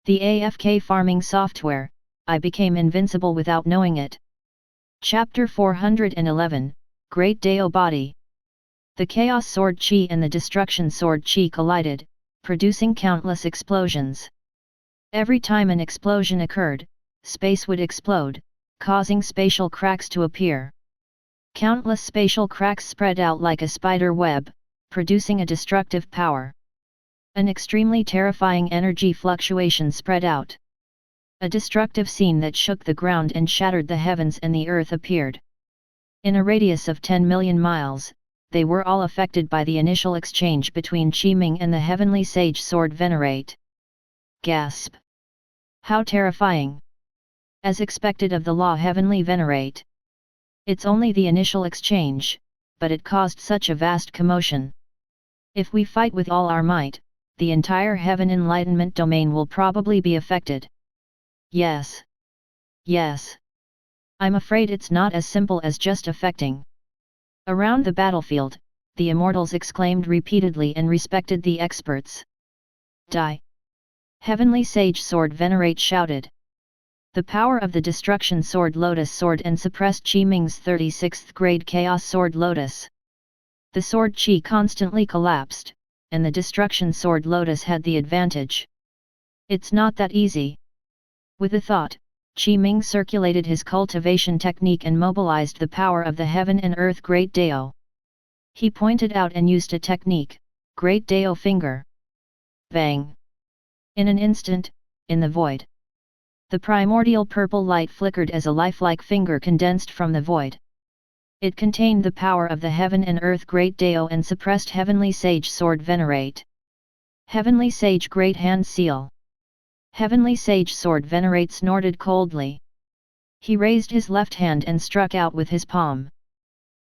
The AFK farming software, I became invincible without knowing it. Chapter 411, Great Dao Body. The Chaos Sword Chi and the Destruction Sword Chi collided, producing countless explosions. Every time an explosion occurred, space would explode, causing spatial cracks to appear. Countless spatial cracks spread out like a spider web, producing a destructive power. An extremely terrifying energy fluctuation spread out. A destructive scene that shook the ground and shattered the heavens and the earth appeared. In a radius of 10 million miles, they were all affected by the initial exchange between Ming and the heavenly sage sword Venerate. Gasp! How terrifying! As expected of the law heavenly Venerate. It's only the initial exchange, but it caused such a vast commotion. If we fight with all our might, the entire heaven enlightenment domain will probably be affected. Yes. Yes. I'm afraid it's not as simple as just affecting. Around the battlefield, the immortals exclaimed repeatedly and respected the experts. Die! Heavenly Sage Sword Venerate shouted. The power of the Destruction Sword Lotus Sword and suppressed Ming's 36th grade Chaos Sword Lotus. The Sword Chi constantly collapsed, and the Destruction Sword Lotus had the advantage. It's not that easy. With a thought, Ming circulated his cultivation technique and mobilized the power of the heaven and earth Great Dao. He pointed out and used a technique, Great Dao Finger. Bang! In an instant, in the void. The primordial purple light flickered as a lifelike finger condensed from the void. It contained the power of the heaven and earth Great Dao and suppressed Heavenly Sage Sword Venerate. Heavenly Sage Great Hand Seal. Heavenly Sage Sword Venerate snorted coldly. He raised his left hand and struck out with his palm.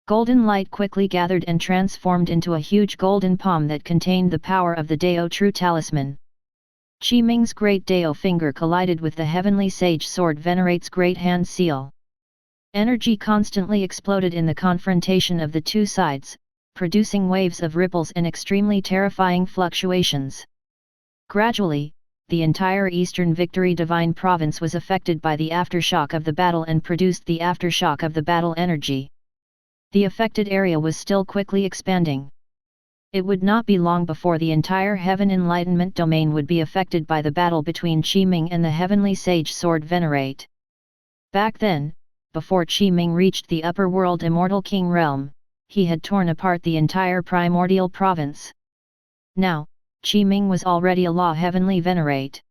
Golden light quickly gathered and transformed into a huge golden palm that contained the power of the Dao True Talisman. Ming's Great Dao Finger collided with the Heavenly Sage Sword Venerate's Great Hand Seal. Energy constantly exploded in the confrontation of the two sides, producing waves of ripples and extremely terrifying fluctuations. Gradually, the entire Eastern Victory Divine Province was affected by the aftershock of the battle and produced the aftershock of the battle energy. The affected area was still quickly expanding. It would not be long before the entire Heaven Enlightenment domain would be affected by the battle between Ming and the Heavenly Sage Sword Venerate. Back then, before Ming reached the upper world Immortal King realm, he had torn apart the entire Primordial province. Now, Ming was already a law Heavenly Venerate.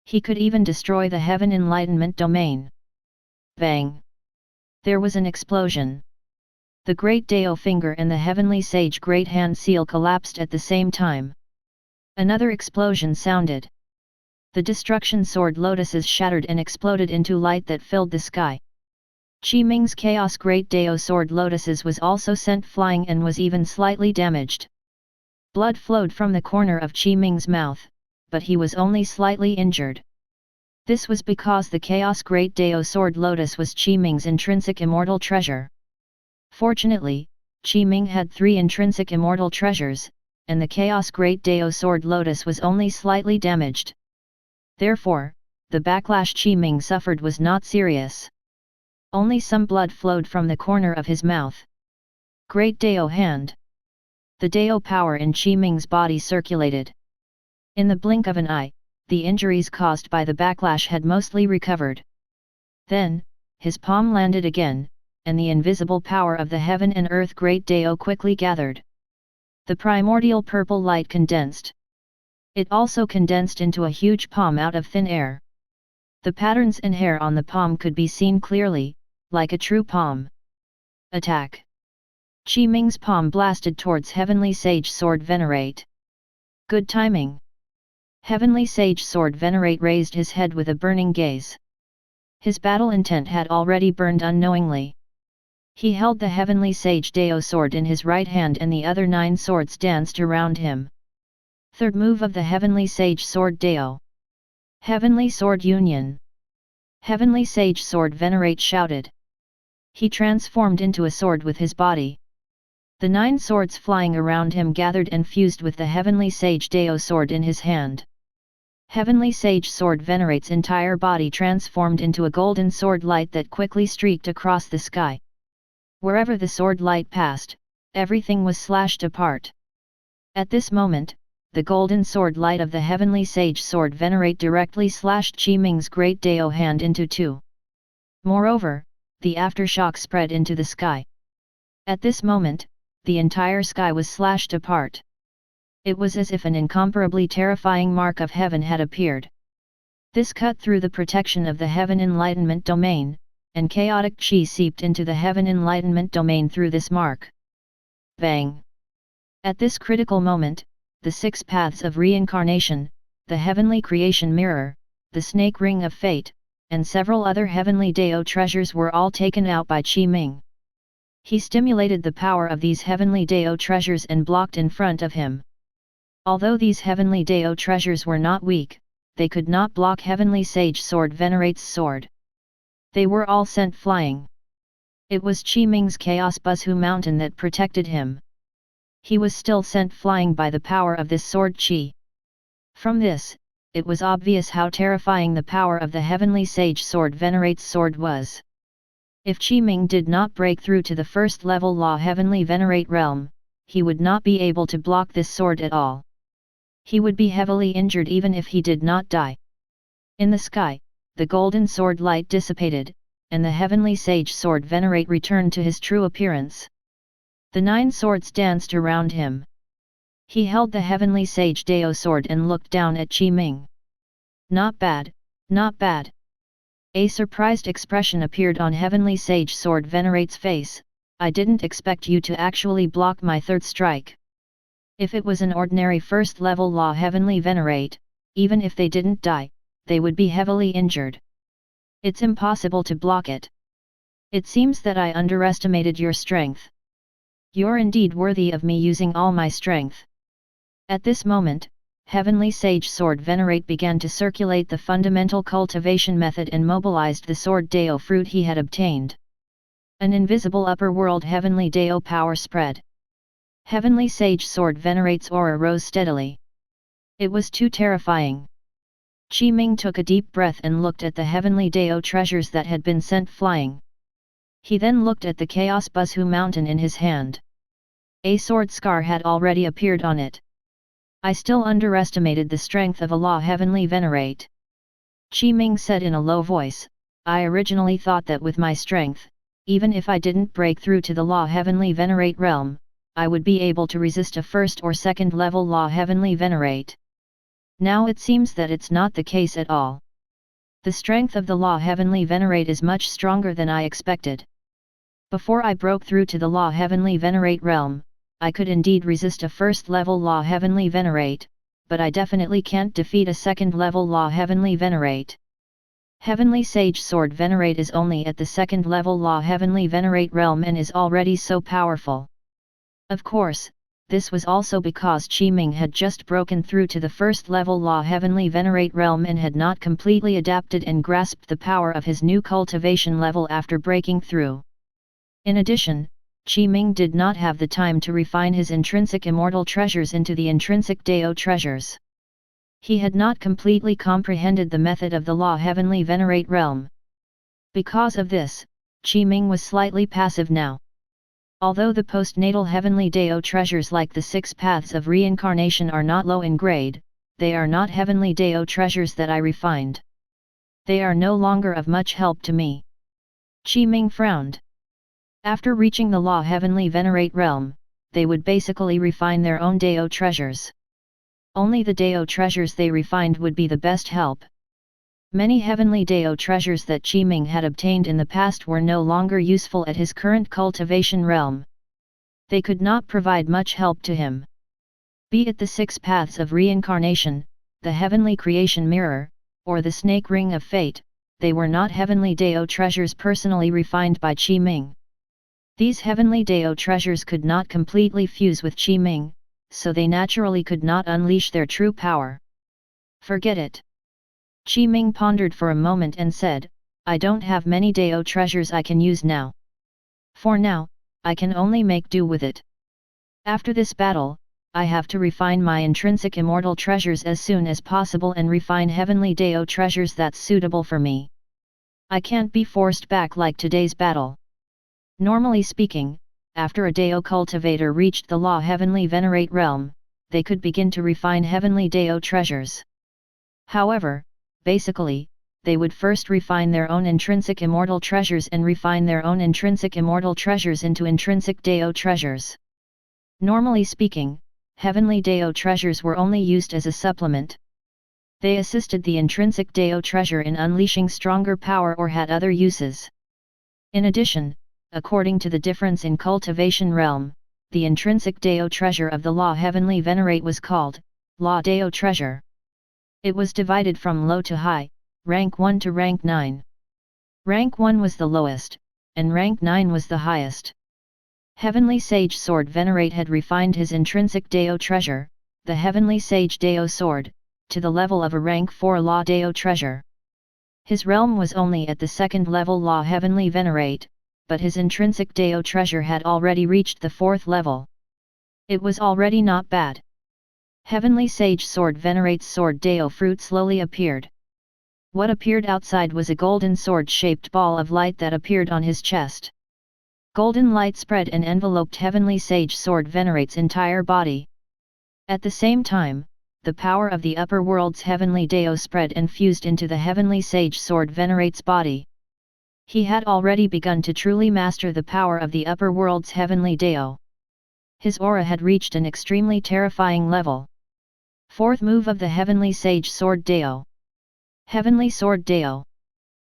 He could even destroy the Heaven Enlightenment domain. Bang! There was an explosion. The Great Dao Finger and the Heavenly Sage Great Hand Seal collapsed at the same time. Another explosion sounded. The Destruction Sword Lotuses shattered and exploded into light that filled the sky. Ming's Chaos Great Dao Sword Lotuses was also sent flying and was even slightly damaged. Blood flowed from the corner of Ming's mouth, but he was only slightly injured. This was because the Chaos Great Dao Sword Lotus was Ming's intrinsic immortal treasure. Fortunately, Ming had 3 intrinsic immortal treasures, and the Chaos Great Dao Sword Lotus was only slightly damaged. Therefore, the backlash Ming suffered was not serious. Only some blood flowed from the corner of his mouth. Great Dao Hand. The Dao power in Ming's body circulated. In the blink of an eye, the injuries caused by the backlash had mostly recovered. Then, his palm landed again, and the invisible power of the heaven and earth Great Dao quickly gathered. The primordial purple light condensed. It also condensed into a huge palm out of thin air. The patterns and hair on the palm could be seen clearly, like a true palm. Attack! Ming's palm blasted towards Heavenly Sage Sword Venerate. Good timing. Heavenly Sage Sword Venerate raised his head with a burning gaze. His battle intent had already burned unknowingly. He held the Heavenly Sage Dao sword in his right hand and the other 9 swords danced around him. Third move of the Heavenly Sage Sword Dao. Heavenly Sword Union. Heavenly Sage Sword Venerate shouted. He transformed into a sword with his body. The 9 swords flying around him gathered and fused with the Heavenly Sage Dao sword in his hand. Heavenly Sage Sword Venerate's entire body transformed into a golden sword light that quickly streaked across the sky. Wherever the sword light passed, everything was slashed apart. At this moment, the golden sword light of the Heavenly Sage Sword Venerate directly slashed Qi Ming's great Dao hand into two. Moreover, the aftershock spread into the sky. At this moment, the entire sky was slashed apart. It was as if an incomparably terrifying mark of heaven had appeared. This cut through the protection of the Heaven Enlightenment domain, and chaotic Qi seeped into the Heaven Enlightenment domain through this mark. Bang! At this critical moment, the 6 paths of reincarnation, the Heavenly Creation Mirror, the Snake Ring of Fate, and several other Heavenly Dao treasures were all taken out by Qi Ming. He stimulated the power of these Heavenly Dao treasures and blocked in front of him. Although these Heavenly Dao treasures were not weak, they could not block Heavenly Sage Sword Venerate's sword. They were all sent flying. It was Qi Ming's Chaos Buzhu Mountain that protected him. He was still sent flying by the power of this sword Qi. From this, it was obvious how terrifying the power of the Heavenly Sage Sword Venerate's sword was. If Qi Ming did not break through to the first level Law Heavenly Venerate realm, he would not be able to block this sword at all. He would be heavily injured even if he did not die. In the sky, the golden sword light dissipated, and the Heavenly Sage Sword Venerate returned to his true appearance. The 9 swords danced around him. He held the Heavenly Sage Dao sword and looked down at Qi Ming. Not bad, not bad. A surprised expression appeared on Heavenly Sage Sword Venerate's face. I didn't expect you to actually block my third strike. If it was an ordinary first level Law Heavenly Venerate, even if they didn't die, they would be heavily injured. It's impossible to block it. It seems that I underestimated your strength. You're indeed worthy of me using all my strength. At this moment, Heavenly Sage Sword Venerate began to circulate the fundamental cultivation method and mobilized the Sword Dao fruit he had obtained. An invisible upper world Heavenly Dao power spread. Heavenly Sage Sword Venerate's aura rose steadily. It was too terrifying. Qi Ming took a deep breath and looked at the Heavenly Dao treasures that had been sent flying. He then looked at the Chaos Buzhu Mountain in his hand. A sword scar had already appeared on it. I still underestimated the strength of a Law Heavenly Venerate. Qi Ming said in a low voice, I originally thought that with my strength, even if I didn't break through to the Law Heavenly Venerate realm, I would be able to resist a first or second level Law Heavenly Venerate. Now it seems that it's not the case at all. The strength of the Law Heavenly Venerate is much stronger than I expected. Before I broke through to the Law Heavenly Venerate realm, I could indeed resist a first level Law Heavenly Venerate, but I definitely can't defeat a second level Law Heavenly Venerate. Heavenly Sage Sword Venerate is only at the second level Law Heavenly Venerate realm and is already so powerful. Of course, this was also because Qi Ming had just broken through to the first level Law Heavenly Venerate realm and had not completely adapted and grasped the power of his new cultivation level after breaking through. In addition, Qi Ming did not have the time to refine his intrinsic immortal treasures into the intrinsic Dao treasures. He had not completely comprehended the method of the Law Heavenly Venerate realm. Because of this, Qi Ming was slightly passive now. Although the postnatal Heavenly Dao treasures like the 6 paths of reincarnation are not low in grade, they are not Heavenly Dao treasures that I refined. They are no longer of much help to me. Qi Ming frowned. After reaching the Law Heavenly Venerate realm, they would basically refine their own Dao treasures. Only the Dao treasures they refined would be the best help. Many Heavenly Dao treasures that Qi Ming had obtained in the past were no longer useful at his current cultivation realm. They could not provide much help to him. Be it the 6 paths of reincarnation, the Heavenly Creation Mirror, or the Snake Ring of Fate, they were not Heavenly Dao treasures personally refined by Qi Ming. These Heavenly Dao treasures could not completely fuse with Qi Ming, so they naturally could not unleash their true power. Forget it. Qi Ming pondered for a moment and said, I don't have many Dao treasures I can use now. For now, I can only make do with it. After this battle, I have to refine my intrinsic immortal treasures as soon as possible and refine heavenly Dao treasures that's suitable for me. I can't be forced back like today's battle. Normally speaking, after a Dao cultivator reached the law heavenly Venerate realm, they could begin to refine heavenly Dao treasures. However, basically, they would first refine their own intrinsic immortal treasures and refine their own intrinsic immortal treasures into intrinsic Dao treasures. Normally speaking, heavenly Dao treasures were only used as a supplement. They assisted the intrinsic Dao treasure in unleashing stronger power or had other uses. In addition, according to the difference in cultivation realm, the intrinsic Dao treasure of the law heavenly Venerate was called Law Dao treasure. It was divided from low to high, rank 1 to rank 9. Rank 1 was the lowest, and rank 9 was the highest. Heavenly Sage Sword Venerate had refined his intrinsic Dao treasure, the Heavenly Sage Dao Sword, to the level of a rank 4 Law Dao treasure. His realm was only at the second level Law Heavenly Venerate, but his intrinsic Dao treasure had already reached the 4th level. It was already not bad. Heavenly Sage Sword Venerate's sword Dao fruit slowly appeared. What appeared outside was a golden sword-shaped ball of light that appeared on his chest. Golden light spread and enveloped Heavenly Sage Sword Venerate's entire body. At the same time, the power of the upper world's heavenly Dao spread and fused into the Heavenly Sage Sword Venerate's body. He had already begun to truly master the power of the upper world's heavenly Dao. His aura had reached an extremely terrifying level. 4th move of the Heavenly Sage Sword Dao. Heavenly Sword Dao.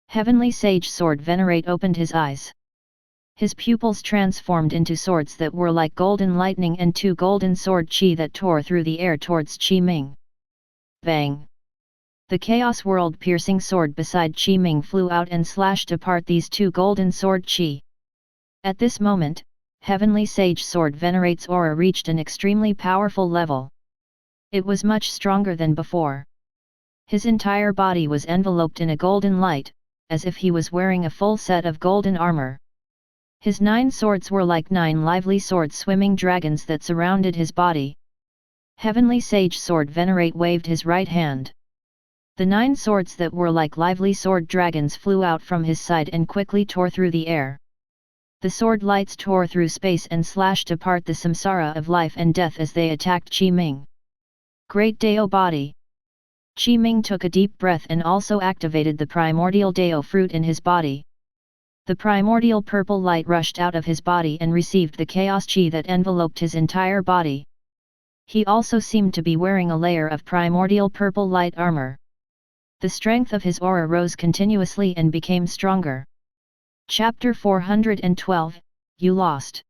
Heavenly Sage Sword Venerate opened his eyes. His pupils transformed into swords that were like golden lightning and 2 golden sword chi that tore through the air towards Ming. Bang! The chaos world-piercing sword beside Ming flew out and slashed apart these 2 golden sword chi. At this moment, Heavenly Sage Sword Venerate's aura reached an extremely powerful level. It was much stronger than before. His entire body was enveloped in a golden light, as if he was wearing a full set of golden armor. His 9 swords were like 9 lively sword-swimming dragons that surrounded his body. Heavenly Sage Sword Venerate waved his right hand. The 9 swords that were like lively sword dragons flew out from his side and quickly tore through the air. The sword lights tore through space and slashed apart the samsara of life and death as they attacked Ming. Great Dao Body. Ming took a deep breath and also activated the primordial Dao fruit in his body. The primordial purple light rushed out of his body and received the chaos chi that enveloped his entire body. He also seemed to be wearing a layer of primordial purple light armor. The strength of his aura rose continuously and became stronger. Chapter 412, You Lost.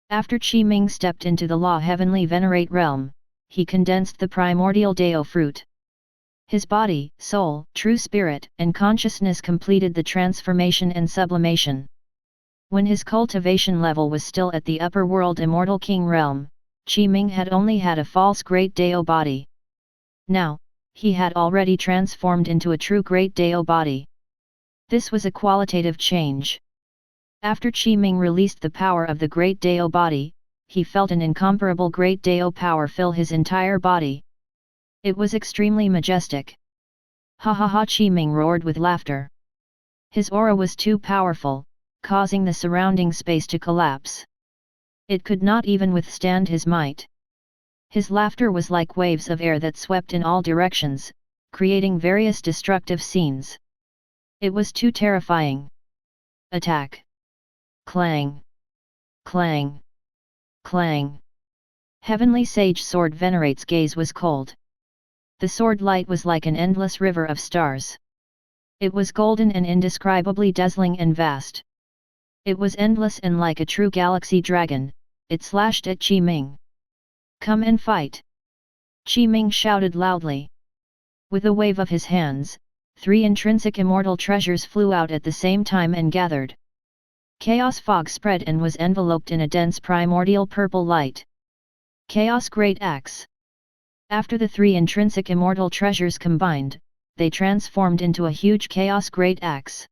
After Ming stepped into the law heavenly Venerate realm, he condensed the primordial Dao fruit. His body, soul, true spirit, and consciousness completed the transformation and sublimation. When his cultivation level was still at the upper world immortal king realm, Ming had only had a false great Dao body. Now, he had already transformed into a true great Dao body. This was a qualitative change. After Ming released the power of the great Dao body, he felt an incomparable great Dao power fill his entire body. It was extremely majestic. Ha ha ha! Ming roared with laughter. His aura was too powerful, causing the surrounding space to collapse. It could not even withstand his might. His laughter was like waves of air that swept in all directions, creating various destructive scenes. It was too terrifying. Attack! Clang! Clang! Clang! Heavenly Sage Sword Venerate's gaze was cold. The sword light was like an endless river of stars. It was golden and indescribably dazzling and vast. It was endless and like a true galaxy dragon, it slashed at Ming. Come and fight! Ming shouted loudly. With a wave of his hands, 3 intrinsic immortal treasures flew out at the same time and gathered. Chaos fog spread and was enveloped in a dense primordial purple light. Chaos Great Axe. After the 3 intrinsic immortal treasures combined, they transformed into a huge Chaos Great Axe.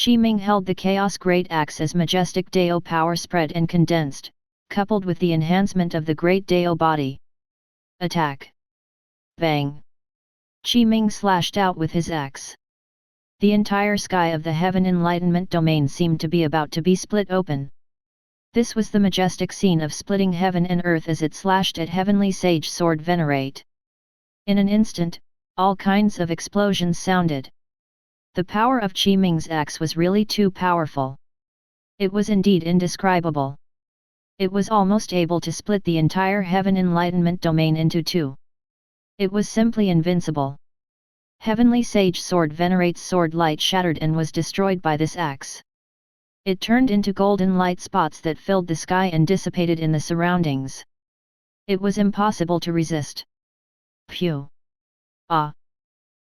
Ming held the Chaos Great Axe as majestic Dao power spread and condensed, coupled with the enhancement of the Great Dao body. Attack! Bang! Qi Ming slashed out with his axe. The entire sky of the Heaven Enlightenment domain seemed to be about to be split open. This was the majestic scene of splitting heaven and earth as it slashed at Heavenly Sage Sword Venerate. In an instant, all kinds of explosions sounded. The power of Qi Ming's axe was really too powerful. It was indeed indescribable. It was almost able to split the entire Heaven Enlightenment domain into two. It was simply invincible. Heavenly Sage Sword Venerate's sword light shattered and was destroyed by this axe. It turned into golden light spots that filled the sky and dissipated in the surroundings. It was impossible to resist. Phew! Ah!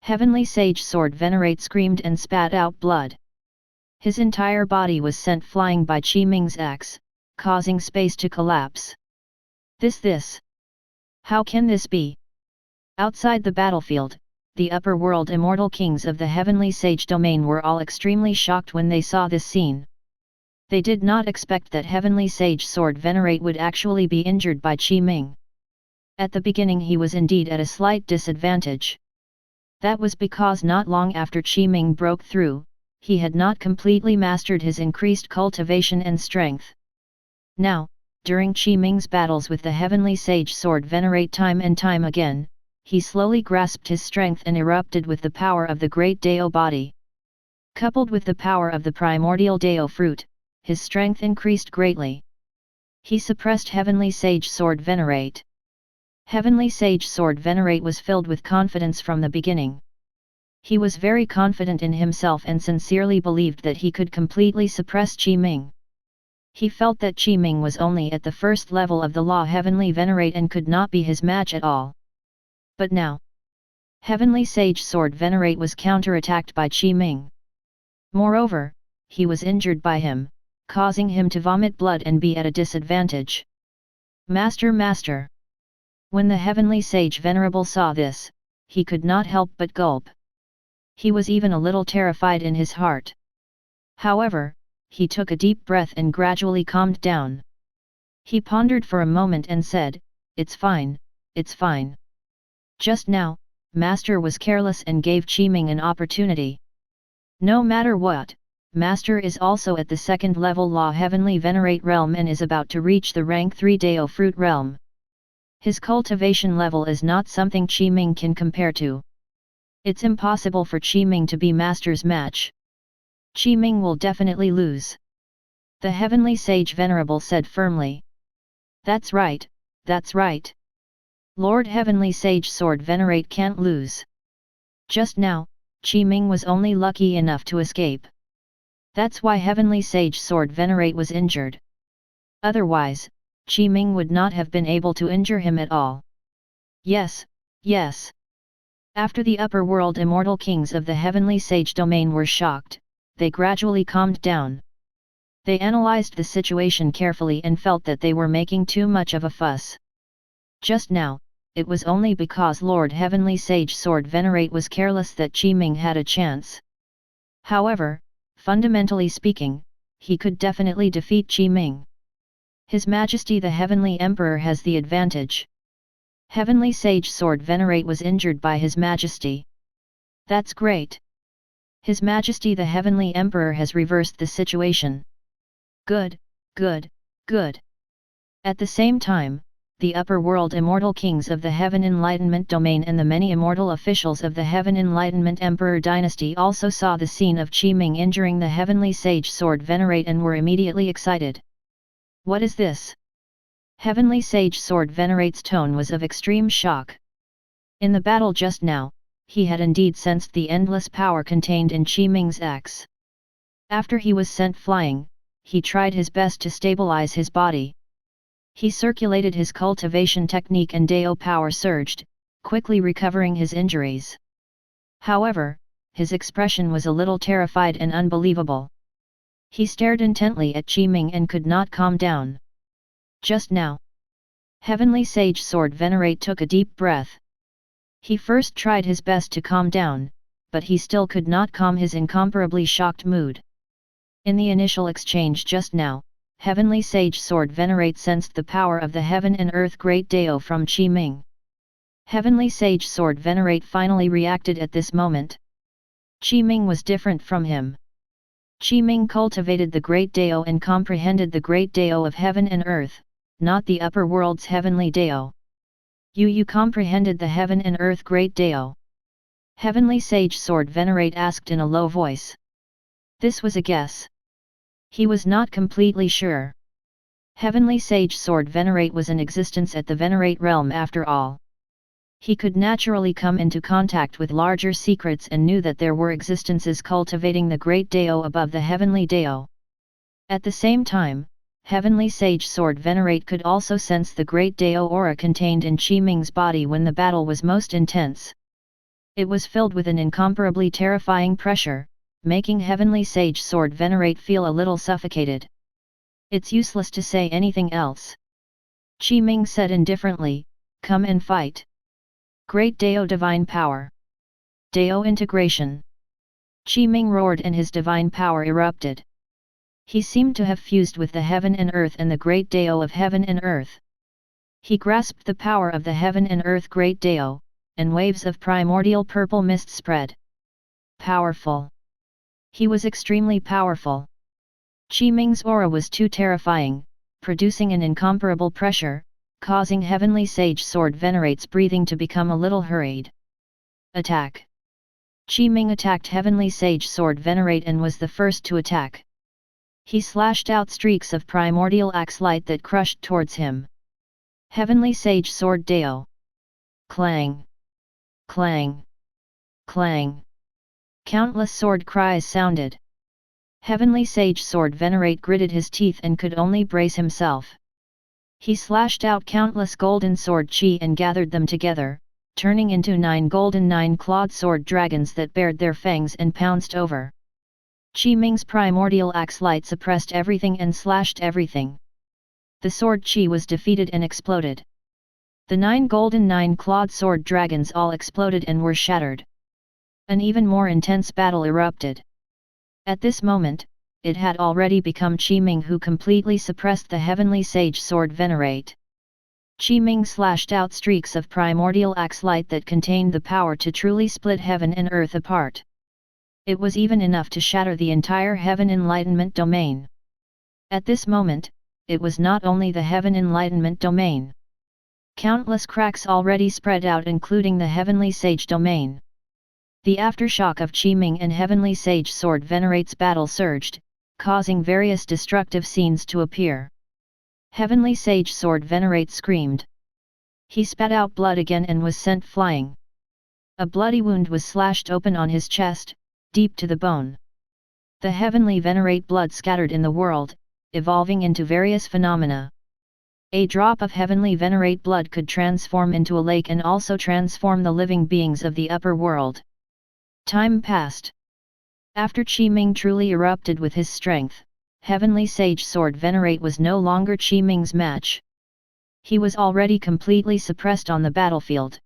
Heavenly Sage Sword Venerate screamed and spat out blood. His entire body was sent flying by Qi Ming's axe, causing space to collapse. This! How can this be? Outside the battlefield, the upper world immortal kings of the Heavenly Sage domain were all extremely shocked when they saw this scene. They did not expect that Heavenly Sage Sword Venerate would actually be injured by Qi Ming. At the beginning he was indeed at a slight disadvantage. That was because not long after Qi Ming broke through, he had not completely mastered his increased cultivation and strength. Now, during Qi Ming's battles with the Heavenly Sage Sword Venerate time and time again, he slowly grasped his strength and erupted with the power of the Great Dao body. Coupled with the power of the Primordial Dao fruit, his strength increased greatly. He suppressed Heavenly Sage Sword Venerate. Heavenly Sage Sword Venerate was filled with confidence from the beginning. He was very confident in himself and sincerely believed that he could completely suppress Qi Ming. He felt that Qi Ming was only at the first level of the Law Heavenly Venerate and could not be his match at all. But now, Heavenly Sage Sword Venerate was counterattacked by Qi Ming. Moreover, he was injured by him, causing him to vomit blood and be at a disadvantage. Master! When the Heavenly Sage Venerable saw this, he could not help but gulp. He was even a little terrified in his heart. However, he took a deep breath and gradually calmed down. He pondered for a moment and said, "It's fine, it's fine. Just now, Master was careless and gave Qi Ming an opportunity. No matter what, Master is also at the second level Law Heavenly Venerate realm and is about to reach the rank 3 Dao fruit realm. His cultivation level is not something Qi Ming can compare to. It's impossible for Qi Ming to be Master's match. Qi Ming will definitely lose." The Heavenly Sage Venerable said firmly. That's right. Lord Heavenly Sage Sword Venerate can't lose. Just now, Qi Ming was only lucky enough to escape. That's why Heavenly Sage Sword Venerate was injured. Otherwise, Qi Ming would not have been able to injure him at all. Yes. After the upper world immortal kings of the Heavenly Sage domain were shocked, they gradually calmed down. They analyzed the situation carefully and felt that they were making too much of a fuss. Just now, it was only because Lord Heavenly Sage Sword Venerate was careless that Qi Ming had a chance. However, fundamentally speaking, he could definitely defeat Qi Ming. His Majesty the Heavenly Emperor has the advantage. Heavenly Sage Sword Venerate was injured by His Majesty. That's great. His Majesty the Heavenly Emperor has reversed the situation. Good. At the same time, the upper world immortal kings of the Heaven Enlightenment domain and the many immortal officials of the Heaven Enlightenment Emperor dynasty also saw the scene of Qi Ming injuring the Heavenly Sage Sword Venerate and were immediately excited. What is this? Heavenly Sage Sword Venerate's tone was of extreme shock. In the battle just now, he had indeed sensed the endless power contained in Qi Ming's axe. After he was sent flying, he tried his best to stabilize his body. He circulated his cultivation technique and Dao power surged, quickly recovering his injuries. However, his expression was a little terrified and unbelievable. He stared intently at Qi Ming and could not calm down. Just now, Heavenly Sage Sword Venerate took a deep breath. He first tried his best to calm down, but he still could not calm his incomparably shocked mood. In the initial exchange just now, Heavenly Sage Sword Venerate sensed the power of the Heaven and Earth Great Dao from Qi Ming. Heavenly Sage Sword Venerate finally reacted at this moment. Qi Ming was different from him. Qi Ming cultivated the Great Dao and comprehended the Great Dao of Heaven and Earth, not the upper world's Heavenly Dao. You comprehended the Heaven and Earth Great Dao? Heavenly Sage Sword Venerate asked in a low voice. This was a guess. He was not completely sure. Heavenly Sage Sword Venerate was in existence at the Venerate realm after all. He could naturally come into contact with larger secrets and knew that there were existences cultivating the Great Dao above the Heavenly Dao. At the same time, Heavenly Sage Sword Venerate could also sense the Great Dao aura contained in Qi Ming's body when the battle was most intense. It was filled with an incomparably terrifying pressure, making Heavenly Sage Sword Venerate feel a little suffocated. It's useless to say anything else. Qi Ming said indifferently, come and fight. Great Dao Divine Power. Dao Integration. Qi Ming roared and his divine power erupted. He seemed to have fused with the Heaven and Earth and the Great Dao of Heaven and Earth. He grasped the power of the Heaven and Earth Great Dao, and waves of primordial purple mist spread. Powerful. He was extremely powerful. Qi Ming's aura was too terrifying, producing an incomparable pressure, causing Heavenly Sage Sword Venerate's breathing to become a little hurried. Attack. Qi Ming attacked Heavenly Sage Sword Venerate and was the first to attack. He slashed out streaks of primordial axe light that crushed towards him. Heavenly Sage Sword Dao. Clang! Clang! Clang! Countless sword cries sounded. Heavenly Sage Sword Venerate gritted his teeth and could only brace himself. He slashed out countless golden sword chi and gathered them together, turning into 9 golden 9-clawed sword dragons that bared their fangs and pounced over. Qi Ming's primordial axe light suppressed everything and slashed everything. The sword chi was defeated and exploded. The 9 golden 9-clawed sword dragons all exploded and were shattered. An even more intense battle erupted. At this moment, it had already become Qi Ming who completely suppressed the Heavenly Sage Sword Venerate. Qi Ming slashed out streaks of primordial axe light that contained the power to truly split heaven and earth apart. It was even enough to shatter the entire Heaven Enlightenment domain. At this moment, it was not only the Heaven Enlightenment domain. Countless cracks already spread out including the Heavenly Sage domain. The aftershock of Qi Ming and Heavenly Sage Sword Venerate's battle surged, causing various destructive scenes to appear. Heavenly Sage Sword Venerate screamed. He spat out blood again and was sent flying. A bloody wound was slashed open on his chest, deep to the bone. The Heavenly Venerate blood scattered in the world, evolving into various phenomena. A drop of Heavenly Venerate blood could transform into a lake and also transform the living beings of the upper world. Time passed. After Qi Ming truly erupted with his strength, Heavenly Sage Sword Venerate was no longer Qi Ming's match. He was already completely suppressed on the battlefield.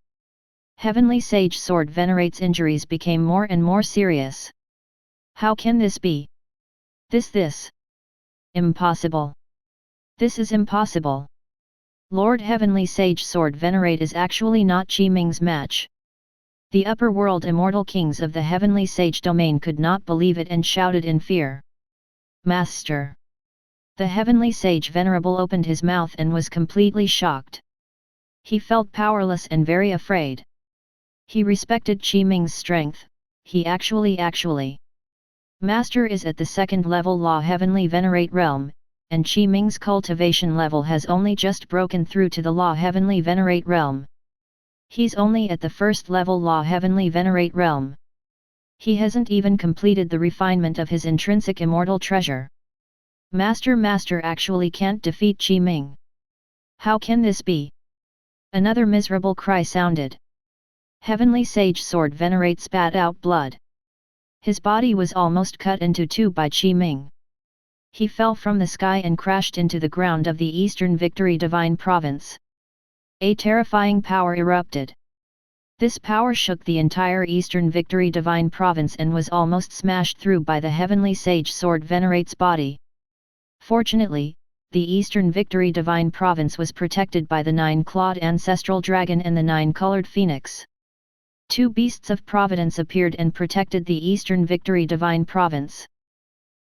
Heavenly Sage Sword Venerate's injuries became more and more serious. How can this be? This. Impossible. This is impossible. Lord Heavenly Sage Sword Venerate is actually not Qi Ming's match. The upper world immortal kings of the Heavenly Sage domain could not believe it and shouted in fear. Master! The Heavenly Sage Venerable opened his mouth and was completely shocked. He felt powerless and very afraid. He respected Qi Ming's strength, he actually. Master is at the 2nd level Law Heavenly Venerate realm, and Qi Ming's cultivation level has only just broken through to the Law Heavenly Venerate realm. He's only at the 1st level Law Heavenly Venerate realm. He hasn't even completed the refinement of his intrinsic immortal treasure. Master actually can't defeat Qi Ming. How can this be? Another miserable cry sounded. Heavenly Sage Sword Venerate spat out blood. His body was almost cut into 2 by Qi Ming. He fell from the sky and crashed into the ground of the Eastern Victory Divine Province. A terrifying power erupted. This power shook the entire Eastern Victory Divine Province and was almost smashed through by the Heavenly Sage Sword Venerate's body. Fortunately, the Eastern Victory Divine Province was protected by the 9-clawed ancestral dragon and the 9-colored phoenix. 2 beasts of providence appeared and protected the Eastern Victory Divine Province.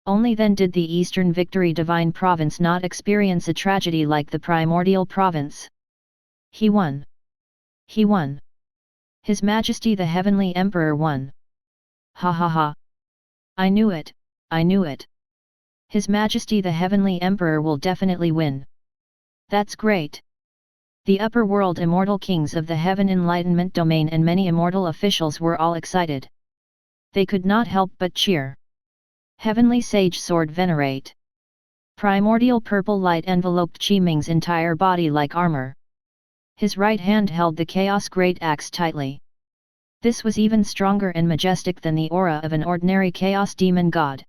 Only then did the Eastern Victory Divine Province not experience a tragedy like the Primordial Province. He won. He won. His Majesty the Heavenly Emperor won. Ha ha ha. I knew it, I knew it. His Majesty the Heavenly Emperor will definitely win. That's great. The upper world immortal kings of the Heaven Enlightenment domain and many immortal officials were all excited. They could not help but cheer. Heavenly Sage Sword Venerate. Primordial purple light enveloped Qi Ming's entire body like armor. His right hand held the Chaos Great Axe tightly. This was even stronger and majestic than the aura of an ordinary Chaos Demon God.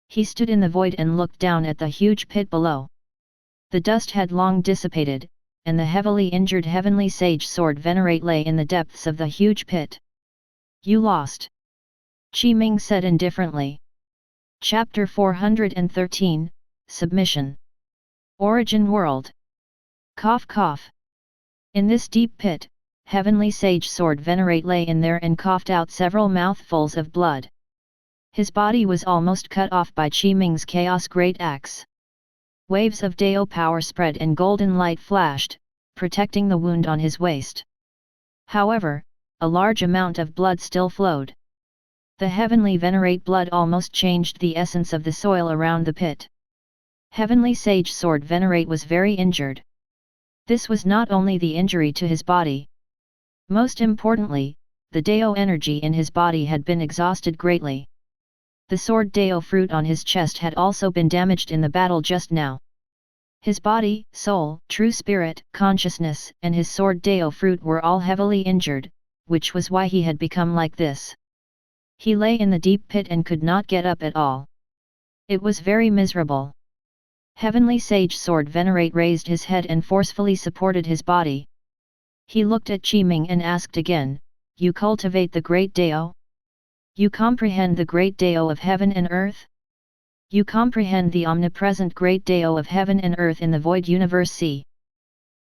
He stood in the void and looked down at the huge pit below. The dust had long dissipated, and the heavily injured Heavenly Sage Sword Venerate lay in the depths of the huge pit. You lost. Qi Ming said indifferently. Chapter 413, Submission. Origin World. Cough cough. In this deep pit, Heavenly Sage Sword Venerate lay in there and coughed out several mouthfuls of blood. His body was almost cut off by Qi Ming's Chaos Great Axe. Waves of Dao power spread and golden light flashed, protecting the wound on his waist. However, a large amount of blood still flowed. The Heavenly Venerate blood almost changed the essence of the soil around the pit. Heavenly Sage Sword Venerate was very injured. This was not only the injury to his body. Most importantly, the Dao energy in his body had been exhausted greatly. The sword Dao fruit on his chest had also been damaged in the battle just now. His body, soul, true spirit, consciousness, and his sword Dao fruit were all heavily injured, which was why he had become like this. He lay in the deep pit and could not get up at all. It was very miserable. Heavenly Sage Sword Venerate raised his head and forcefully supported his body. He looked at Qi Ming and asked again, You cultivate the great Dao? You comprehend the great Dao of heaven and earth? You comprehend the omnipresent great Dao of heaven and earth in the void universe sea?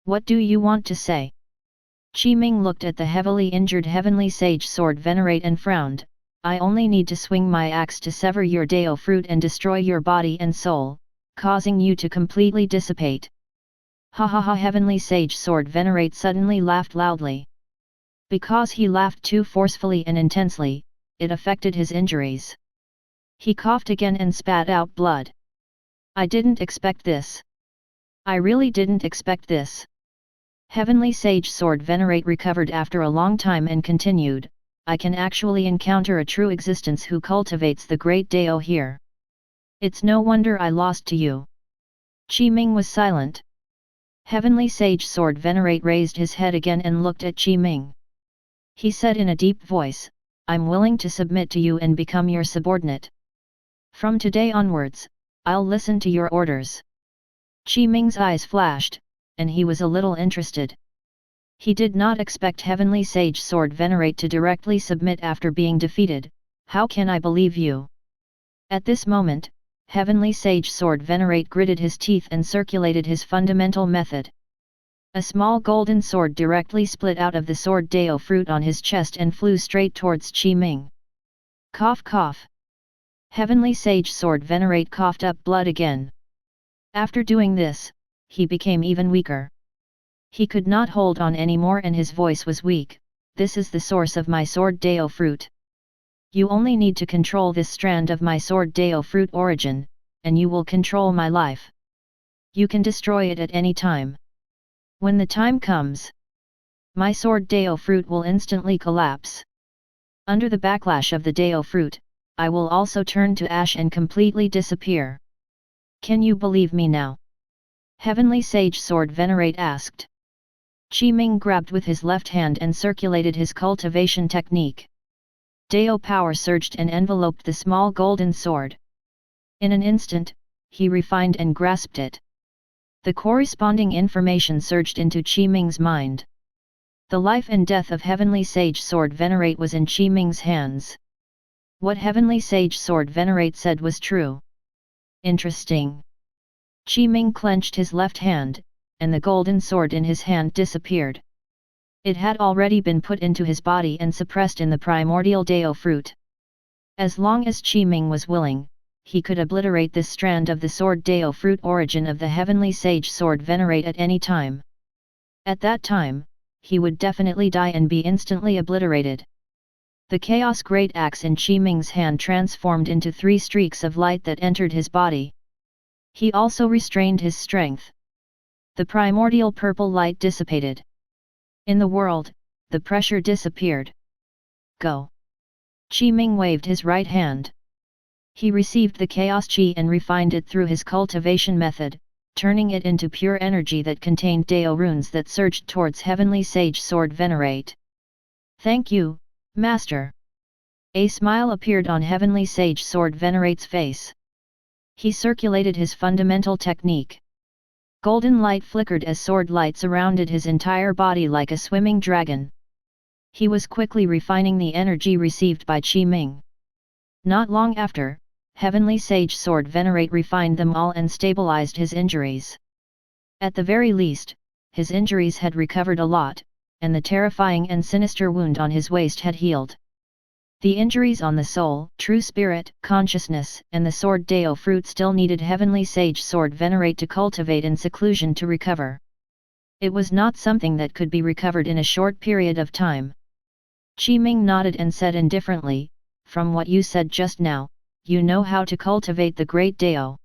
What do you want to say? Qi Ming looked at the heavily injured Heavenly Sage Sword Venerate and frowned. I only need to swing my axe to sever your Dao fruit and destroy your body and soul, causing you to completely dissipate. Ha ha ha! Heavenly Sage Sword Venerate suddenly laughed loudly. Because he laughed too forcefully and intensely, it affected his injuries. He coughed again and spat out blood. I didn't expect this. I really didn't expect this. Heavenly Sage Sword Venerate recovered after a long time and continued, I can actually encounter a true existence who cultivates the great Dao here. It's no wonder I lost to you. Qi Ming was silent. Heavenly Sage Sword Venerate raised his head again and looked at Qi Ming. He said in a deep voice, I'm willing to submit to you and become your subordinate. From today onwards, I'll listen to your orders. Qi Ming's eyes flashed, and he was a little interested. He did not expect Heavenly Sage Sword Venerate to directly submit after being defeated. How can I believe you? At this moment, Heavenly Sage Sword Venerate gritted his teeth and circulated his fundamental method. A small golden sword directly split out of the sword Dao fruit on his chest and flew straight towards Qi Ming. Cough cough. Heavenly Sage Sword Venerate coughed up blood again. After doing this, he became even weaker. He could not hold on anymore and his voice was weak. This is the source of my sword Dao fruit. You only need to control this strand of my sword Dao fruit origin, and you will control my life. You can destroy it at any time. When the time comes, my sword Dao fruit will instantly collapse. Under the backlash of the Dao fruit, I will also turn to ash and completely disappear. Can you believe me now? Heavenly Sage Sword Venerate asked. Qi Ming grabbed with his left hand and circulated his cultivation technique. Dao power surged and enveloped the small golden sword. In an instant, he refined and grasped it. The corresponding information surged into Qi Ming's mind. The life and death of Heavenly Sage Sword Venerate was in Qi Ming's hands. What Heavenly Sage Sword Venerate said was true. Interesting. Ming clenched his left hand, and the golden sword in his hand disappeared. It had already been put into his body and suppressed in the primordial Dao fruit. As long as Ming was willing, he could obliterate this strand of the sword Dao fruit origin of the heavenly sage sword Venerate at any time. At that time, he would definitely die and be instantly obliterated. The Chaos Great Axe in Ming's hand transformed into 3 streaks of light that entered his body. He also restrained his strength. The primordial purple light dissipated. In the world, the pressure disappeared. Go! Ming waved his right hand. He received the Chaos Chi and refined it through his cultivation method, turning it into pure energy that contained Dao runes that surged towards heavenly sage sword Venerate. Thank you, Master. A smile appeared on heavenly sage sword Venerate's face. He circulated his fundamental technique. Golden light flickered as sword light surrounded his entire body like a swimming dragon. He was quickly refining the energy received by Ming. Not long after, heavenly sage sword Venerate refined them all and stabilized his injuries. At the very least, his injuries had recovered a lot, and the terrifying and sinister wound on his waist had healed. The injuries on the soul, true spirit, consciousness, and the sword Dao fruit still needed heavenly sage sword Venerate to cultivate in seclusion to recover. It was not something that could be recovered in a short period of time. Ming nodded and said indifferently, "From what you said just now, you know how to cultivate the great Dao.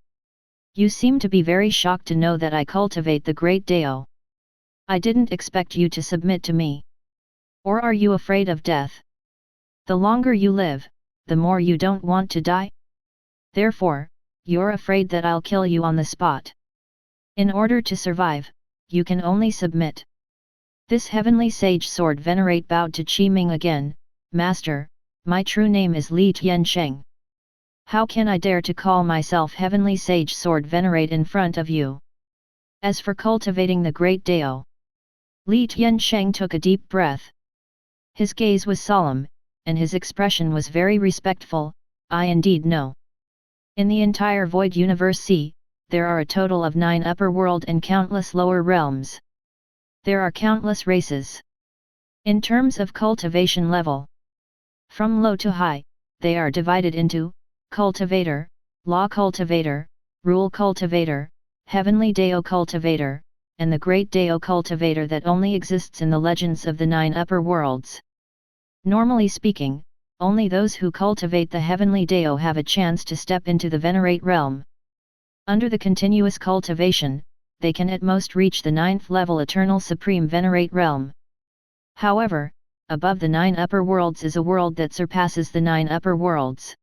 You seem to be very shocked to know that I cultivate the great Dao. I didn't expect you to submit to me. Or are you afraid of death? The longer you live, the more you don't want to die? Therefore, you're afraid that I'll kill you on the spot. In order to survive, you can only submit." This heavenly sage sword Venerate bowed to Ming again. "Master, my true name is Li Tiansheng. How can I dare to call myself heavenly sage sword Venerate in front of you? As for cultivating the great Dao..." Li Tiansheng took a deep breath. His gaze was solemn, and his expression was very respectful. "I indeed know. In the entire void universe there are a total of 9 upper world and countless lower realms. There are countless races. In terms of cultivation level, from low to high, they are divided into cultivator, law cultivator, rule cultivator, heavenly Dao cultivator, and the great Dao cultivator that only exists in the legends of the 9 upper worlds. Normally speaking, only those who cultivate the heavenly Dao have a chance to step into the Venerate realm. Under the continuous cultivation, they can at most reach the 9th level Eternal Supreme Venerate realm. However, above the 9 upper worlds is a world that surpasses the 9 upper worlds.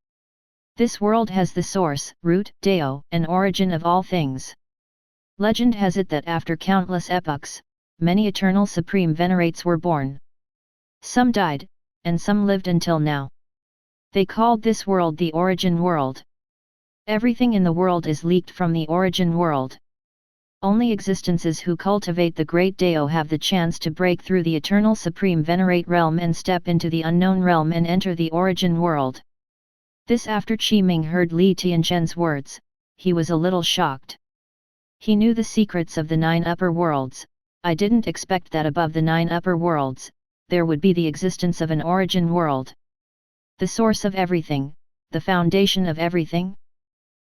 This world has the source, root, Dao, and origin of all things. Legend has it that after countless epochs, many Eternal Supreme Venerates were born. Some died, and some lived until now. They called this world the Origin World. Everything in the world is leaked from the Origin World. Only existences who cultivate the great Dao have the chance to break through the Eternal Supreme Venerate realm and step into the unknown realm and enter the Origin World. This after Ming heard Li Tiansheng's words, he was a little shocked. He knew the secrets of the 9 upper worlds. "I didn't expect that above the 9 upper worlds, there would be the existence of an origin world. The source of everything, the foundation of everything?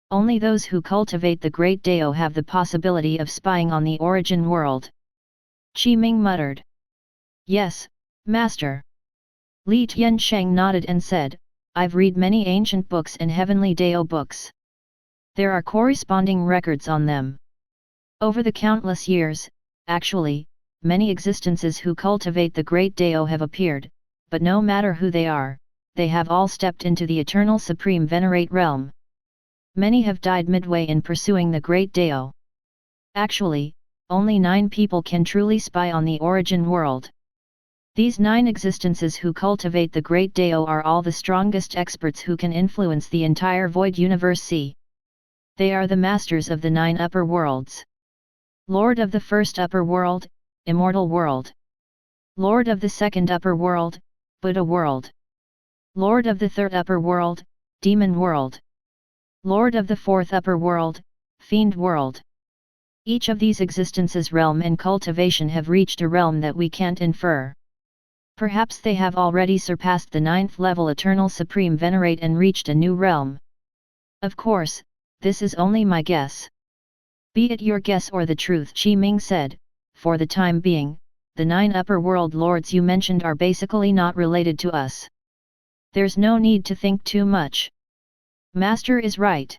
Only those who cultivate the great Dao have the possibility of spying on the origin world." Ming muttered. "Yes, Master." Li Tiansheng nodded and said, "I've read many ancient books and heavenly Dao books. There are corresponding records on them. Over the countless years, actually, many existences who cultivate the great Dao have appeared, but no matter who they are, they have all stepped into the Eternal Supreme Venerate realm. Many have died midway in pursuing the great Dao. Actually, only 9 people can truly spy on the origin world. These 9 existences who cultivate the great Dao are all the strongest experts who can influence the entire void universe. They are the masters of the 9 upper worlds. Lord of the first upper world, Immortal World. Lord of the second upper world, Buddha World. Lord of the third upper world, Demon World. Lord of the fourth upper world, Fiend World. Each of these existences' realm and cultivation have reached a realm that we can't infer. Perhaps they have already surpassed the 9th level Eternal Supreme Venerate and reached a new realm. Of course, this is only my guess. Be it your guess or the truth, Qi Ming said. For the time being, the 9 upper world lords you mentioned are basically not related to us. There's no need to think too much. Master is right.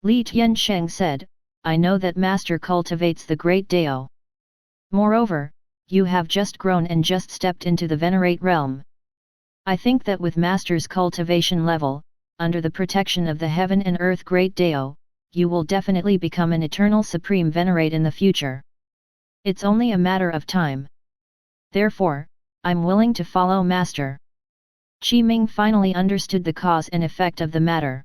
Li Tiansheng said, I know that Master cultivates the great Dao. Moreover, you have just grown and just stepped into the Venerate realm. I think that with Master's cultivation level, under the protection of the heaven and earth great Dao, you will definitely become an eternal supreme Venerate in the future. It's only a matter of time. Therefore, I'm willing to follow Master. Qi Ming finally understood the cause and effect of the matter.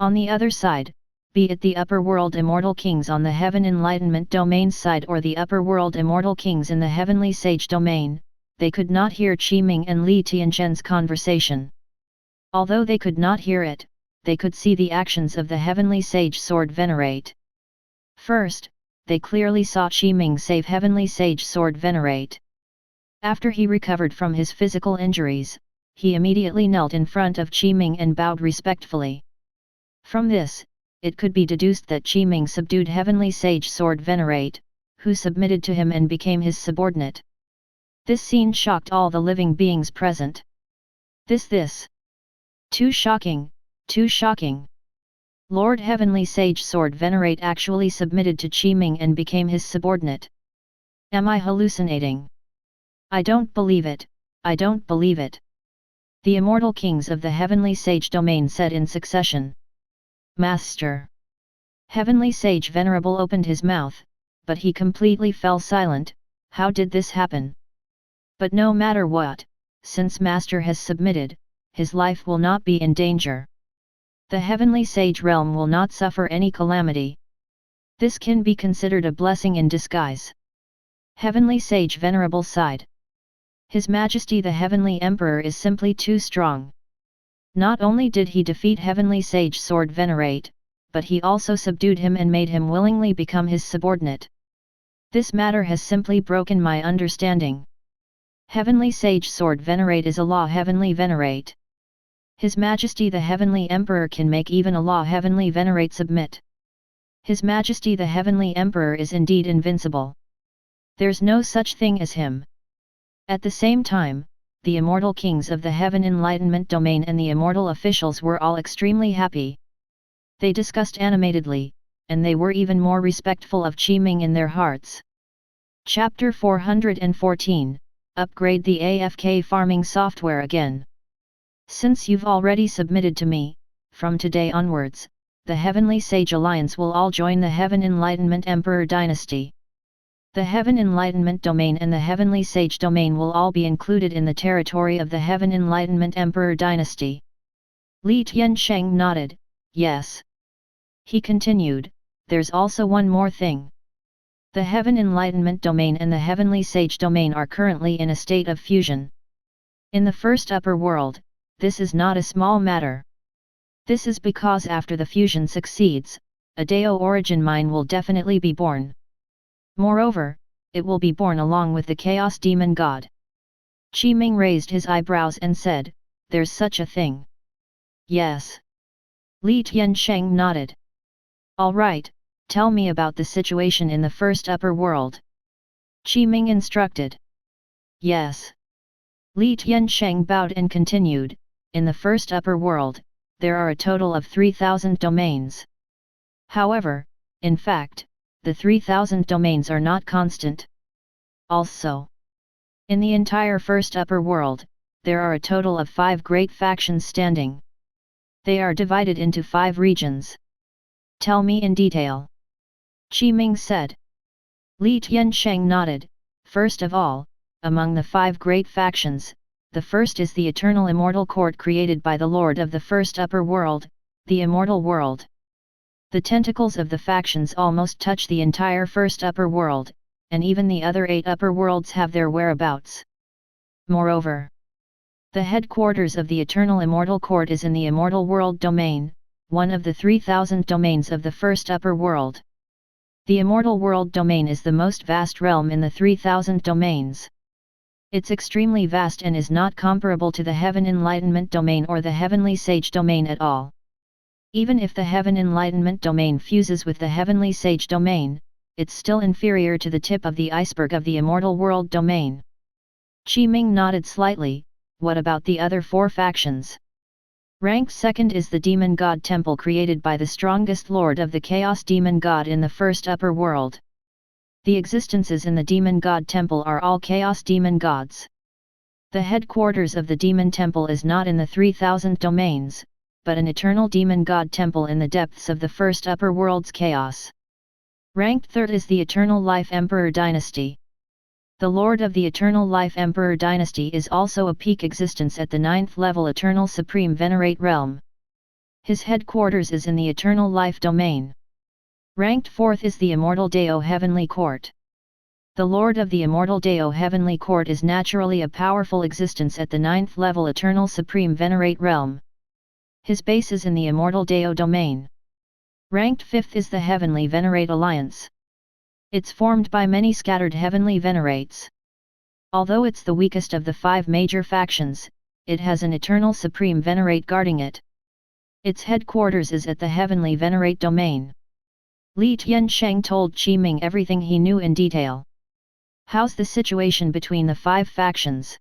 On the other side, be it the upper world immortal kings on the heaven enlightenment domain side or the upper world immortal kings in the heavenly sage domain, they could not hear Qi Ming and Li Tianzhen's conversation. Although they could not hear it, they could see the actions of the heavenly sage sword Venerate. First, they clearly saw Qi Ming save heavenly sage sword Venerate. After he recovered from his physical injuries, he immediately knelt in front of Qi Ming and bowed respectfully. From this, it could be deduced that Qi Ming subdued heavenly sage sword Venerate, who submitted to him and became his subordinate. This scene shocked all the living beings present. This. Too shocking, too shocking. Lord Heavenly Sage Sword Venerate actually submitted to Qi Ming and became his subordinate. Am I hallucinating? I don't believe it, I don't believe it. The immortal kings of the Heavenly Sage domain said in succession. Master. Heavenly Sage Venerable opened his mouth, but he completely fell silent. How did this happen? But no matter what, since Master has submitted, his life will not be in danger. The Heavenly Sage realm will not suffer any calamity. This can be considered a blessing in disguise. Heavenly Sage Venerable sighed. His Majesty the Heavenly Emperor is simply too strong. Not only did he defeat Heavenly Sage Sword Venerate, but he also subdued him and made him willingly become his subordinate. This matter has simply broken my understanding. Heavenly Sage Sword Venerate is a law Heavenly Venerate. His Majesty the Heavenly Emperor can make even a law Heavenly Venerate submit. His Majesty the Heavenly Emperor is indeed invincible. There's no such thing as him. At the same time, the immortal kings of the heaven enlightenment domain and the immortal officials were all extremely happy. They discussed animatedly, and they were even more respectful of Qi Ming in their hearts. Chapter 414, Upgrade the AFK farming software again. Since you've already submitted to me, from today onwards, the Heavenly Sage Alliance will all join the Heaven Enlightenment Emperor Dynasty. The Heaven Enlightenment Domain and the Heavenly Sage Domain will all be included in the territory of the Heaven Enlightenment Emperor Dynasty. Li Tiansheng nodded, yes. He continued, there's also one more thing. The Heaven Enlightenment Domain and the Heavenly Sage Domain are currently in a state of fusion. In the first upper world, this is not a small matter. This is because after the fusion succeeds, a Dao origin mine will definitely be born. Moreover, it will be born along with the Chaos Demon God. Qi Ming raised his eyebrows and said, there's such a thing. Yes. Li Tiansheng nodded. All right, tell me about the situation in the first upper world. Qi Ming instructed. Yes. Li Tiansheng bowed and continued, in the first upper world, there are a total of 3,000 domains. However, in fact, the 3,000 domains are not constant. Also, in the entire first upper world, there are a total of 5 great factions standing. They are divided into 5 regions. Tell me in detail. Qi Ming said. Li Tiansheng nodded. First of all, among the 5 great factions, the first is the eternal immortal court created by the Lord of the first upper world, the immortal world. The tentacles of the factions almost touch the entire first upper world, and even the other 8 upper worlds have their whereabouts. Moreover, the headquarters of the eternal immortal court is in the immortal world domain, one of the 3,000 domains of the first upper world. The immortal world domain is the most vast realm in the 3000 domains. It's extremely vast and is not comparable to the Heaven Enlightenment domain or the Heavenly Sage domain at all. Even if the Heaven Enlightenment domain fuses with the Heavenly Sage domain, it's still inferior to the tip of the iceberg of the immortal world domain. Ming nodded slightly. What about the other 4 factions? Ranked second is the Demon God Temple created by the strongest lord of the Chaos Demon God in the first upper world. The existences in the Demon God Temple are all Chaos Demon Gods. The headquarters of the Demon Temple is not in the 3000 domains, but an eternal Demon God Temple in the depths of the first upper world's chaos. Ranked third is the Eternal Life Emperor Dynasty. The Lord of the Eternal Life Emperor Dynasty is also a peak existence at the 9th level Eternal Supreme Venerate realm. His headquarters is in the Eternal Life domain. Ranked 4th is the Immortal Deo Heavenly Court. The Lord of the Immortal Deo Heavenly Court is naturally a powerful existence at the 9th level Eternal Supreme Venerate realm. His base is in the Immortal Deo domain. Ranked 5th is the Heavenly Venerate Alliance. It's formed by many scattered heavenly venerates. Although it's the weakest of the 5 major factions, it has an eternal supreme venerate guarding it. Its headquarters is at the Heavenly Venerate domain. Li Tiansheng told Ming everything he knew in detail. How's the situation between the 5 factions?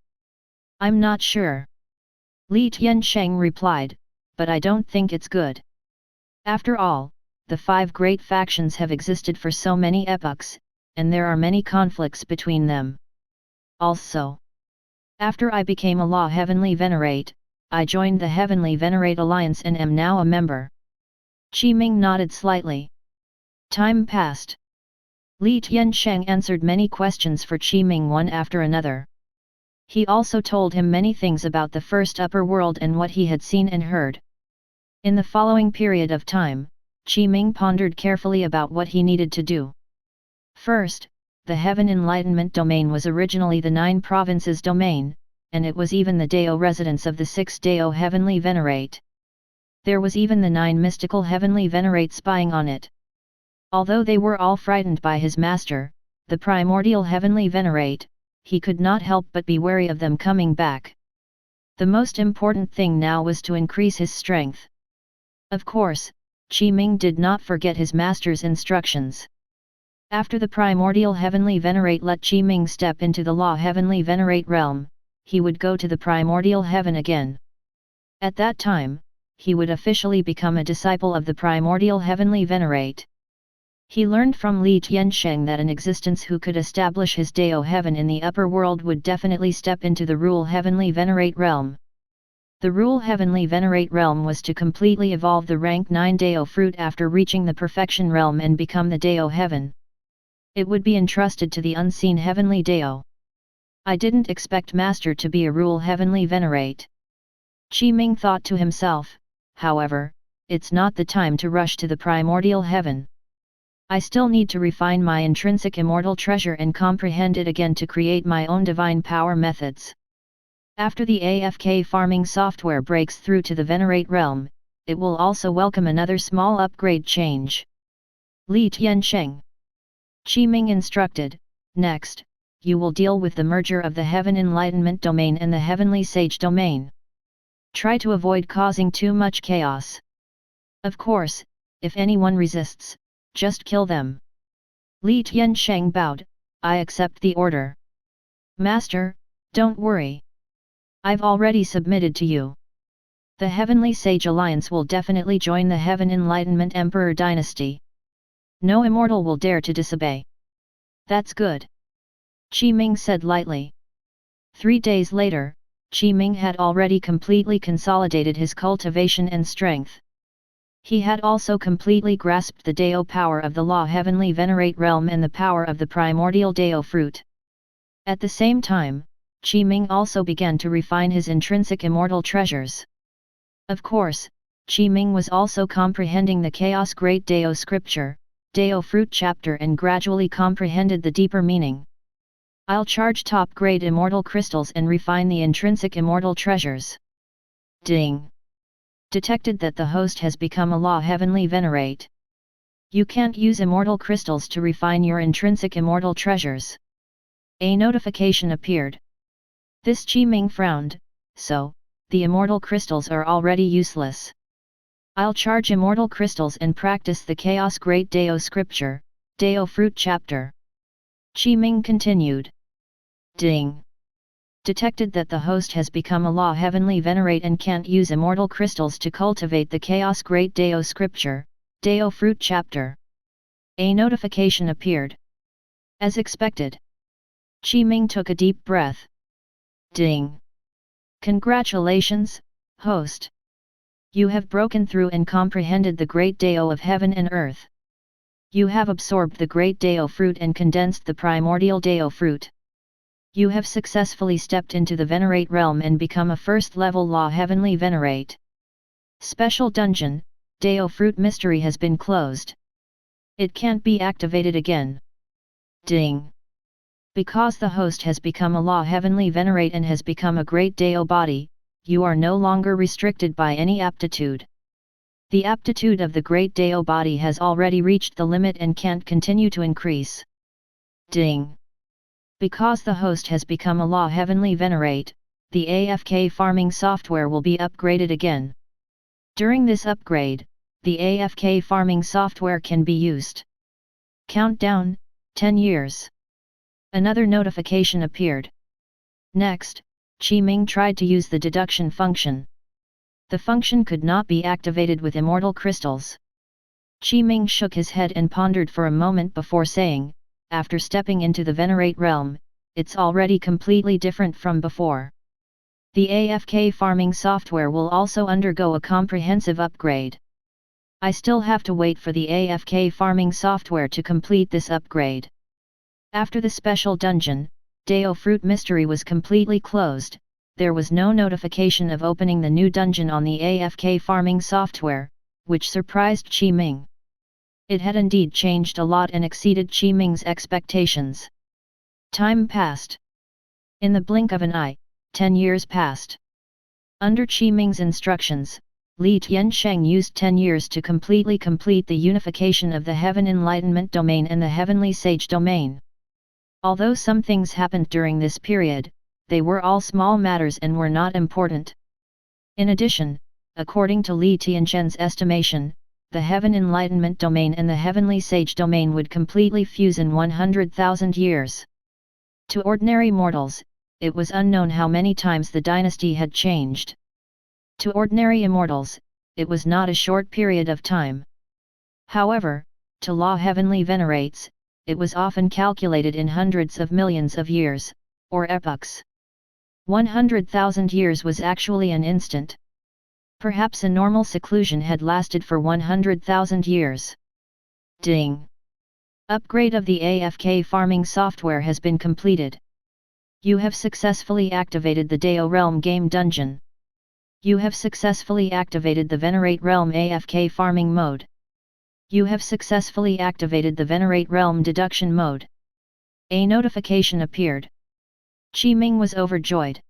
I'm not sure. Li Tiansheng replied, but I don't think it's good. After all, the 5 great factions have existed for so many epochs, and there are many conflicts between them. Also, after I became a Law Heavenly Venerate, I joined the Heavenly Venerate Alliance and am now a member. Ming nodded slightly. Time passed. Li Tiansheng answered many questions for Ming one after another. He also told him many things about the first upper world and what he had seen and heard. In the following period of time, Ming pondered carefully about what he needed to do. First, the Heaven Enlightenment domain was originally the 9 provinces domain, and it was even the Deo residence of the 6 Deo Heavenly Venerate. There was even the 9 mystical Heavenly Venerate spying on it. Although they were all frightened by his master, the Primordial Heavenly Venerate, he could not help but be wary of them coming back. The most important thing now was to increase his strength. Of course, Ming did not forget his master's instructions. After the Primordial Heavenly Venerate let Ming step into the Law Heavenly Venerate realm, he would go to the Primordial Heaven again. At that time, he would officially become a disciple of the Primordial Heavenly Venerate. He learned from Li Tiansheng that an existence who could establish his Deo Heaven in the upper world would definitely step into the Rule Heavenly Venerate realm. The Rule Heavenly Venerate realm was to completely evolve the rank 9 Deo fruit after reaching the Perfection realm and become the Deo Heaven. It would be entrusted to the unseen Heavenly Deo. I didn't expect Master to be a Rule Heavenly Venerate. Ming thought to himself, however, it's not the time to rush to the Primordial Heaven. I still need to refine my intrinsic immortal treasure and comprehend it again to create my own divine power methods. After the AFK farming software breaks through to the Venerate realm, it will also welcome another small upgrade change. Li Tiansheng. Ming instructed, next, you will deal with the merger of the Heaven Enlightenment domain and the Heavenly Sage domain. Try to avoid causing too much chaos. Of course, if anyone resists, just kill them. Li Tiansheng bowed, I accept the order. Master, don't worry. I've already submitted to you. The Heavenly Sage Alliance will definitely join the Heaven Enlightenment Emperor Dynasty. No immortal will dare to disobey. That's good. Ming said lightly. 3 days later, Ming had already completely consolidated his cultivation and strength. He had also completely grasped the Deo power of the Law Heavenly Venerate realm and the power of the Primordial Deo fruit. At the same time, Ming also began to refine his intrinsic immortal treasures. Of course, Ming was also comprehending the Chaos Great Deo scripture, Deo fruit chapter, and gradually comprehended the deeper meaning. I'll charge top-grade immortal crystals and refine the intrinsic immortal treasures. Ding! Detected that the host has become a Law Heavenly Venerate. You can't use immortal crystals to refine your intrinsic immortal treasures. A notification appeared. This Qi Ming frowned, so, the immortal crystals are already useless. I'll charge immortal crystals and practice the Chaos Great Dao scripture, Dao Fruit chapter. Qi Ming continued. Ding. Detected that the host has become a law heavenly venerate and can't use immortal crystals to cultivate the Chaos Great Dao scripture, Dao Fruit chapter. A notification appeared. As expected. Qi Ming took a deep breath. Ding. Congratulations, host. You have broken through and comprehended the great Dao of heaven and earth. You have absorbed the great Dao fruit and condensed the primordial Dao fruit. You have successfully stepped into the Venerate realm and become a first-level law heavenly Venerate. Special dungeon, Dao fruit mystery has been closed. It can't be activated again. Ding. Because the host has become a law heavenly Venerate and has become a great Dao body, you are no longer restricted by any aptitude. The aptitude of the great Dao body has already reached the limit and can't continue to increase. Ding. Because the host has become a law heavenly Venerate, the AFK farming software will be upgraded again. During this upgrade, the AFK farming software can be used. Countdown, 10 years. Another notification appeared. Next, Qi Ming tried to use the deduction function. The function could not be activated with immortal crystals. Qi Ming shook his head and pondered for a moment before saying, after stepping into the Venerate realm, it's already completely different from before. The AFK farming software will also undergo a comprehensive upgrade. I still have to wait for the AFK farming software to complete this upgrade. After the special dungeon, Dao Fruit Mystery was completely closed, there was no notification of opening the new dungeon on the AFK farming software, which surprised Qi Ming. It had indeed changed a lot and exceeded Qi Ming's expectations. Time passed. In the blink of an eye, 10 years passed. Under Qi Ming's instructions, Li Tiansheng used 10 years to completely complete the unification of the Heaven Enlightenment domain and the Heavenly Sage domain. Although some things happened during this period, they were all small matters and were not important. In addition, according to Li Tiansheng's estimation, the Heaven Enlightenment domain and the Heavenly Sage domain would completely fuse in 100,000 years. To ordinary mortals, it was unknown how many times the dynasty had changed. To ordinary immortals, it was not a short period of time. However, to law heavenly venerates, it was often calculated in hundreds of millions of years, or epochs. 100,000 years was actually an instant. Perhaps a normal seclusion had lasted for 100,000 years. Ding! Upgrade of the AFK farming software has been completed. You have successfully activated the Dao Realm game dungeon. You have successfully activated the Venerate Realm AFK farming mode. You have successfully activated the Venerate Realm deduction mode. A notification appeared. Qi Ming was overjoyed.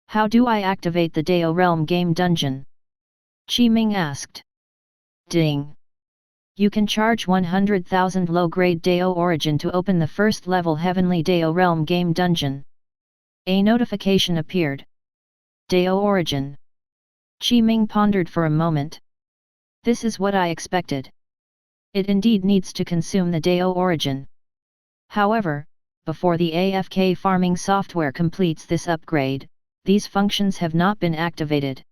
How do I activate the Dao Realm game dungeon? Qi Ming asked. Ding! You can charge 100,000 low-grade Dao origin to open the first-level Heavenly Dao Realm game dungeon. A notification appeared. Dao origin. Qi Ming pondered for a moment. This is what I expected. It indeed needs to consume the Dao origin. However, before the AFK farming software completes this upgrade, these functions have not been activated.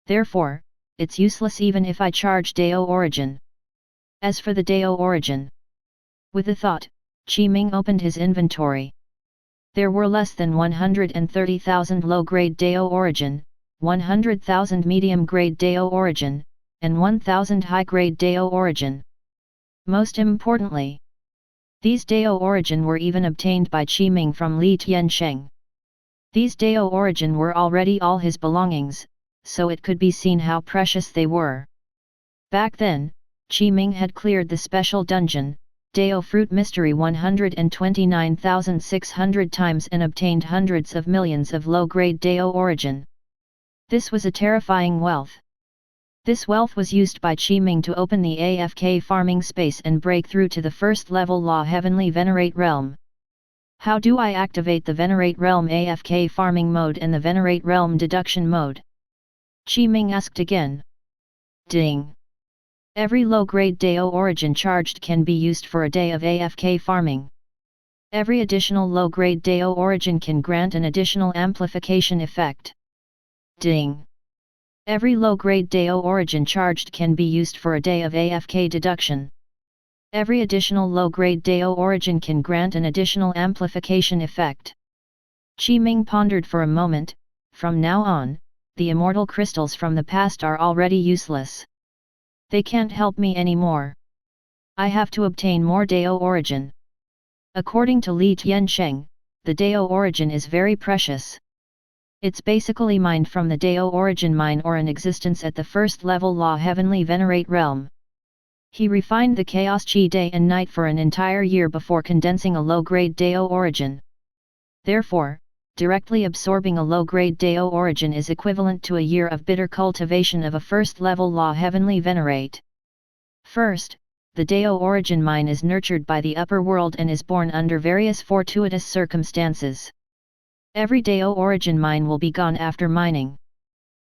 Therefore, it's useless even if I charge Dao origin. As for the Dao origin, with a thought, Qi Ming opened his inventory. There were less than 130,000 low-grade Dao origin, 100,000 medium-grade Dao origin, and 1,000 high-grade Dao origin. Most importantly, these Dao origin were even obtained by Qi Ming from Li Tiansheng. These Dao origin were already all his belongings, so it could be seen how precious they were. Back then, Qi Ming had cleared the special dungeon, Dao Fruit Mystery 129,600 times and obtained hundreds of millions of low-grade Dao origin. This was a terrifying wealth. This wealth was used by Ming to open the AFK farming space and break through to the first level Law Heavenly Venerate realm. How do I activate the Venerate realm AFK farming mode and the Venerate realm deduction mode? Ming asked again. Ding. Every low-grade Dao origin charged can be used for a day of AFK farming. Every additional low-grade Dao origin can grant an additional amplification effect. Ding. Every low-grade Dao origin charged can be used for a day of AFK deduction. Every additional low-grade Dao origin can grant an additional amplification effect. Ming pondered for a moment. From now on, the immortal crystals from the past are already useless. They can't help me anymore. I have to obtain more Dao origin. According to Li Tiansheng, the Dao origin is very precious. It's basically mined from the Dao origin mine or an existence at the first level Law Heavenly Venerate realm. He refined the Chaos Chi day and night for an entire year before condensing a low-grade Dao origin. Therefore, directly absorbing a low-grade Dao origin is equivalent to a year of bitter cultivation of a first-level Law Heavenly Venerate. First, the Dao origin mine is nurtured by the upper world and is born under various fortuitous circumstances. Every Dao origin mine will be gone after mining.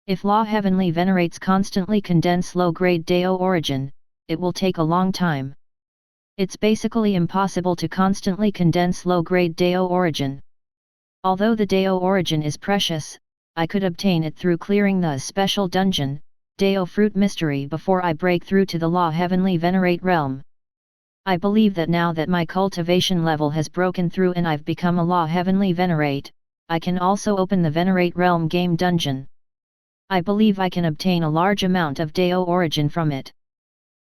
If Law Heavenly Venerates constantly condense low-grade Dao origin, it will take a long time. It's basically impossible to constantly condense low-grade Dao origin. Although the Dao origin is precious, I could obtain it through clearing the special dungeon, Dao Fruit Mystery, before I break through to the Law Heavenly Venerate realm. I believe that now that my cultivation level has broken through and I've become a Law Heavenly Venerate, I can also open the Venerate realm game dungeon. I believe I can obtain a large amount of Dao origin from it.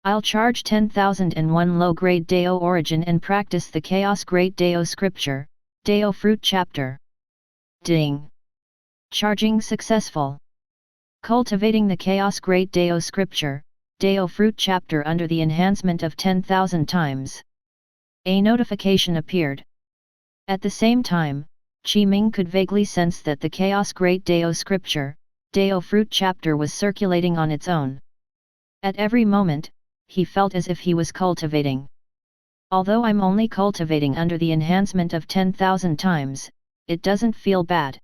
I'll charge 10,001 low-grade Dao origin and practice the Chaos Great Dao Scripture, Dao Fruit Chapter. Ding. Charging successful. Cultivating the Chaos Great Dao Scripture, Dao Fruit Chapter under the enhancement of 10,000 times. A notification appeared. At the same time, Ming could vaguely sense that the Chaos Great Dao Scripture, Dao Fruit Chapter was circulating on its own. At every moment, he felt as if he was cultivating. Although I'm only cultivating under the enhancement of 10,000 times, it doesn't feel bad.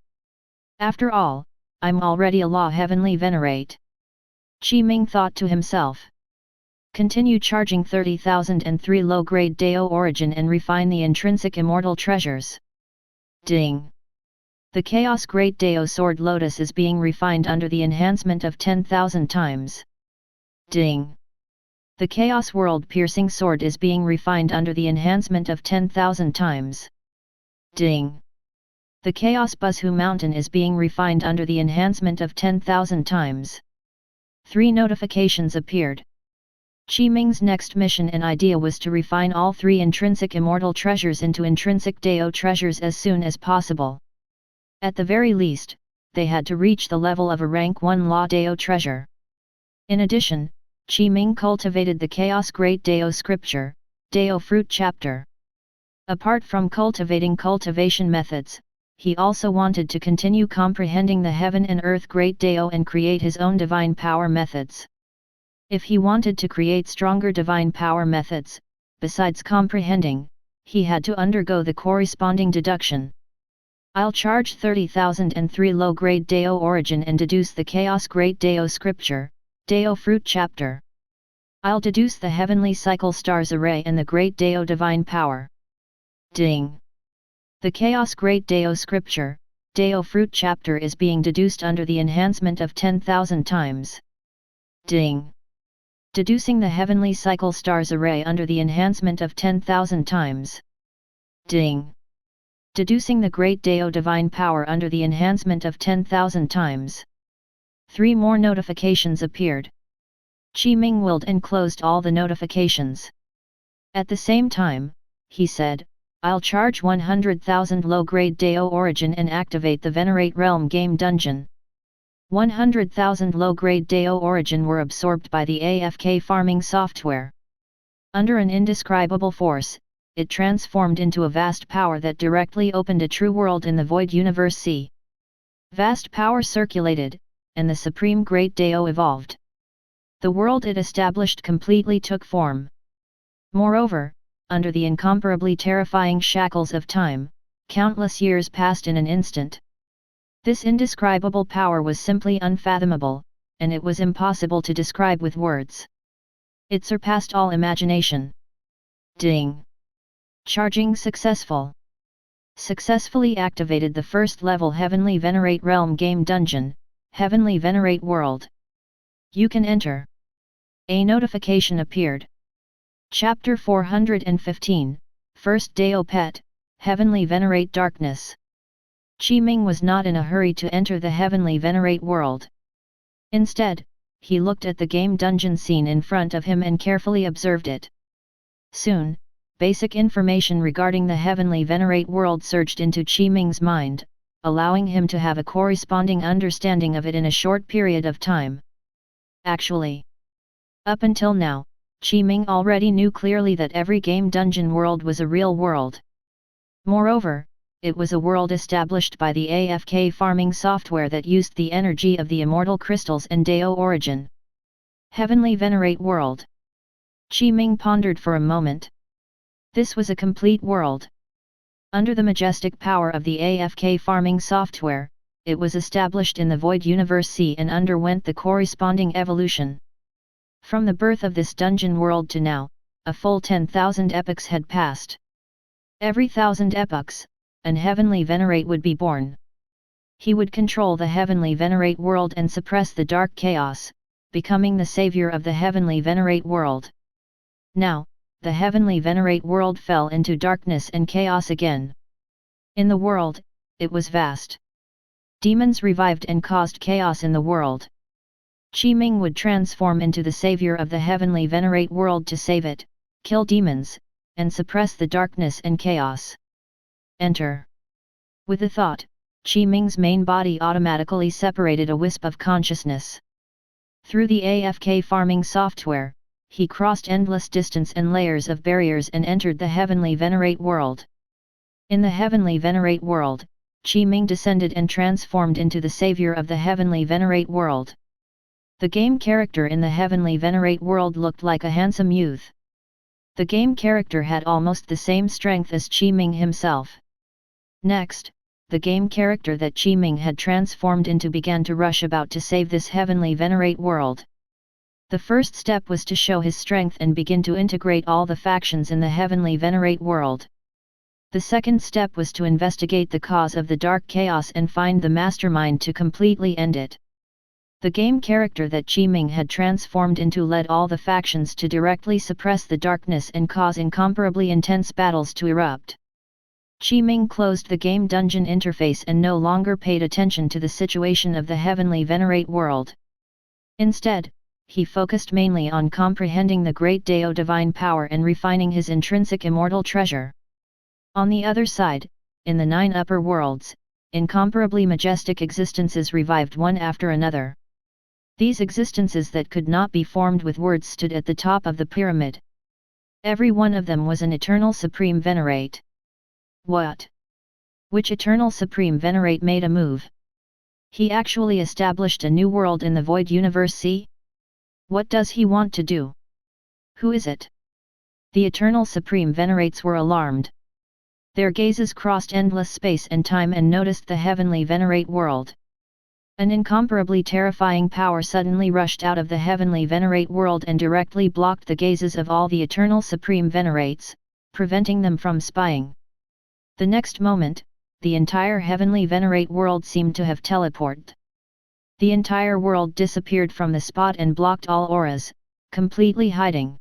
After all, I'm already a Law Heavenly Venerate. Ming thought to himself. Continue charging 30,003 low-grade Dao origin and refine the intrinsic immortal treasures. Ding. The Chaos Great Dao Sword Lotus is being refined under the enhancement of 10,000 times. Ding. The Chaos World Piercing Sword is being refined under the enhancement of 10,000 times. Ding. The Chaos Buzhu Mountain is being refined under the enhancement of 10,000 times. 3 notifications appeared. Ming's next mission and idea was to refine all 3 intrinsic immortal treasures into intrinsic Dao treasures as soon as possible. At the very least, they had to reach the level of a rank 1 Law Dao treasure. In addition, Ming cultivated the Chaos Great Dao Scripture, Dao Fruit Chapter. Apart from cultivating cultivation methods, he also wanted to continue comprehending the Heaven and Earth Great Dao and create his own divine power methods. If he wanted to create stronger divine power methods, besides comprehending, he had to undergo the corresponding deduction. I'll charge 30,003 low-grade Dao origin and deduce the Chaos Great Dao Scripture, Dao Fruit Chapter. I'll deduce the Heavenly Cycle Stars Array and the Great Dao Divine Power. Ding. The Chaos Great Dao Scripture, Dao Fruit Chapter is being deduced under the enhancement of 10,000 times. Ding. Deducing the Heavenly Cycle Stars Array under the enhancement of 10,000 times. Ding. Deducing the Great Dao Divine Power under the enhancement of 10,000 times. 3 more notifications appeared. Ming willed and closed all the notifications. At the same time, he said, I'll charge 100,000 low-grade Dao origin and activate the Venerate Realm game dungeon. 100,000 low-grade Dao origin were absorbed by the AFK farming software. Under an indescribable force, it transformed into a vast power that directly opened a true world in the Void Universe Sea. Vast power circulated, and the Supreme Great Dao evolved. The world it established completely took form. Moreover, under the incomparably terrifying shackles of time, countless years passed in an instant. This indescribable power was simply unfathomable, and it was impossible to describe with words. It surpassed all imagination. Ding! Charging successful. Successfully activated the first level Heavenly Venerate Realm Game Dungeon, Heavenly Venerate World. You can enter. A notification appeared. Chapter 415, First Deo Pet, Heavenly Venerate Darkness. Ming was not in a hurry to enter the Heavenly Venerate World. Instead, he looked at the game dungeon scene in front of him and carefully observed it. Soon, basic information regarding the Heavenly Venerate World surged into Ming's mind, allowing him to have a corresponding understanding of it in a short period of time. Actually, up until now, Ming already knew clearly that every game dungeon world was a real world. Moreover, it was a world established by the AFK farming software that used the energy of the immortal crystals and Deo origin. Heavenly Venerate World. Ming pondered for a moment. This was a complete world. Under the majestic power of the AFK farming software, it was established in the Void Universe C and underwent the corresponding evolution. From the birth of this dungeon world to now, a full 10,000 epochs had passed. Every 1,000 epochs, an Heavenly Venerate would be born. He would control the Heavenly Venerate world and suppress the dark chaos, becoming the savior of the Heavenly Venerate world. Now, the Heavenly Venerate world fell into darkness and chaos again. In the world, it was vast. Demons revived and caused chaos in the world. Ming would transform into the savior of the Heavenly Venerate world to save it, kill demons, and suppress the darkness and chaos. Enter. With the thought, Ming's main body automatically separated a wisp of consciousness. Through the AFK farming software, he crossed endless distance and layers of barriers and entered the Heavenly Venerate world. In the Heavenly Venerate world, Ming descended and transformed into the savior of the Heavenly Venerate world. The game character in the Heavenly Venerate world looked like a handsome youth. The game character had almost the same strength as Ming himself. Next, the game character that Ming had transformed into began to rush about to save this Heavenly Venerate world. The first step was to show his strength and begin to integrate all the factions in the Heavenly Venerate world. The second step was to investigate the cause of the dark chaos and find the mastermind to completely end it. The game character that Ming had transformed into led all the factions to directly suppress the darkness and cause incomparably intense battles to erupt. Ming closed the game dungeon interface and no longer paid attention to the situation of the Heavenly Venerate world. Instead, he focused mainly on comprehending the great Deo divine power and refining his intrinsic immortal treasure. On the other side, in the 9 upper worlds, incomparably majestic existences revived one after another. These existences that could not be formed with words stood at the top of the pyramid. Every one of them was an eternal supreme venerate. What? Which eternal supreme venerate made a move? He actually established a new world in the Void Universe C? What does he want to do? Who is it? The eternal supreme venerates were alarmed. Their gazes crossed endless space and time and noticed the Heavenly Venerate world. An incomparably terrifying power suddenly rushed out of the Heavenly Venerate world and directly blocked the gazes of all the Eternal Supreme Venerates, preventing them from spying. The next moment, the entire Heavenly Venerate world seemed to have teleported. The entire world disappeared from the spot and blocked all auras, completely hiding.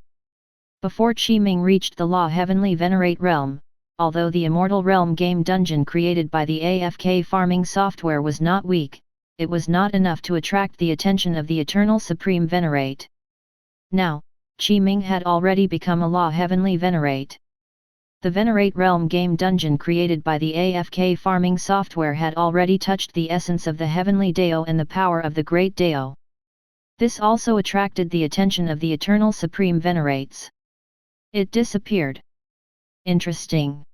Before Ming reached the Law Heavenly Venerate realm, although the Immortal Realm game dungeon created by the AFK farming software was not weak, it was not enough to attract the attention of the Eternal Supreme Venerate. Now, Ming had already become a Law Heavenly Venerate. The Venerate Realm game dungeon created by the AFK farming software had already touched the essence of the Heavenly Deo and the power of the Great Deo. This also attracted the attention of the Eternal Supreme Venerates. It disappeared. Interesting.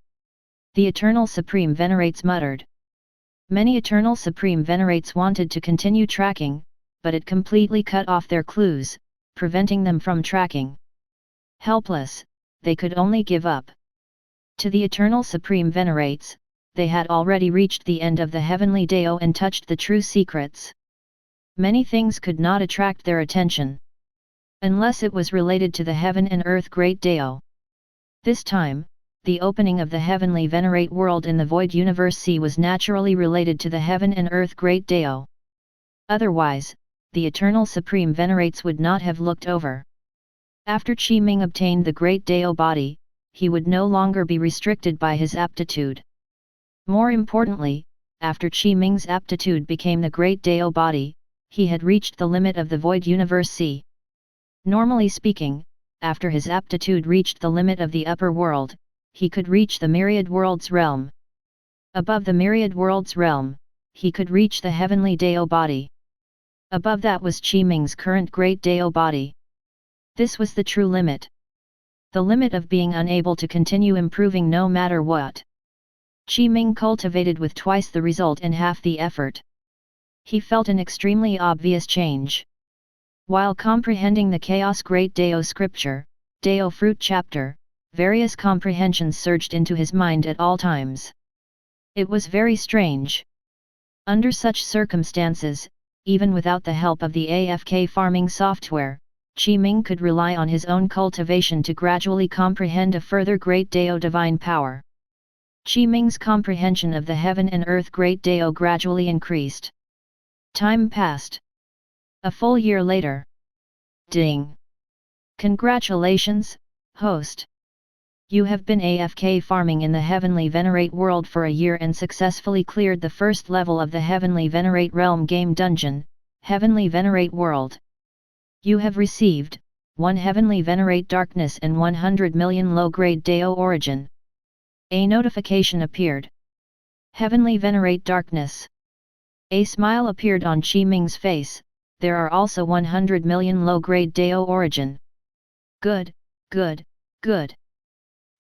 The Eternal Supreme Venerates muttered. Many Eternal Supreme Venerates wanted to continue tracking, but it completely cut off their clues, preventing them from tracking. Helpless, they could only give up. To the eternal supreme venerates, they had already reached the end of the heavenly Dao and touched the true secrets. Many things could not attract their attention, unless it was related to the heaven and earth great Dao. This time, the opening of the heavenly Venerate world in the void universe C was naturally related to the heaven and earth great Dao. Otherwise, the eternal supreme venerates would not have looked over. After Qi Ming obtained the great Dao body, he would no longer be restricted by his aptitude. More importantly, after Qi Ming's aptitude became the great Dao body, he had reached the limit of the void universe C. Normally speaking, after his aptitude reached the limit of the upper world, he could reach the myriad worlds realm. Above the myriad worlds realm, he could reach the heavenly Dao body. Above that was Qi Ming's current great Dao body. This was the true limit. The limit of being unable to continue improving no matter what. Qi Ming cultivated with twice the result and half the effort. He felt an extremely obvious change. While comprehending the Chaos Great Dao scripture, Dao Fruit chapter, various comprehensions surged into his mind at all times. It was very strange. Under such circumstances, even without the help of the AFK farming software, Qi Ming could rely on his own cultivation to gradually comprehend a further great Dao divine power. Qi Ming's comprehension of the heaven and earth great Dao gradually increased. Time passed. A full year later. Ding! Congratulations, host! You have been AFK farming in the Heavenly Venerate world for a year and successfully cleared the first level of the Heavenly Venerate realm game dungeon, Heavenly Venerate world. You have received 1 Heavenly Venerate darkness and 100 million low-grade Dao origin. A notification appeared. Heavenly Venerate darkness. A smile appeared on Qi Ming's face. There are also 100 million low-grade Dao origin. Good, good, good.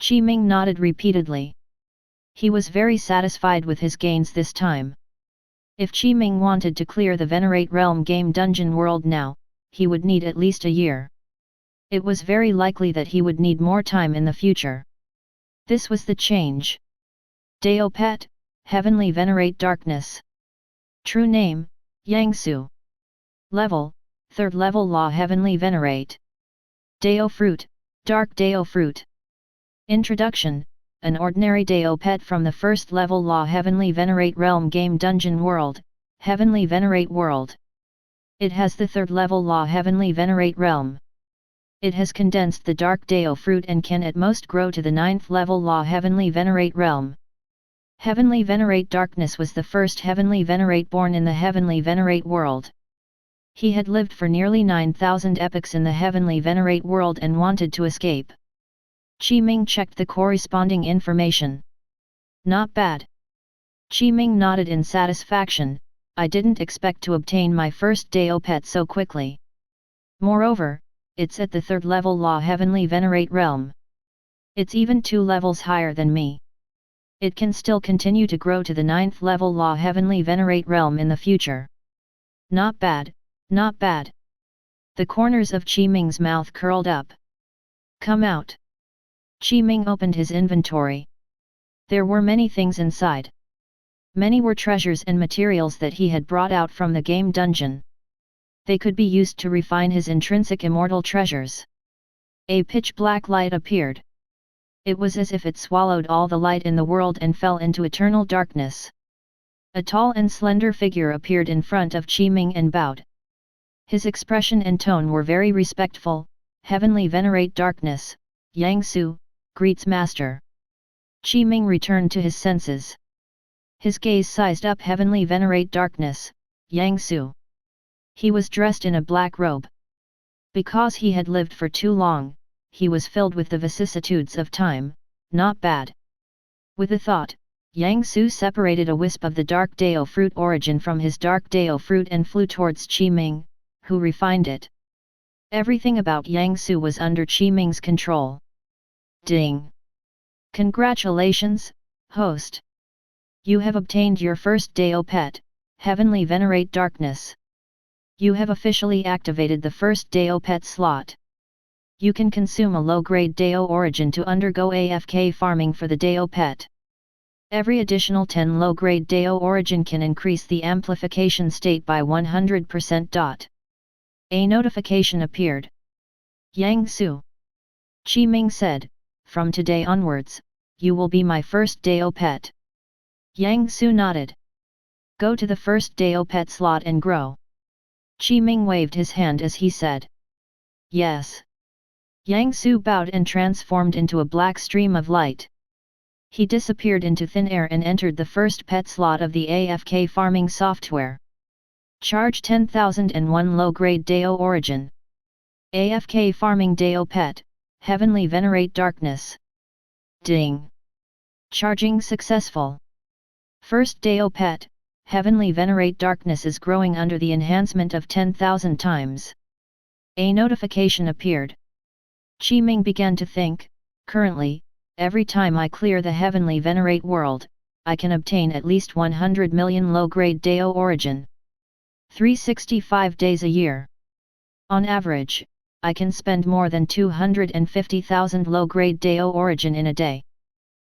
Qi Ming nodded repeatedly. He was very satisfied with his gains this time. If Qi Ming wanted to clear the Venerate realm game dungeon world now, he would need at least a year. It was very likely that he would need more time in the future. This was the change. Dao Pet, Heavenly Venerate Darkness. True name, Yangsu. Level, 3rd level Law Heavenly Venerate. Dao Fruit, Dark Dao Fruit. Introduction, an ordinary Dao pet from the 1st level Law Heavenly Venerate Realm Game Dungeon World, Heavenly Venerate World. It has the 3rd level Law Heavenly Venerate Realm. It has condensed the Dark Dao Fruit and can at most grow to the 9th level Law Heavenly Venerate Realm. Heavenly Venerate Darkness was the first Heavenly Venerate born in the Heavenly Venerate world. He had lived for nearly 9,000 epochs in the Heavenly Venerate world and wanted to escape. Qi Ming checked the corresponding information. Not bad. Qi Ming nodded in satisfaction. I didn't expect to obtain my first Dao pet so quickly. Moreover, it's at the 3rd level Law Heavenly Venerate realm. It's even 2 levels higher than me. It can still continue to grow to the 9th level Law Heavenly Venerate realm in the future. Not bad, not bad. The corners of Qi Ming's mouth curled up. Come out. Qi Ming opened his inventory. There were many things inside. Many were treasures and materials that he had brought out from the game dungeon. They could be used to refine his intrinsic immortal treasures. A pitch-black light appeared. It was as if it swallowed all the light in the world and fell into eternal darkness. A tall and slender figure appeared in front of Qi Ming and bowed. His expression and tone were very respectful. Heavenly Venerate Darkness, Yangsu, greets Master. Qi Ming returned to his senses. His gaze sized up Heavenly Venerate Darkness, Yangsu. He was dressed in a black robe. Because he had lived for too long, he was filled with the vicissitudes of time. Not bad. With a thought, Yangsu separated a wisp of the Dark Dao Fruit origin from his Dark Dao Fruit and flew towards Qi Ming, who refined it. Everything about Yangsu was under Qi Ming's control. Ding! Congratulations, host! You have obtained your first Dao pet, Heavenly Venerate Darkness. You have officially activated the first Dao pet slot. You can consume a low-grade Dao origin to undergo AFK farming for the Dao pet. Every additional 10 low-grade Dao origin can increase the amplification state by 100%. A notification appeared. Yang Su. Qi Ming said, "From today onwards, you will be my first Dao pet." Yang Su nodded. "Go to the first Dao pet slot and grow." Qi Ming waved his hand as he said, "Yes." Yang Su bowed and transformed into a black stream of light. He disappeared into thin air and entered the first pet slot of the AFK farming software. Charge 10,001 low-grade Dao origin. AFK farming Dao pet, Heavenly Venerate Darkness. Ding! Charging successful. First Dao pet, Heavenly Venerate Darkness is growing under the enhancement of 10,000 times. A notification appeared. Qi Ming began to think, currently, every time I clear the Heavenly Venerate world, I can obtain at least 100 million low-grade Dao origin. 365 days a year. On average, I can spend more than 250,000 low-grade Dao origin in a day.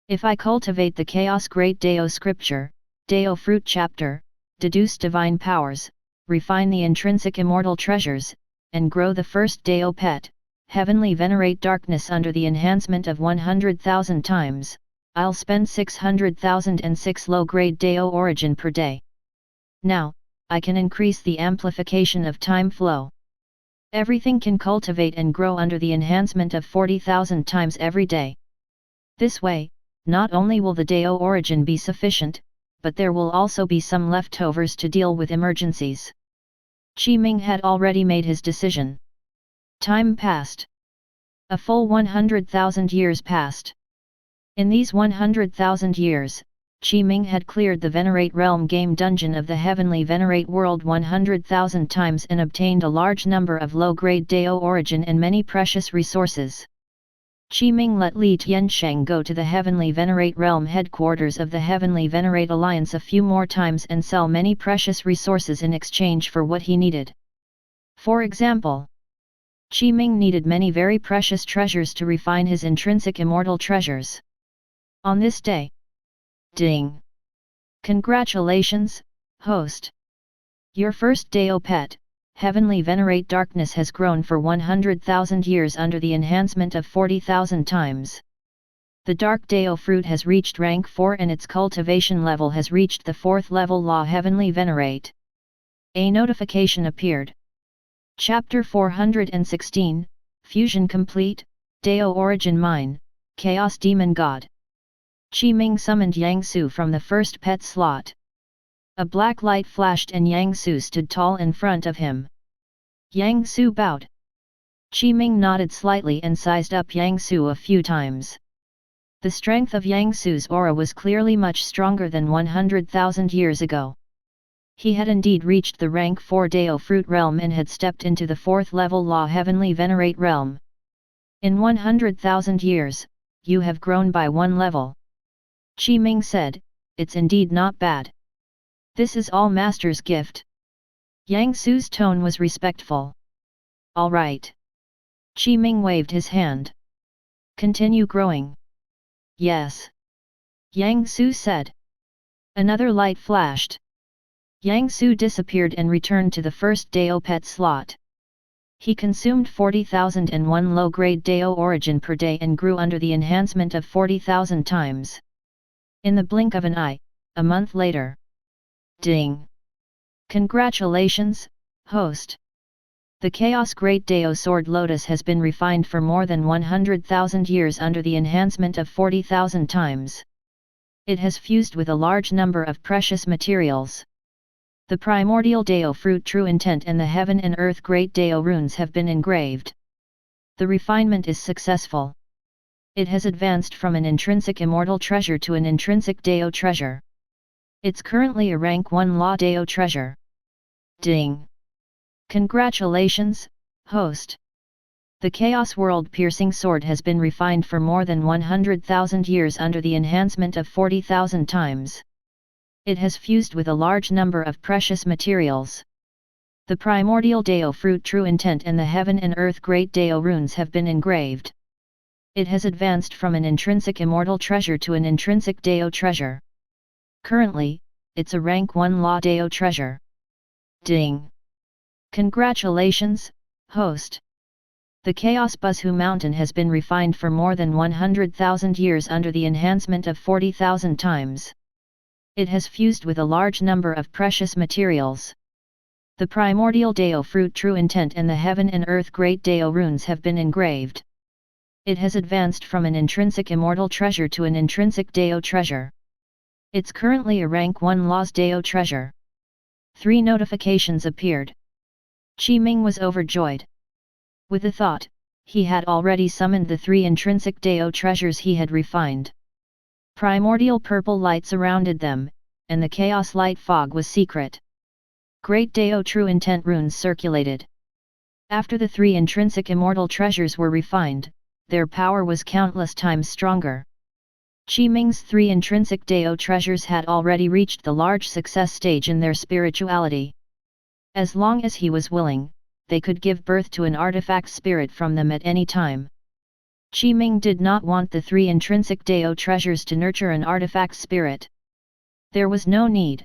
If I cultivate the Chaos Great Dao Scripture, Dao Fruit Chapter, deduce divine powers, refine the intrinsic immortal treasures, and grow the first Dao pet, Heavenly Venerate Darkness under the enhancement of 100,000 times, I'll spend 600,006 low-grade Dao origin per day. Now, I can increase the amplification of time flow. Everything can cultivate and grow under the enhancement of 40,000 times every day. This way, not only will the Dao origin be sufficient, but there will also be some leftovers to deal with emergencies. Qi Ming had already made his decision. Time passed. A full 100,000 years passed. In these 100,000 years, Qi Ming had cleared the Venerate Realm game dungeon of the Heavenly Venerate world 100,000 times and obtained a large number of low-grade Dao origin and many precious resources. Qi Ming let Li Tiansheng go to the Heavenly Venerate Realm headquarters of the Heavenly Venerate Alliance a few more times and sell many precious resources in exchange for what he needed. For example, Qi Ming needed many very precious treasures to refine his intrinsic immortal treasures. On this day. Ding! Congratulations, host! Your first Dao pet, Heavenly Venerate Darkness has grown for 100,000 years under the enhancement of 40,000 times. The Dark Dao fruit has reached rank 4 and its cultivation level has reached the 4th level Law Heavenly Venerate. A notification appeared. Chapter 416, Fusion Complete, Dao Origin Mine, Chaos Demon God. Qi Ming summoned Yang Su from the first pet slot. A black light flashed and Yang Su stood tall in front of him. Yang Su bowed. Qi Ming nodded slightly and sized up Yang Su a few times. The strength of Yang Su's aura was clearly much stronger than 100,000 years ago. He had indeed reached the rank 4 Dao Fruit Realm and had stepped into the 4th level Law Heavenly Venerate Realm. In 100,000 years, you have grown by 1 level. Qi Ming said, "It's indeed not bad. This is all Master's gift." Yang Su's tone was respectful. "All right." Qi Ming waved his hand. "Continue growing." "Yes." Yang Su said. Another light flashed. Yang Su disappeared and returned to the first Dao pet slot. He consumed 40,001 low-grade Dao origin per day and grew under the enhancement of 40,000 times. In the blink of an eye, a month later. Ding! Congratulations, host! The Chaos Great Dao Sword Lotus has been refined for more than 100,000 years under the enhancement of 40,000 times. It has fused with a large number of precious materials. The Primordial Dao Fruit True Intent and the Heaven and Earth Great Dao Runes have been engraved. The refinement is successful. It has advanced from an intrinsic immortal treasure to an intrinsic Dao treasure. It's currently a rank 1 Law Dao treasure. Ding! Congratulations, host! The Chaos World Piercing Sword has been refined for more than 100,000 years under the enhancement of 40,000 times. It has fused with a large number of precious materials. The Primordial Dao Fruit True Intent and the Heaven and Earth Great Dao runes have been engraved. It has advanced from an intrinsic immortal treasure to an intrinsic Dao treasure. Currently, it's a rank 1 Law Dao treasure. Ding! Congratulations, host! The Chaos Buzhu Mountain has been refined for more than 100,000 years under the enhancement of 40,000 times. It has fused with a large number of precious materials. The Primordial Dao Fruit True Intent and the Heaven and Earth Great Dao runes have been engraved. It has advanced from an intrinsic immortal treasure to an intrinsic Dao treasure. It's currently a rank 1 Laws Dao treasure. 3 notifications appeared. Ming was overjoyed. With the thought, he had already summoned the 3 intrinsic Dao treasures he had refined. Primordial purple light surrounded them, and the chaos light fog was secret. Great Dao True Intent runes circulated. After the 3 intrinsic immortal treasures were refined, their power was countless times stronger. Ming's 3 intrinsic Dao treasures had already reached the large success stage in their spirituality. As long as he was willing, they could give birth to an artifact spirit from them at any time. Ming did not want the 3 intrinsic Dao treasures to nurture an artifact spirit. There was no need.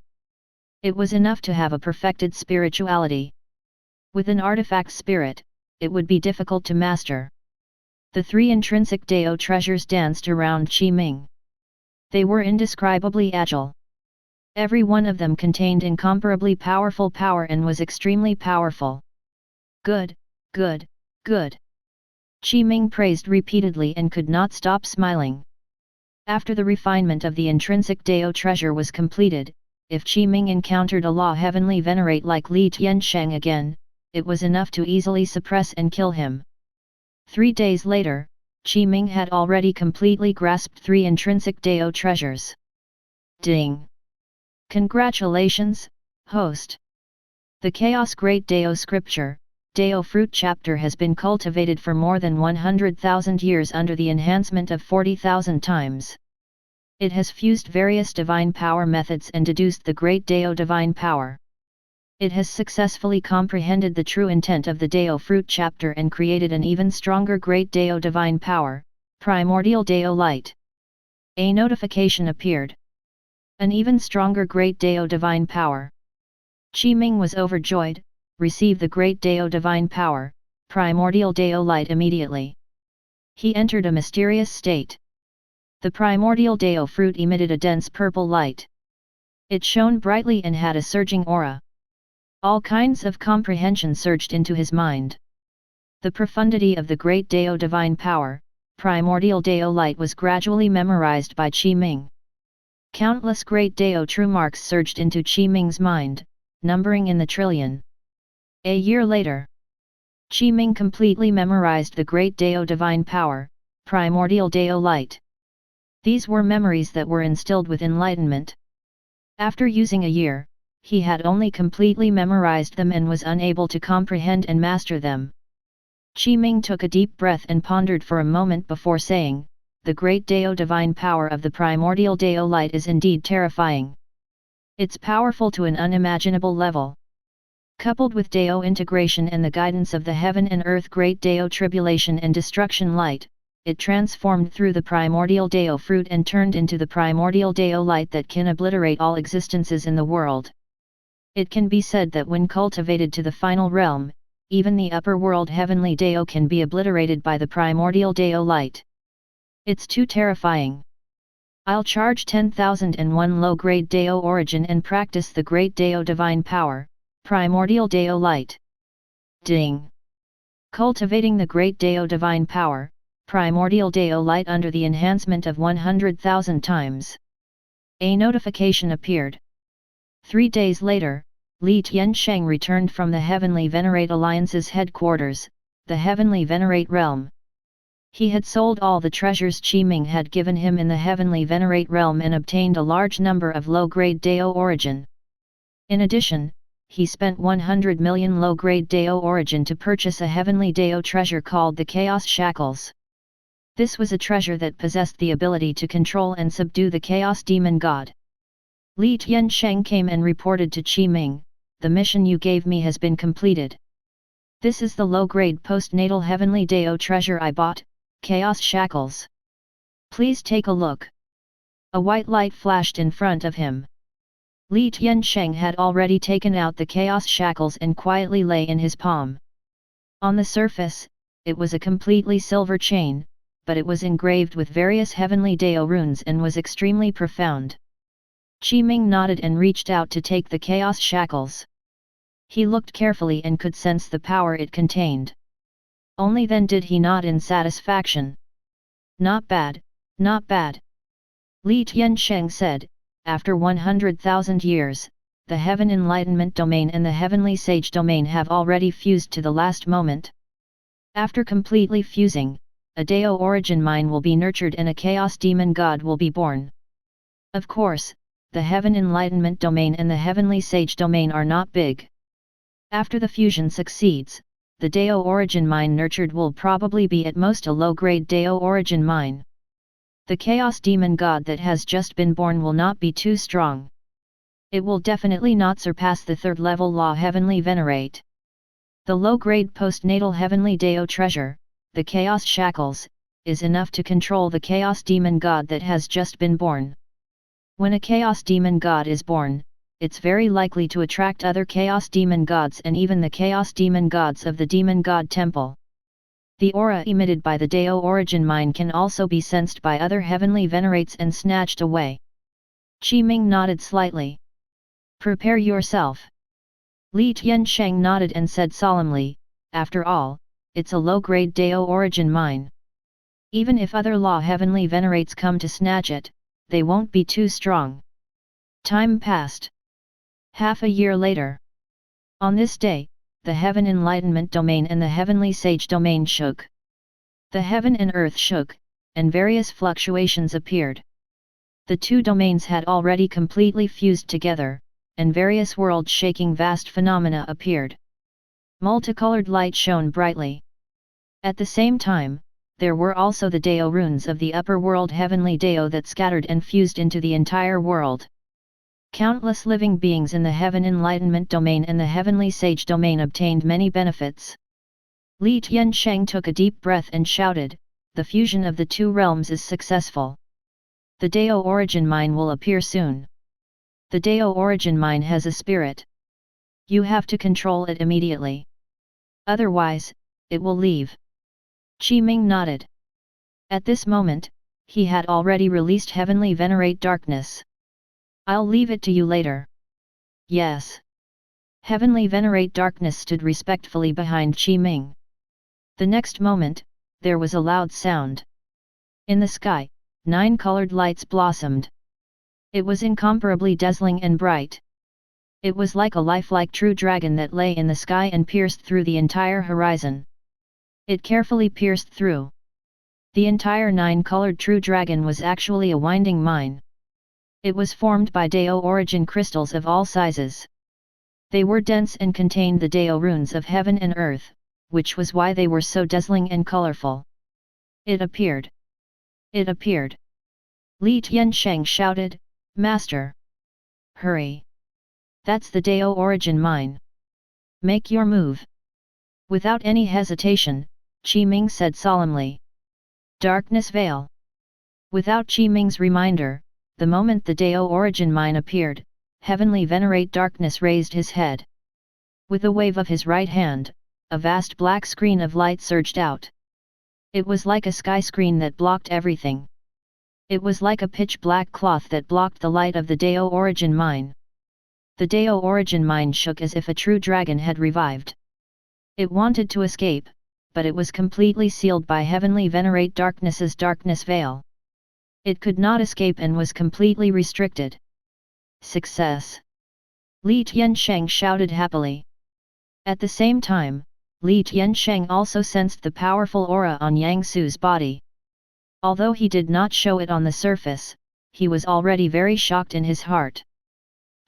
It was enough to have a perfected spirituality. With an artifact spirit, it would be difficult to master. The 3 intrinsic Dao treasures danced around Ming. They were indescribably agile. Every one of them contained incomparably powerful power and was extremely powerful. Good, good, good. Ming praised repeatedly and could not stop smiling. After the refinement of the intrinsic Dao treasure was completed, if Ming encountered a law heavenly venerate like Li Tiansheng again, it was enough to easily suppress and kill him. 3 days later, Ming had already completely grasped 3 intrinsic Dao treasures. Ding! Congratulations, host! The Chaos Great Dao Scripture, Dao Fruit Chapter has been cultivated for more than 100,000 years under the enhancement of 40,000 times. It has fused various divine power methods and deduced the Great Dao divine power. It has successfully comprehended the true intent of the Dao Fruit Chapter and created an even stronger Great Dao divine power, Primordial Dao Light. A notification appeared. An even stronger Great Dao divine power. Ming was overjoyed. Receive the Great Dao divine power, Primordial Dao Light immediately. He entered a mysterious state. The Primordial Dao fruit emitted a dense purple light. It shone brightly and had a surging aura. All kinds of comprehension surged into his mind. The profundity of the Great Dao divine power, Primordial Dao Light was gradually memorized by Ming. Countless Great Dao true marks surged into Ming's mind, numbering in the trillion. A year later, Ming completely memorized the Great Dao divine power, Primordial Dao Light. These were memories that were instilled with enlightenment. After using a year, he had only completely memorized them and was unable to comprehend and master them. Ming took a deep breath and pondered for a moment before saying, "The Great Dao divine power of the Primordial Dao Light is indeed terrifying. It's powerful to an unimaginable level." Coupled with Dao integration and the guidance of the Heaven and Earth Great Dao Tribulation and Destruction Light, it transformed through the Primordial Dao fruit and turned into the Primordial Dao Light that can obliterate all existences in the world. It can be said that when cultivated to the final realm, even the upper world Heavenly Dao can be obliterated by the Primordial Dao Light. It's too terrifying. I'll charge 10,001 low-grade Dao origin and practice the Great Dao Divine Power, Primordial Dao Light. Ding! Cultivating the Great Dao Divine Power, Primordial Dao Light under the enhancement of 100,000 times. A notification appeared. 3 days later, Li Tiansheng returned from the Heavenly Venerate Alliance's headquarters, the Heavenly Venerate Realm. He had sold all the treasures Ming had given him in the Heavenly Venerate Realm and obtained a large number of low-grade Dao origin. In addition, he spent 100 million low-grade Dao origin to purchase a Heavenly Dao treasure called the Chaos Shackles. This was a treasure that possessed the ability to control and subdue the Chaos Demon God. Li Tiansheng came and reported to Ming, the mission you gave me has been completed. This is the low-grade postnatal heavenly Dao treasure I bought, Chaos Shackles. Please take a look. A white light flashed in front of him. Li Tiansheng had already taken out the Chaos Shackles and quietly lay in his palm. On the surface, it was a completely silver chain, but it was engraved with various heavenly Dao runes and was extremely profound. Ming nodded and reached out to take the Chaos Shackles. He looked carefully and could sense the power it contained. Only then did he nod in satisfaction. Not bad, not bad. Li Tiansheng said, after 100,000 years, the Heaven Enlightenment Domain and the Heavenly Sage Domain have already fused to the last moment. After completely fusing, a Dao origin mine will be nurtured and a Chaos Demon God will be born. Of course, the Heaven Enlightenment Domain and the Heavenly Sage Domain are not big. After the fusion succeeds, the Dao origin mine nurtured will probably be at most a low-grade Dao origin mine. The Chaos Demon God that has just been born will not be too strong. It will definitely not surpass the third-level Law Heavenly Venerate. The low-grade postnatal Heavenly Dao treasure, the Chaos Shackles, is enough to control the Chaos Demon God that has just been born. When a Chaos Demon God is born, it's very likely to attract other Chaos Demon Gods and even the Chaos Demon Gods of the Demon God Temple. The aura emitted by the Dao origin mine can also be sensed by other heavenly venerates and snatched away. Ming nodded slightly. Prepare yourself. Li Tiansheng nodded and said solemnly, after all, it's a low-grade Dao origin mine. Even if other law heavenly venerates come to snatch it, they won't be too strong. Time passed. Half a year later. On this day, the Heaven Enlightenment Domain and the Heavenly Sage Domain shook. The heaven and earth shook, and various fluctuations appeared. The two domains had already completely fused together, and various world-shaking vast phenomena appeared. Multicolored light shone brightly. At the same time, there were also the Dao runes of the upper world Heavenly Dao that scattered and fused into the entire world. Countless living beings in the Heaven Enlightenment Domain and the Heavenly Sage Domain obtained many benefits. Li Tiansheng took a deep breath and shouted, the fusion of the two realms is successful. The Dao origin mine will appear soon. The Dao origin mine has a spirit. You have to control it immediately. Otherwise, it will leave. Ming nodded. At this moment, he had already released Heavenly Venerate Darkness. I'll leave it to you later. Yes. Heavenly Venerate Darkness stood respectfully behind Ming. The next moment, there was a loud sound. In the sky, 9 colored lights blossomed. It was incomparably dazzling and bright. It was like a lifelike true dragon that lay in the sky and pierced through the entire horizon. It carefully pierced through. The entire 9-colored true dragon was actually a winding mine. It was formed by Dao origin crystals of all sizes. They were dense and contained the Dao runes of heaven and earth, which was why they were so dazzling and colorful. It appeared. It appeared. Li Tiansheng shouted, Master! Hurry! That's the Dao origin mine. Make your move. Without any hesitation, Ming said solemnly. Darkness Veil. Without Ming's reminder, the moment the Dao origin mine appeared, Heavenly Venerate Darkness raised his head. With a wave of his right hand, a vast black screen of light surged out. It was like a sky screen that blocked everything. It was like a pitch-black cloth that blocked the light of the Dao origin mine. The Dao origin mine shook as if a true dragon had revived. It wanted to escape, but it was completely sealed by Heavenly Venerate Darkness's darkness veil. It could not escape and was completely restricted. Success! Li Tiansheng shouted happily. At the same time, Li Tiansheng also sensed the powerful aura on Yang Su's body. Although he did not show it on the surface, he was already very shocked in his heart.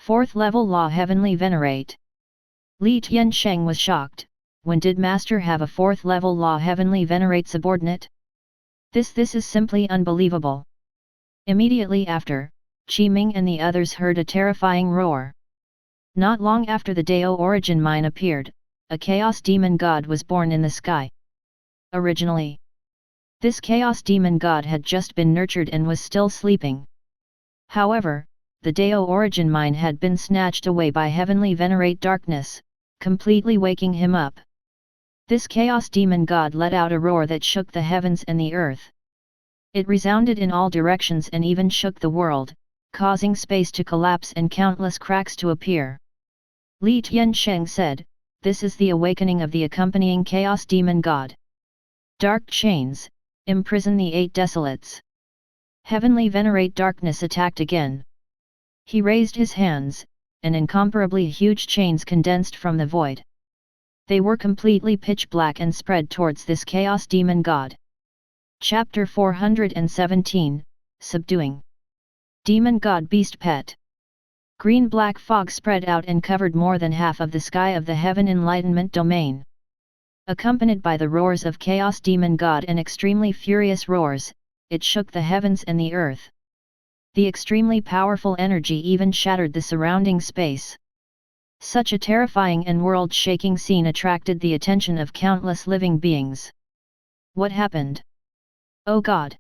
4th level Law Heavenly Venerate. Li Tiansheng was shocked. When did Master have a 4th level Law Heavenly Venerate subordinate? This is simply unbelievable. Immediately after, Ming and the others heard a terrifying roar. Not long after the Dao origin mine appeared, a Chaos Demon God was born in the sky. Originally, this Chaos Demon God had just been nurtured and was still sleeping. However, the Dao origin mine had been snatched away by heavenly Venerate darkness, completely waking him up. This Chaos Demon God let out a roar that shook the heavens and the earth. It resounded in all directions and even shook the world, causing space to collapse and countless cracks to appear. Li Tiansheng said, "This is the awakening of the accompanying Chaos Demon God. Dark chains, imprison the 8 desolates." Heavenly Venerate darkness attacked again. He raised his hands, and incomparably huge chains condensed from the void. They were completely pitch black and spread towards this Chaos Demon God. Chapter 417, Subduing. Demon God Beast Pet. Green-black fog spread out and covered more than half of the sky of the Heaven Enlightenment domain. Accompanied by the roars of Chaos Demon God and extremely furious roars, it shook the heavens and the earth. The extremely powerful energy even shattered the surrounding space. Such a terrifying and world-shaking scene attracted the attention of countless living beings. What happened? Oh God!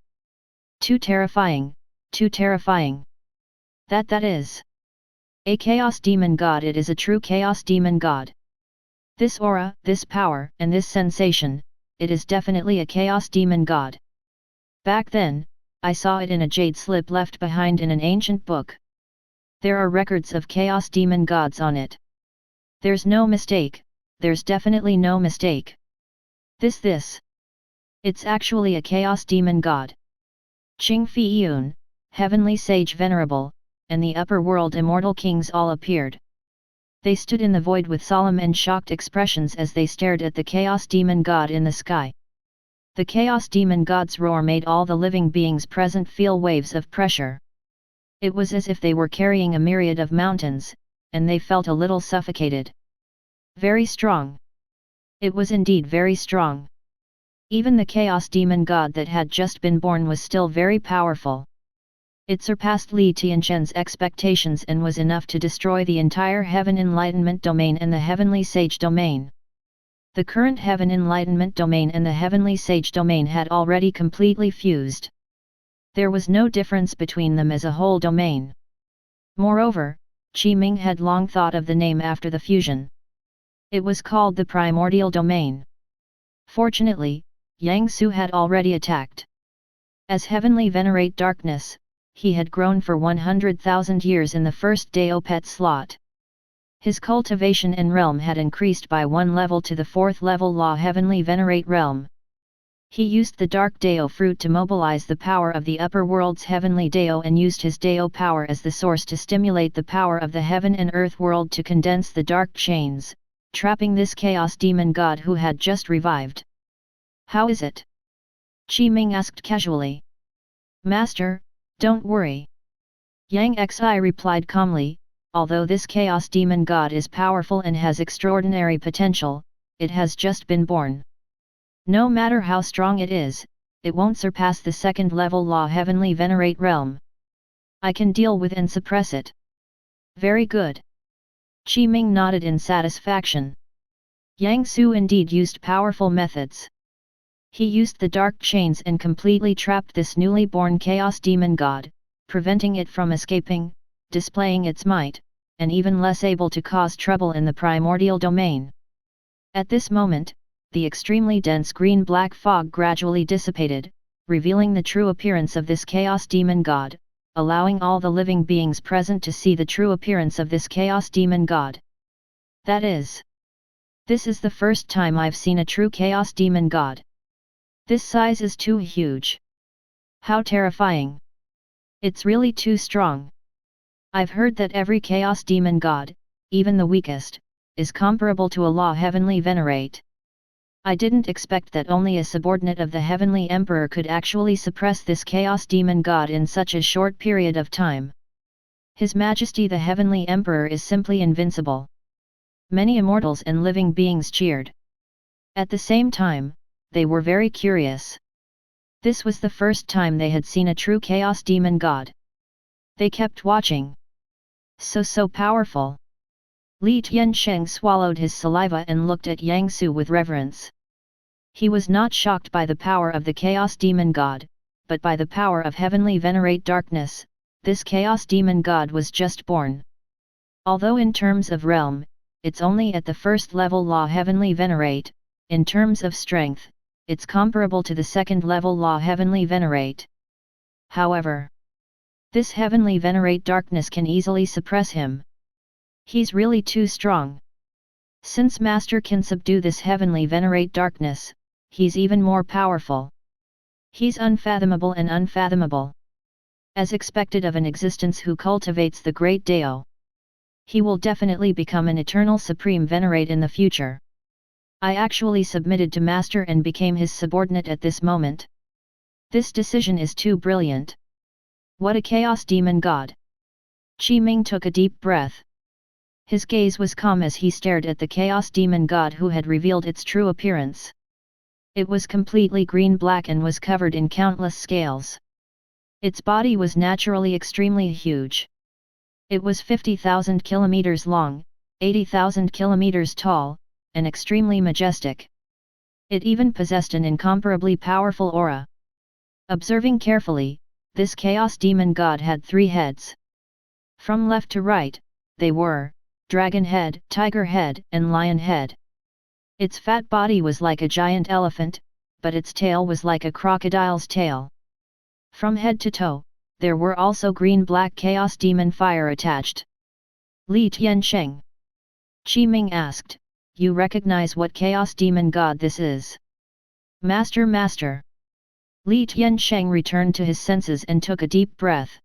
Too terrifying, too terrifying. That is a Chaos Demon God. It is a true Chaos Demon God. This aura, this power, and this sensation, it is definitely a Chaos Demon God. Back then, I saw it in a jade slip left behind in an ancient book. There are records of Chaos Demon Gods on it. There's no mistake, there's definitely no mistake. This. It's actually a Chaos Demon God. Qing Fi Yun, Heavenly Sage Venerable, and the upper world immortal kings all appeared. They stood in the void with solemn and shocked expressions as they stared at the Chaos Demon God in the sky. The Chaos Demon God's roar made all the living beings present feel waves of pressure. It was as if they were carrying a myriad of mountains, and they felt a little suffocated. Very strong. It was indeed very strong. Even the Chaos Demon God that had just been born was still very powerful. It surpassed Li Tiansheng's expectations and was enough to destroy the entire Heaven Enlightenment domain and the Heavenly Sage domain. The current Heaven Enlightenment domain and the Heavenly Sage domain had already completely fused. There was no difference between them as a whole domain. Moreover, Ming had long thought of the name after the fusion. It was called the Primordial domain. Fortunately, Yang Su had already attacked. As Heavenly Venerate darkness, he had grown for 100,000 years in the first Dao pet slot. His cultivation and realm had increased by 1 level to the 4th level Law Heavenly Venerate realm. He used the Dark Dao fruit to mobilize the power of the upper world's Heavenly Dao and used his Dao power as the source to stimulate the power of the Heaven and Earth world to condense the dark chains, trapping this Chaos Demon God who had just revived. How is it? Ming asked casually. Master, don't worry. Yang Xi replied calmly, although this Chaos Demon God is powerful and has extraordinary potential, it has just been born. No matter how strong it is, it won't surpass the 2nd level Law Heavenly Venerate realm. I can deal with and suppress it. Very good. Ming nodded in satisfaction. Yang Su indeed used powerful methods. He used the dark chains and completely trapped this newly born Chaos Demon God, preventing it from escaping, displaying its might, and even less able to cause trouble in the Primordial domain. At this moment, the extremely dense green-black fog gradually dissipated, revealing the true appearance of this Chaos Demon God, allowing all the living beings present to see the true appearance of this Chaos Demon God. That is, this is the first time I've seen a true Chaos Demon God. This size is too huge. How terrifying. It's really too strong. I've heard that every Chaos Demon God, even the weakest, is comparable to a Law Heavenly Venerate. I didn't expect that only a subordinate of the Heavenly Emperor could actually suppress this Chaos Demon God in such a short period of time. His Majesty the Heavenly Emperor is simply invincible. Many immortals and living beings cheered. At the same time, they were very curious. This was the first time they had seen a true Chaos Demon God. They kept watching. So powerful. Li Tiansheng swallowed his saliva and looked at Yang Su with reverence. He was not shocked by the power of the Chaos Demon God, but by the power of heavenly Venerate darkness. This Chaos Demon God was just born. Although in terms of realm, it's only at the first level law heavenly Venerate, in terms of strength, it's comparable to the second level law heavenly Venerate. However, this heavenly Venerate darkness can easily suppress him. He's really too strong. Since Master can subdue this heavenly Venerate darkness, he's even more powerful. He's unfathomable and unfathomable. As expected of an existence who cultivates the great Dao. He will definitely become an eternal supreme Venerate in the future. I actually submitted to Master and became his subordinate at this moment. This decision is too brilliant. What a Chaos Demon God! Qi Ming took a deep breath. His gaze was calm as he stared at the Chaos Demon God who had revealed its true appearance. It was completely green-black and was covered in countless scales. Its body was naturally extremely huge. It was 50,000 kilometers long, 80,000 kilometers tall, and extremely majestic. It even possessed an incomparably powerful aura. Observing carefully, this Chaos Demon God had 3 heads. From left to right, they were Dragon Head, Tiger Head, and Lion Head. Its fat body was like a giant elephant, but its tail was like a crocodile's tail. From head to toe, there were also green-black Chaos Demon fire attached. Li Tiansheng. Qi Ming asked, "You recognize what Chaos Demon God this is?" Master. Li Tiansheng returned to his senses and took a deep breath.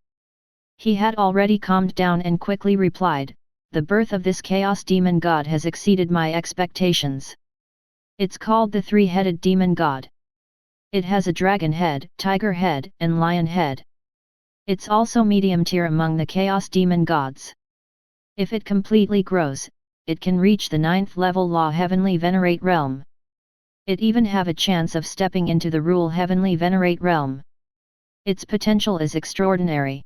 He had already calmed down and quickly replied, "The birth of this Chaos Demon God has exceeded my expectations. It's called the Three-Headed Demon God. It has a dragon head, tiger head, and lion head. It's also medium tier among the Chaos Demon Gods. If it completely grows, it can reach the 9th level law heavenly Venerate realm. It even have a chance of stepping into the rule heavenly Venerate realm. Its potential is extraordinary.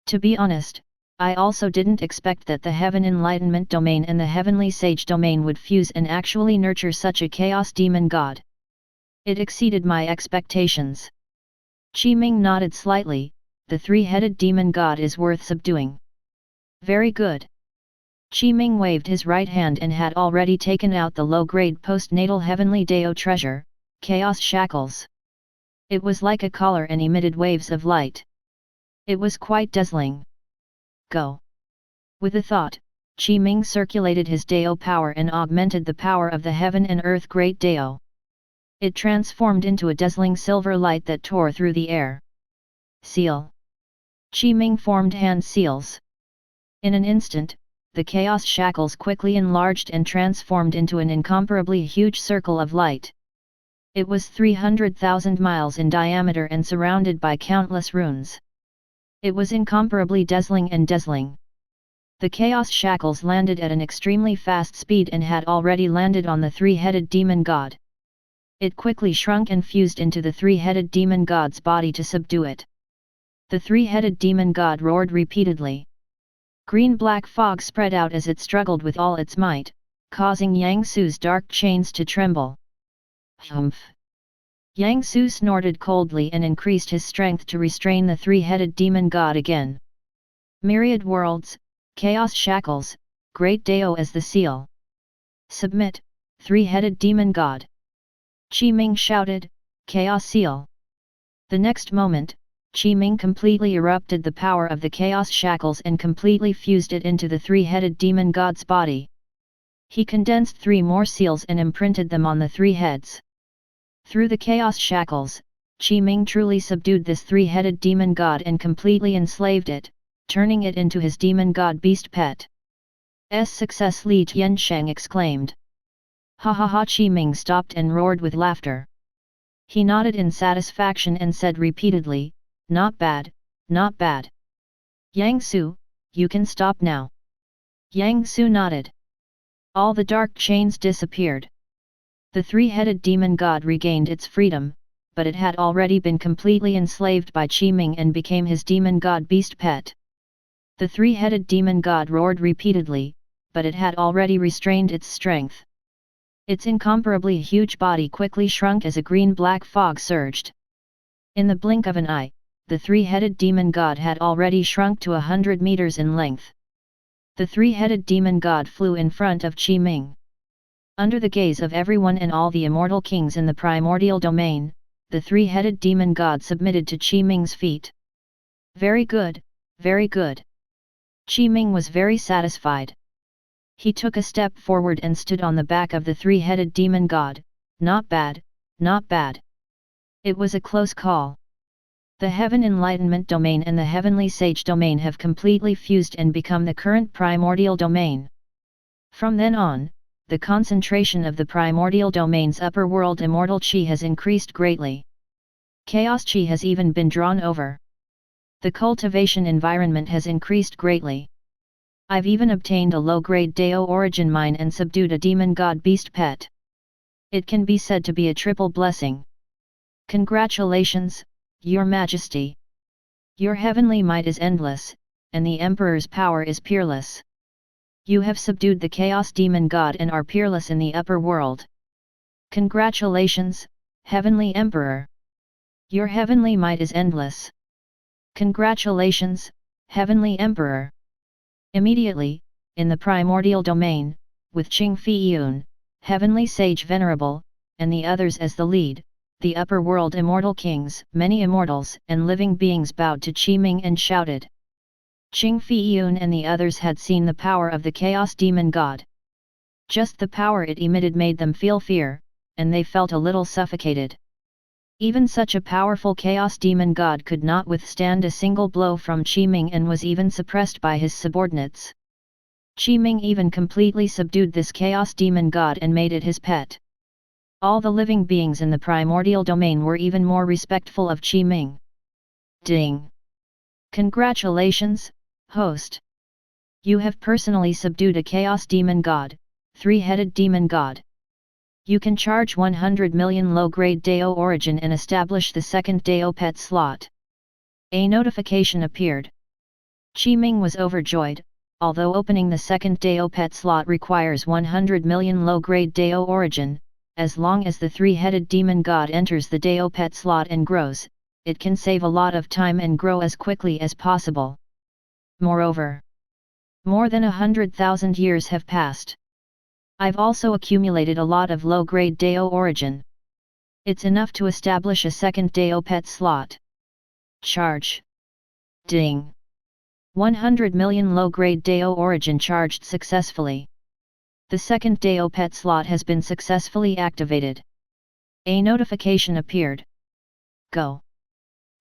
To be honest, I also didn't expect that the Heaven Enlightenment domain and the Heavenly Sage domain would fuse and actually nurture such a Chaos Demon God. It exceeded my expectations." Qi Ming nodded slightly. The Three-Headed Demon God is worth subduing. Very good. Qi Ming waved his right hand and had already taken out the low-grade postnatal Heavenly Dao treasure, Chaos Shackles. It was like a collar and emitted waves of light. It was quite dazzling. Go. With a thought, Qi Ming circulated his Dao power and augmented the power of the heaven and earth great Dao. It transformed into a dazzling silver light that tore through the air. Seal. Qi Ming formed hand seals. In an instant, the chaos shackles quickly enlarged and transformed into an incomparably huge circle of light. It was 300,000 miles in diameter and surrounded by countless runes. It was incomparably dazzling and dazzling. The chaos shackles landed at an extremely fast speed and had already landed on the three-headed demon god. It quickly shrunk and fused into the three-headed demon god's body to subdue it. The three-headed demon god roared repeatedly. Green-black fog spread out as it struggled with all its might, causing Yang Su's dark chains to tremble. Humph! Yang Su snorted coldly and increased his strength to restrain the three-headed demon god again. Myriad worlds, chaos shackles, great Dao as the seal. Submit, three-headed demon god! Qi Ming shouted, chaos seal! The next moment, Qi Ming completely erupted the power of the chaos shackles and completely fused it into the three-headed demon god's body. He condensed 3 more seals and imprinted them on the 3 heads. Through the chaos shackles, Qi Ming truly subdued this three-headed demon god and completely enslaved it, turning it into his demon god beast pet. Success! Li Tiansheng exclaimed. Ha ha ha! Qi Ming stopped and roared with laughter. He nodded in satisfaction and said repeatedly, not bad, not bad. Yang Su, you can stop now. Yang Su nodded. All the dark chains disappeared. The three-headed demon god regained its freedom, but it had already been completely enslaved by Qi Ming and became his demon god beast pet. The three-headed demon god roared repeatedly, but it had already restrained its strength. Its incomparably huge body quickly shrunk as a green-black fog surged. In the blink of an eye, the three-headed demon god had already shrunk to 100 meters in length. The three-headed demon god flew in front of Qi Ming. Under the gaze of everyone and all the immortal kings in the primordial domain, the three-headed demon god submitted to Qi Ming's feet. Very good, very good. Qi Ming was very satisfied. He took a step forward and stood on the back of the three-headed demon god. Not bad, not bad. It was a close call. The Heaven Enlightenment domain and the Heavenly Sage domain have completely fused and become the current primordial domain. From then on, the concentration of the primordial domain's upper world immortal Qi has increased greatly. Chaos Qi has even been drawn over. The cultivation environment has increased greatly. I've even obtained a low-grade Dao origin mine and subdued a demon god beast pet. It can be said to be a triple blessing. Congratulations, Your Majesty. Your heavenly might is endless, and the Emperor's power is peerless. You have subdued the Chaos Demon God and are peerless in the upper world. Congratulations, Heavenly Emperor. Your heavenly might is endless. Congratulations, Heavenly Emperor. Immediately, in the primordial domain, with Qing Feiyun, Heavenly Sage Venerable, and the others as the lead, the upper world immortal kings, many immortals and living beings bowed to Qi Ming and shouted. Qing Feiyun and the others had seen the power of the Chaos Demon God. Just the power it emitted made them feel fear, and they felt a little suffocated. Even such a powerful Chaos Demon God could not withstand a single blow from Qi Ming and was even suppressed by his subordinates. Qi Ming even completely subdued this Chaos Demon God and made it his pet. All the living beings in the primordial domain were even more respectful of Qi Ming. Ding! Congratulations, host! You have personally subdued a Chaos Demon God, three-headed demon god. You can charge 100 million low-grade Dao origin and establish the second Dao pet slot. A notification appeared. Qi Ming was overjoyed, although opening the second Dao pet slot requires 100 million low-grade Dao origin. As long as the three-headed demon god enters the Dao pet slot and grows, it can save a lot of time and grow as quickly as possible. Moreover, more than 100,000 years have passed. I've also accumulated a lot of low-grade Dao origin. It's enough to establish a second Dao pet slot. Charge. Ding! 100 million low-grade Dao origin charged successfully. The second Dao pet slot has been successfully activated. A notification appeared. Go!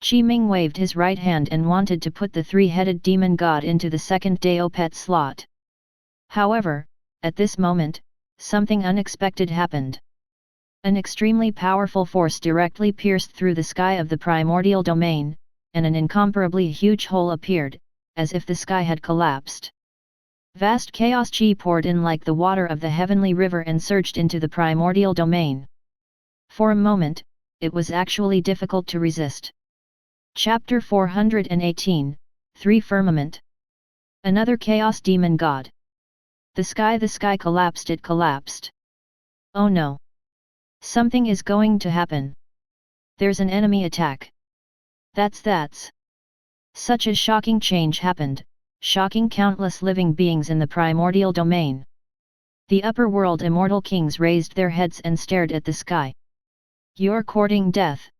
Qi Ming waved his right hand and wanted to put the three-headed demon god into the second Dao pet slot. However, at this moment, something unexpected happened. An extremely powerful force directly pierced through the sky of the primordial domain, and an incomparably huge hole appeared, as if the sky had collapsed. Vast chaos Qi poured in like the water of the heavenly river and surged into the primordial domain. For a moment, it was actually difficult to resist. Chapter 418, 3 Firmament. Another Chaos Demon God. The sky collapsed, it collapsed. Oh no! Something is going to happen. There's an enemy attack. That's. Such a shocking change happened, shocking countless living beings in the primordial domain. The upper world immortal kings raised their heads and stared at the sky. You're courting death.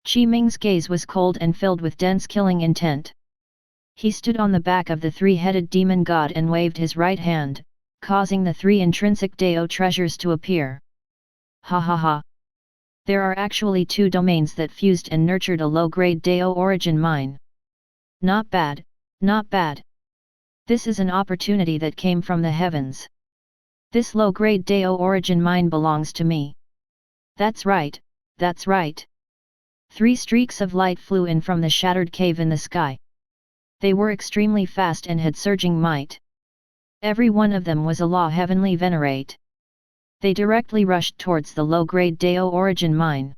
Qi Ming's gaze was cold and filled with dense killing intent. He stood on the back of the three-headed demon god and waved his right hand, causing the three intrinsic Dao treasures to appear. Ha ha ha! There are actually two domains that fused and nurtured a low-grade Dao origin mine. Not bad, not bad. This is an opportunity that came from the heavens. This low-grade Dao origin mine belongs to me. That's right, that's right. 3 streaks of light flew in from the shattered cave in the sky. They were extremely fast and had surging might. Every one of them was a law heavenly Venerate. They directly rushed towards the low-grade Dao origin mine.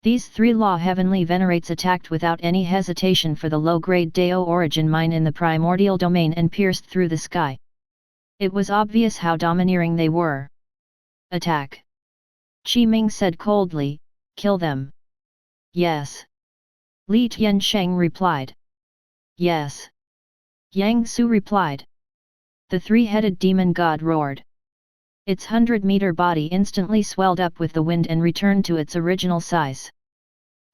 These 3 law heavenly Venerates attacked without any hesitation for the low-grade Dao origin mine in the primordial domain and pierced through the sky. It was obvious how domineering they were. Attack! Qi Ming said coldly, kill them. Yes. Li Tiansheng replied. Yes. Yang Su replied. The three-headed demon god roared. Its 100-meter body instantly swelled up with the wind and returned to its original size.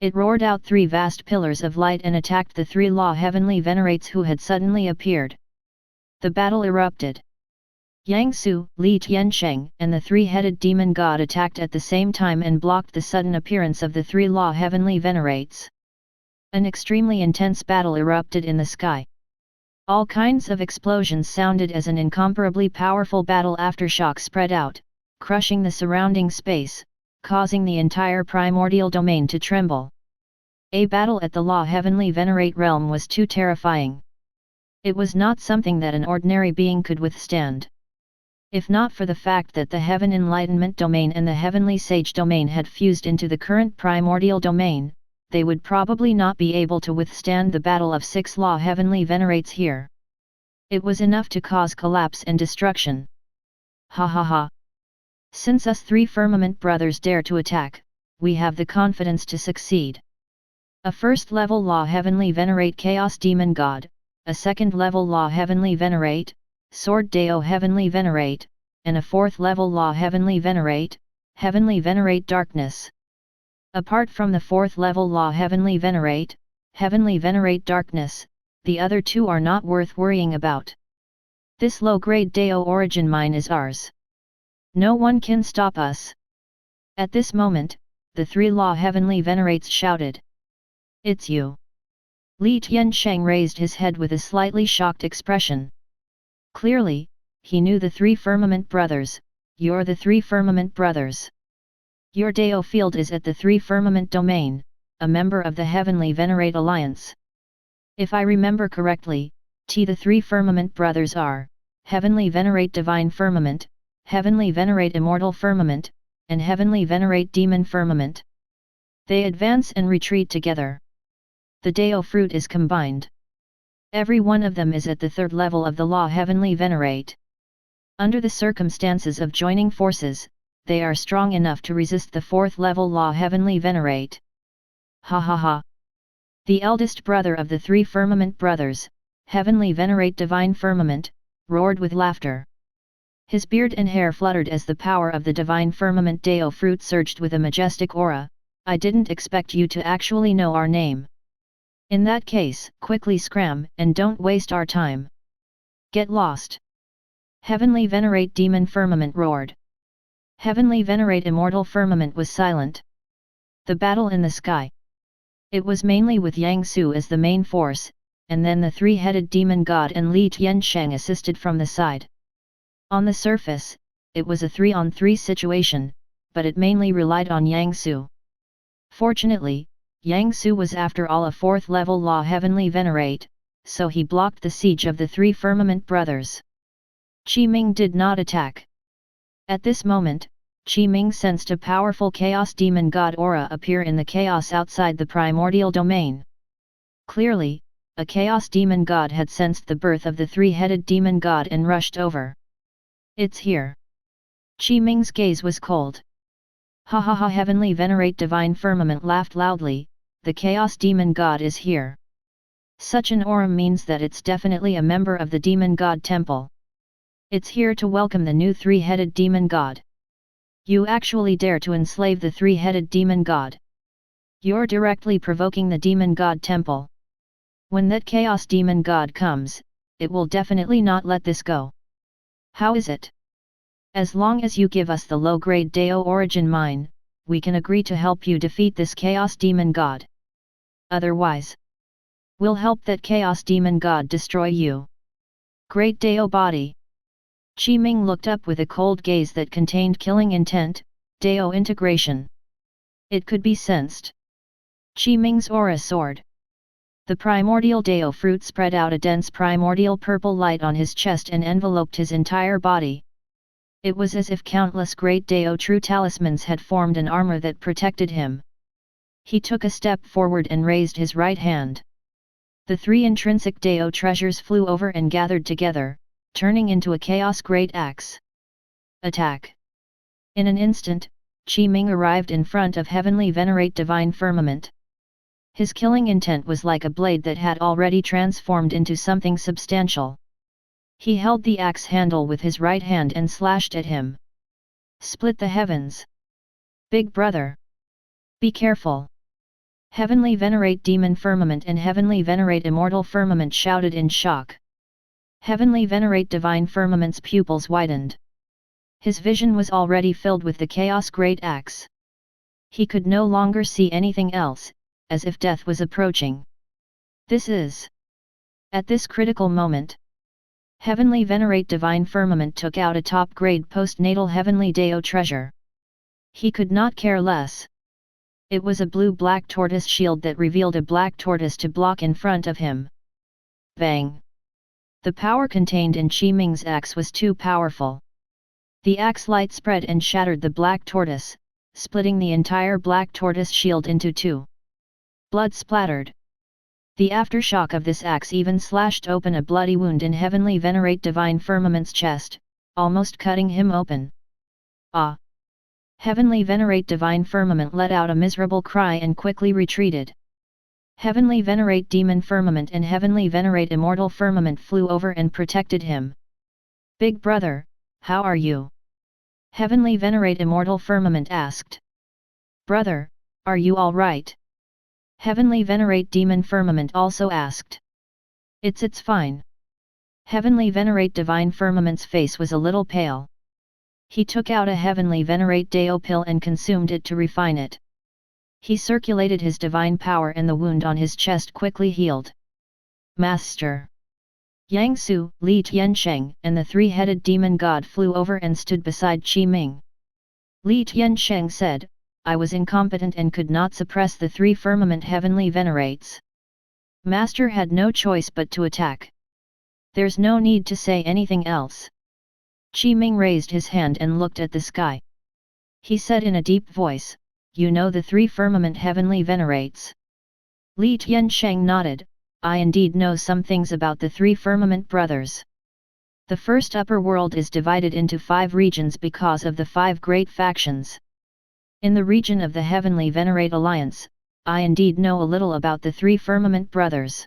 It roared out 3 vast pillars of light and attacked the 3 law heavenly venerates who had suddenly appeared. The battle erupted. Yang Su, Li Tiansheng, and the three-headed demon god attacked at the same time and blocked the sudden appearance of the 3 law heavenly venerates. An extremely intense battle erupted in the sky. All kinds of explosions sounded as an incomparably powerful battle aftershock spread out, crushing the surrounding space, causing the entire primordial domain to tremble. A battle at the law heavenly venerate realm was too terrifying. It was not something that an ordinary being could withstand. If not for the fact that the Heaven Enlightenment domain and the Heavenly Sage domain had fused into the current primordial domain, they would probably not be able to withstand the battle of 6 law heavenly venerates here. It was enough to cause collapse and destruction. Ha ha ha! Since us 3 Firmament brothers dare to attack, we have the confidence to succeed. A first-level law heavenly venerate Chaos Demon God, a second-level law heavenly venerate, Sword Deo heavenly venerate, and a 4th-level law heavenly venerate Darkness. Apart from the 4th-level law heavenly venerate Darkness, the other 2 are not worth worrying about. This low-grade Deo origin mine is ours. No one can stop us. At this moment, the 3 law heavenly venerates shouted. It's you. Li Tiansheng raised his head with a slightly shocked expression. Clearly, he knew the 3 Firmament brothers. You're the 3 Firmament brothers. Your Deo field is at the 3 Firmament domain, a member of the Heavenly Venerate Alliance. If I remember correctly, the 3 Firmament brothers are Heavenly Venerate Divine Firmament, Heavenly Venerate Immortal Firmament, and Heavenly Venerate Demon Firmament. They advance and retreat together. The Deo fruit is combined. Every one of them is at the 3rd level of the law heavenly venerate. Under the circumstances of joining forces, they are strong enough to resist the 4th level law heavenly venerate. Ha ha ha! The eldest brother of the 3 Firmament brothers, Heavenly Venerate Divine Firmament, roared with laughter. His beard and hair fluttered as the power of the Divine Firmament Deo fruit surged with a majestic aura. I didn't expect you to actually know our name. In that case, quickly scram and don't waste our time. Get lost! Heavenly Venerate Demon Firmament roared. Heavenly Venerate Immortal Firmament was silent. The battle in the sky. It was mainly with Yang Su as the main force, and then the 3-headed demon god and Li Tiansheng assisted from the side. On the surface, it was a 3-on-3 situation, but it mainly relied on Yang Su. Fortunately, Yang Su was after all a 4th-level law heavenly venerate, so he blocked the siege of the 3 Firmament brothers. Qi Ming did not attack. At this moment, Qi Ming sensed a powerful chaos demon god aura appear in the chaos outside the primordial domain. Clearly, a chaos demon god had sensed the birth of the 3-headed demon god and rushed over. It's here. Qi Ming's gaze was cold. Ha ha ha! Heavenly Venerate Divine Firmament laughed loudly. The Chaos Demon God is here. Such an aura means that it's definitely a member of the Demon God Temple. It's here to welcome the new 3-headed Demon God. You actually dare to enslave the 3-headed Demon God. You're directly provoking the Demon God Temple. When that Chaos Demon God comes, it will definitely not let this go. How is it? As long as you give us the low-grade Deo origin mine, we can agree to help you defeat this Chaos Demon God. Otherwise, we'll help that Chaos Demon God destroy you. Great Deo body. Qi Ming looked up with a cold gaze that contained killing intent. Deo integration. It could be sensed. Qi Ming's aura soared. The primordial Deo fruit spread out a dense primordial purple light on his chest and enveloped his entire body. It was as if countless great Deo true talismans had formed an armor that protected him. He took a step forward and raised his right hand. The 3 intrinsic Deo treasures flew over and gathered together, turning into a Chaos Great Axe. Attack! In an instant, Ming arrived in front of Heavenly Venerate Divine Firmament. His killing intent was like a blade that had already transformed into something substantial. He held the axe handle with his right hand and slashed at him. Split the heavens! Big brother! Be careful! Heavenly Venerate Demon Firmament and Heavenly Venerate Immortal Firmament shouted in shock. Heavenly Venerate Divine Firmament's pupils widened. His vision was already filled with the Chaos Great Axe. He could no longer see anything else, as if death was approaching. This is... At this critical moment, Heavenly Venerate Divine Firmament took out a top-grade postnatal Heavenly Deo treasure. He could not care less. It was a blue-black tortoise shield that revealed a black tortoise to block in front of him. Bang! The power contained in Ming's axe was too powerful. The axe light spread and shattered the black tortoise, splitting the entire black tortoise shield into two. Blood splattered. The aftershock of this axe even slashed open a bloody wound in Heavenly Venerate Divine Firmament's chest, almost cutting him open. Ah! Heavenly Venerate Divine Firmament let out a miserable cry and quickly retreated. Heavenly Venerate Demon Firmament and Heavenly Venerate Immortal Firmament flew over and protected him. Big brother, how are you? Heavenly Venerate Immortal Firmament asked. Brother, are you all right? Heavenly Venerate Demon Firmament also asked. It's fine. Heavenly Venerate Divine Firmament's face was a little pale. He took out a Heavenly Venerate Deo pill and consumed it to refine it. He circulated his divine power and the wound on his chest quickly healed. Master! Yang Su, Li Tiansheng and the three-headed demon god flew over and stood beside Ming. Li Tiansheng said, I was incompetent and could not suppress the three firmament heavenly venerates. Master had no choice but to attack. There's no need to say anything else. Ming raised his hand and looked at the sky. He said in a deep voice, you know the three firmament heavenly venerates. Li Tiansheng nodded, I indeed know some things about the three firmament brothers. The first upper world is divided into 5 regions because of the 5 great factions. In the region of the Heavenly Venerate Alliance, I indeed know a little about the 3 Firmament Brothers.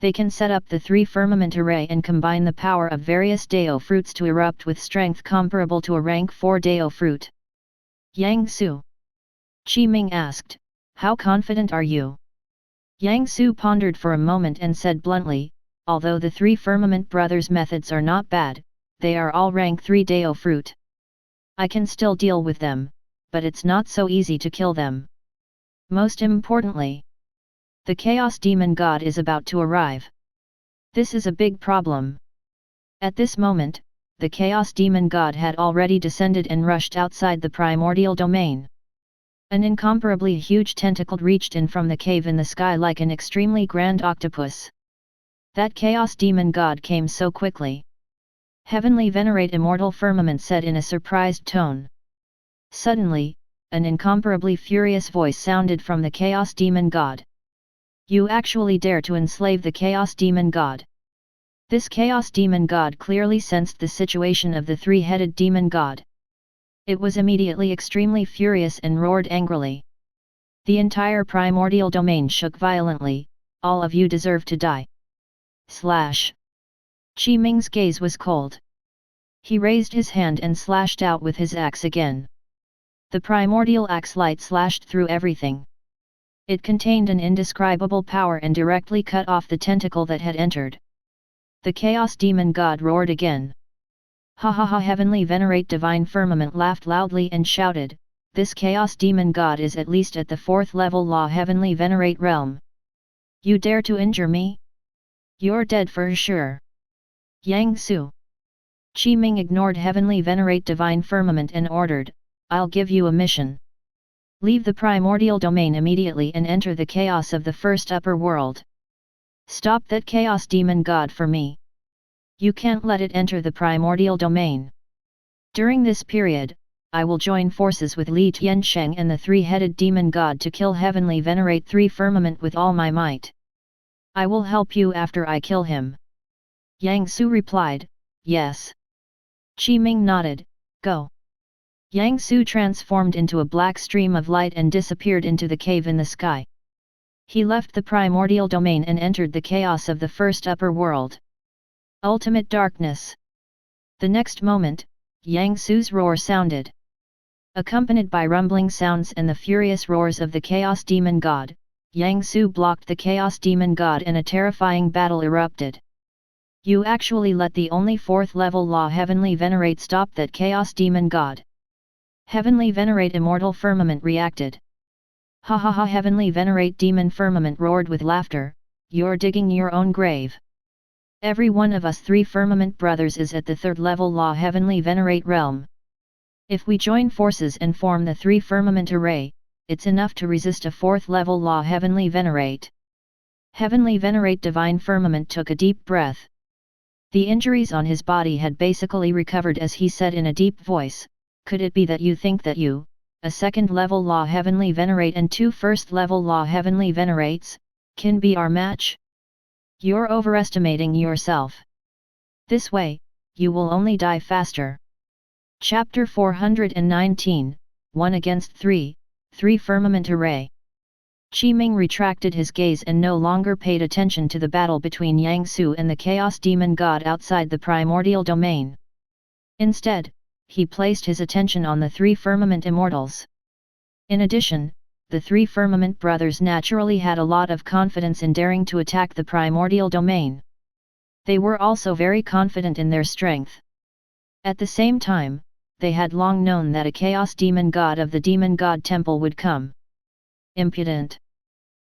They can set up the 3 Firmament Array and combine the power of various Deo fruits to erupt with strength comparable to a rank 4 Deo fruit. Yang Su. Ming asked, how confident are you? Yang Su pondered for a moment and said bluntly, although the 3 Firmament Brothers' methods are not bad, they are all rank 3 Deo fruit. I can still deal with them, but it's not so easy to kill them. Most importantly, the Chaos Demon God is about to arrive. This is a big problem. At this moment, the Chaos Demon God had already descended and rushed outside the primordial domain. An incomparably huge tentacle reached in from the cave in the sky like an extremely grand octopus. That Chaos Demon God came so quickly. Heavenly Venerate Immortal Firmament said in a surprised tone. Suddenly, an incomparably furious voice sounded from the Chaos Demon God. You actually dare to enslave the Chaos Demon God? This Chaos Demon God clearly sensed the situation of the 3-headed Demon God. It was immediately extremely furious and roared angrily. The entire primordial domain shook violently, all of you deserve to die. Slash. Ming's gaze was cold. He raised his hand and slashed out with his axe again. The primordial axe light slashed through everything. It contained an indescribable power and directly cut off the tentacle that had entered. The Chaos Demon God roared again. Ha ha ha! Heavenly Venerate Divine Firmament laughed loudly and shouted, this Chaos Demon God is at least at the 4th level Law Heavenly Venerate realm. You dare to injure me? You're dead for sure. Yang Su. Ming ignored Heavenly Venerate Divine Firmament and ordered, I'll give you a mission. Leave the primordial domain immediately and enter the chaos of the first upper world. Stop that Chaos Demon God for me. You can't let it enter the primordial domain. During this period, I will join forces with Li Tiansheng and the 3-headed demon god to kill Heavenly Venerate 3 Firmament with all my might. I will help you after I kill him. Yang Su replied, yes. Qi Ming nodded, go. Yang Su transformed into a black stream of light and disappeared into the cave in the sky. He left the primordial domain and entered the chaos of the first upper world. Ultimate darkness. The next moment, Yang Su's roar sounded. Accompanied by rumbling sounds and the furious roars of the Chaos Demon God, Yang Su blocked the Chaos Demon God and a terrifying battle erupted. You actually let the only 4th level law Heavenly Venerate stop that Chaos Demon God. Heavenly Venerate Immortal Firmament reacted. Ha ha ha! Heavenly Venerate Demon Firmament roared with laughter, you're digging your own grave. Every one of us 3 Firmament brothers is at the 3rd level law Heavenly Venerate realm. If we join forces and form the 3 Firmament array, it's enough to resist a 4th level law Heavenly Venerate. Heavenly Venerate Divine Firmament took a deep breath. The injuries on his body had basically recovered as he said in a deep voice, could it be that you think that you, a 2nd level law Heavenly Venerate and 2 1st level law Heavenly Venerates, can be our match? You're overestimating yourself. This way, you will only die faster. Chapter 419, 1 against 3, 3 Firmament Array. Qi Ming retracted his gaze and no longer paid attention to the battle between Yang Su and the Chaos Demon God outside the primordial domain. Instead, he placed his attention on the 3 Firmament Immortals. In addition, the 3 Firmament brothers naturally had a lot of confidence in daring to attack the primordial domain. They were also very confident in their strength. At the same time, they had long known that a Chaos Demon God of the Demon God Temple would come. Impudent!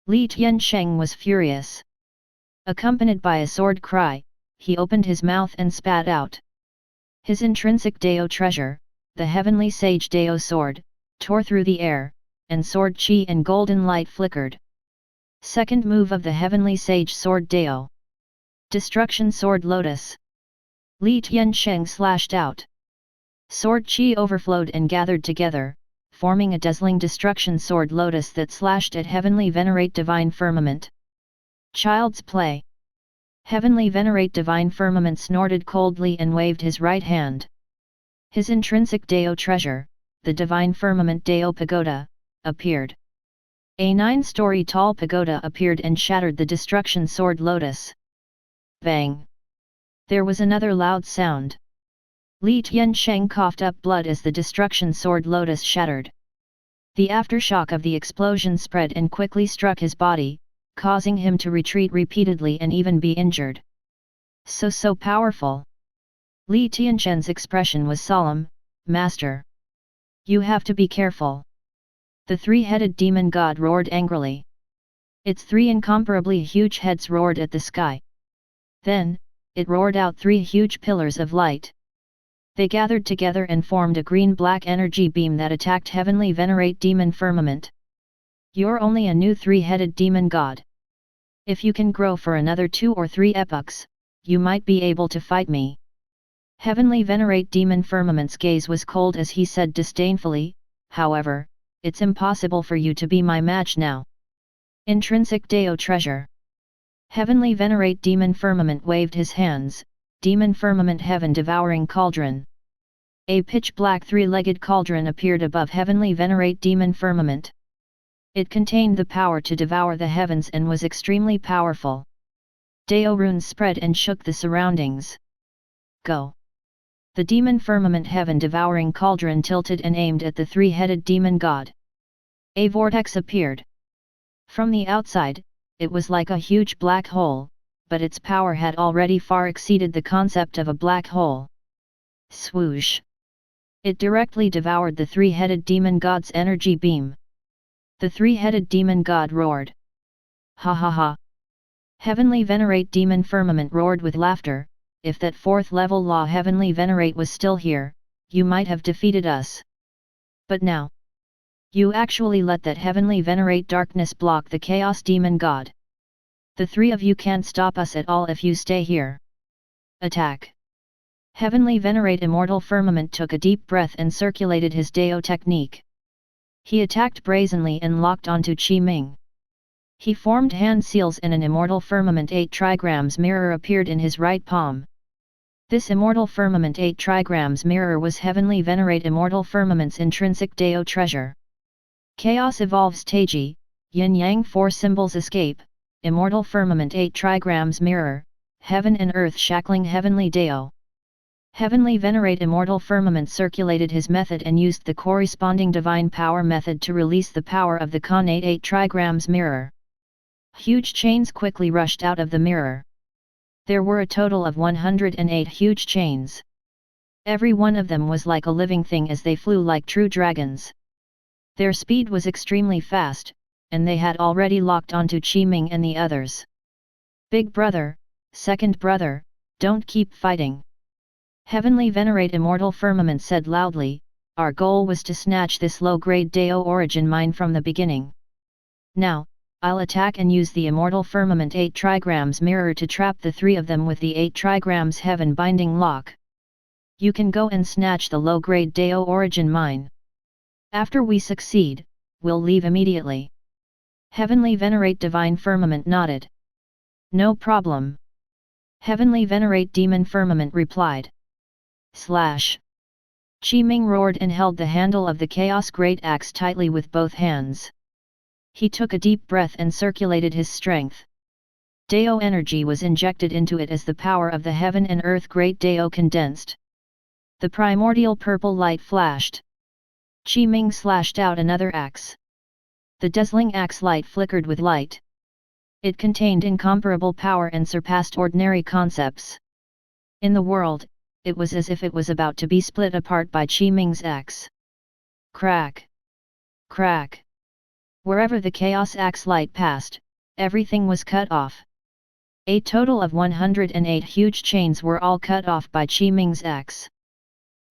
Li Tiansheng was furious. Accompanied by a sword cry, he opened his mouth and spat out. His intrinsic Dao treasure, the Heavenly Sage Dao sword, tore through the air, and sword chi and golden light flickered. Second move of the Heavenly Sage Sword Dao. Destruction Sword Lotus. Li Tiansheng slashed out. Sword chi overflowed and gathered together, forming a dazzling Destruction Sword Lotus that slashed at Heavenly Venerate Divine Firmament. Child's play. Heavenly Venerate Divine Firmament snorted coldly and waved his right hand. His intrinsic Dao treasure, the Divine Firmament Dao Pagoda, appeared. A 9-story tall pagoda appeared and shattered the Destruction Sword Lotus. Bang! There was another loud sound. Li Tiansheng coughed up blood as the Destruction Sword Lotus shattered. The aftershock of the explosion spread and quickly struck his body, causing him to retreat repeatedly and even be injured. So powerful! Li Tiansheng's expression was solemn, Master. You have to be careful. The 3-headed demon god roared angrily. Its 3 incomparably huge heads roared at the sky. Then, it roared out 3 huge pillars of light. They gathered together and formed a green-black energy beam that attacked Heavenly Venerate Demon Firmament. You're only a new 3-headed demon god. If you can grow for another 2 or 3 epochs, you might be able to fight me. Heavenly Venerate Demon Firmament's gaze was cold as he said disdainfully, however, it's impossible for you to be my match now. Intrinsic Dao treasure. Heavenly Venerate Demon Firmament waved his hands, Demon Firmament Heaven Devouring Cauldron. A pitch-black 3-legged cauldron appeared above Heavenly Venerate Demon Firmament. It contained the power to devour the heavens and was extremely powerful. Dao runes spread and shook the surroundings. Go! The Demon Firmament Heaven Devouring Cauldron tilted and aimed at the 3-headed demon god. A vortex appeared. From the outside, it was like a huge black hole, but its power had already far exceeded the concept of a black hole. Swoosh! It directly devoured the 3-headed demon god's energy beam. The 3-headed demon god roared. Ha ha ha! Heavenly Venerate Demon Firmament roared with laughter, if that 4th level law Heavenly Venerate was still here, you might have defeated us. But now, you actually let that Heavenly Venerate darkness block the Chaos Demon God. The 3 of you can't stop us at all if you stay here. Attack! Heavenly Venerate Immortal Firmament took a deep breath and circulated his Dao technique. He attacked brazenly and locked onto Qi Ming. He formed hand seals and an Immortal Firmament 8 trigrams mirror appeared in his right palm. This immortal firmament 8 trigrams mirror was heavenly Venerate immortal firmament's intrinsic Deo treasure. Chaos evolves Taiji, yin-yang 4 symbols escape, immortal firmament 8 trigrams mirror, heaven and earth shackling heavenly Deo. Heavenly Venerate immortal firmament circulated his method and used the corresponding divine power method to release the power of the connate 8 trigrams mirror. Huge chains quickly rushed out of the mirror. There were a total of 108 huge chains. Every one of them was like a living thing as they flew like true dragons. Their speed was extremely fast, and they had already locked onto Ming and the others. Big brother, second brother, don't keep fighting. Heavenly Venerate immortal firmament said loudly, our goal was to snatch this low-grade Deo origin mine from the beginning. Now, I'll attack and use the immortal firmament 8 trigrams mirror to trap the 3 of them with the 8 trigrams heaven binding lock. You can go and snatch the low-grade Deo origin mine. After we succeed, we'll leave immediately. Heavenly Venerate divine firmament nodded. No problem. Heavenly Venerate demon firmament replied. Ming roared and held the handle of the Chaos Great Axe tightly with both hands. He took a deep breath and circulated his strength. Deo energy was injected into it as the power of the heaven and earth Great Deo condensed. The primordial purple light flashed. Ming slashed out another axe. The dazzling axe light flickered with light. It contained incomparable power and surpassed ordinary concepts. In the world, it was as if it was about to be split apart by Ming's axe. Crack! Crack! Wherever the Chaos Axe light passed, everything was cut off. A total of 108 huge chains were all cut off by Ming's axe.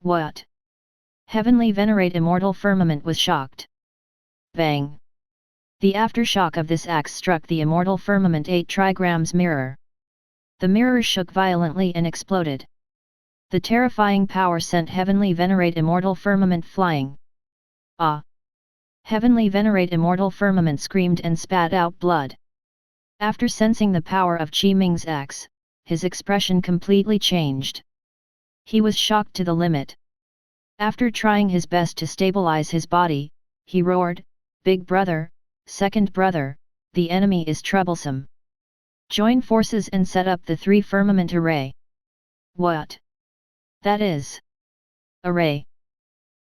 What? Heavenly Venerate immortal firmament was shocked. Bang! The aftershock of this axe struck the immortal firmament 8 trigrams mirror. The mirror shook violently and exploded. The terrifying power sent Heavenly Venerate immortal firmament flying. Ah! Heavenly Venerate immortal firmament screamed and spat out blood. After sensing the power of Ming's axe, his expression completely changed. He was shocked to the limit. After trying his best to stabilize his body, he roared, Big brother, second brother, the enemy is troublesome. Join forces and set up the 3 firmament array. What? That is. Array.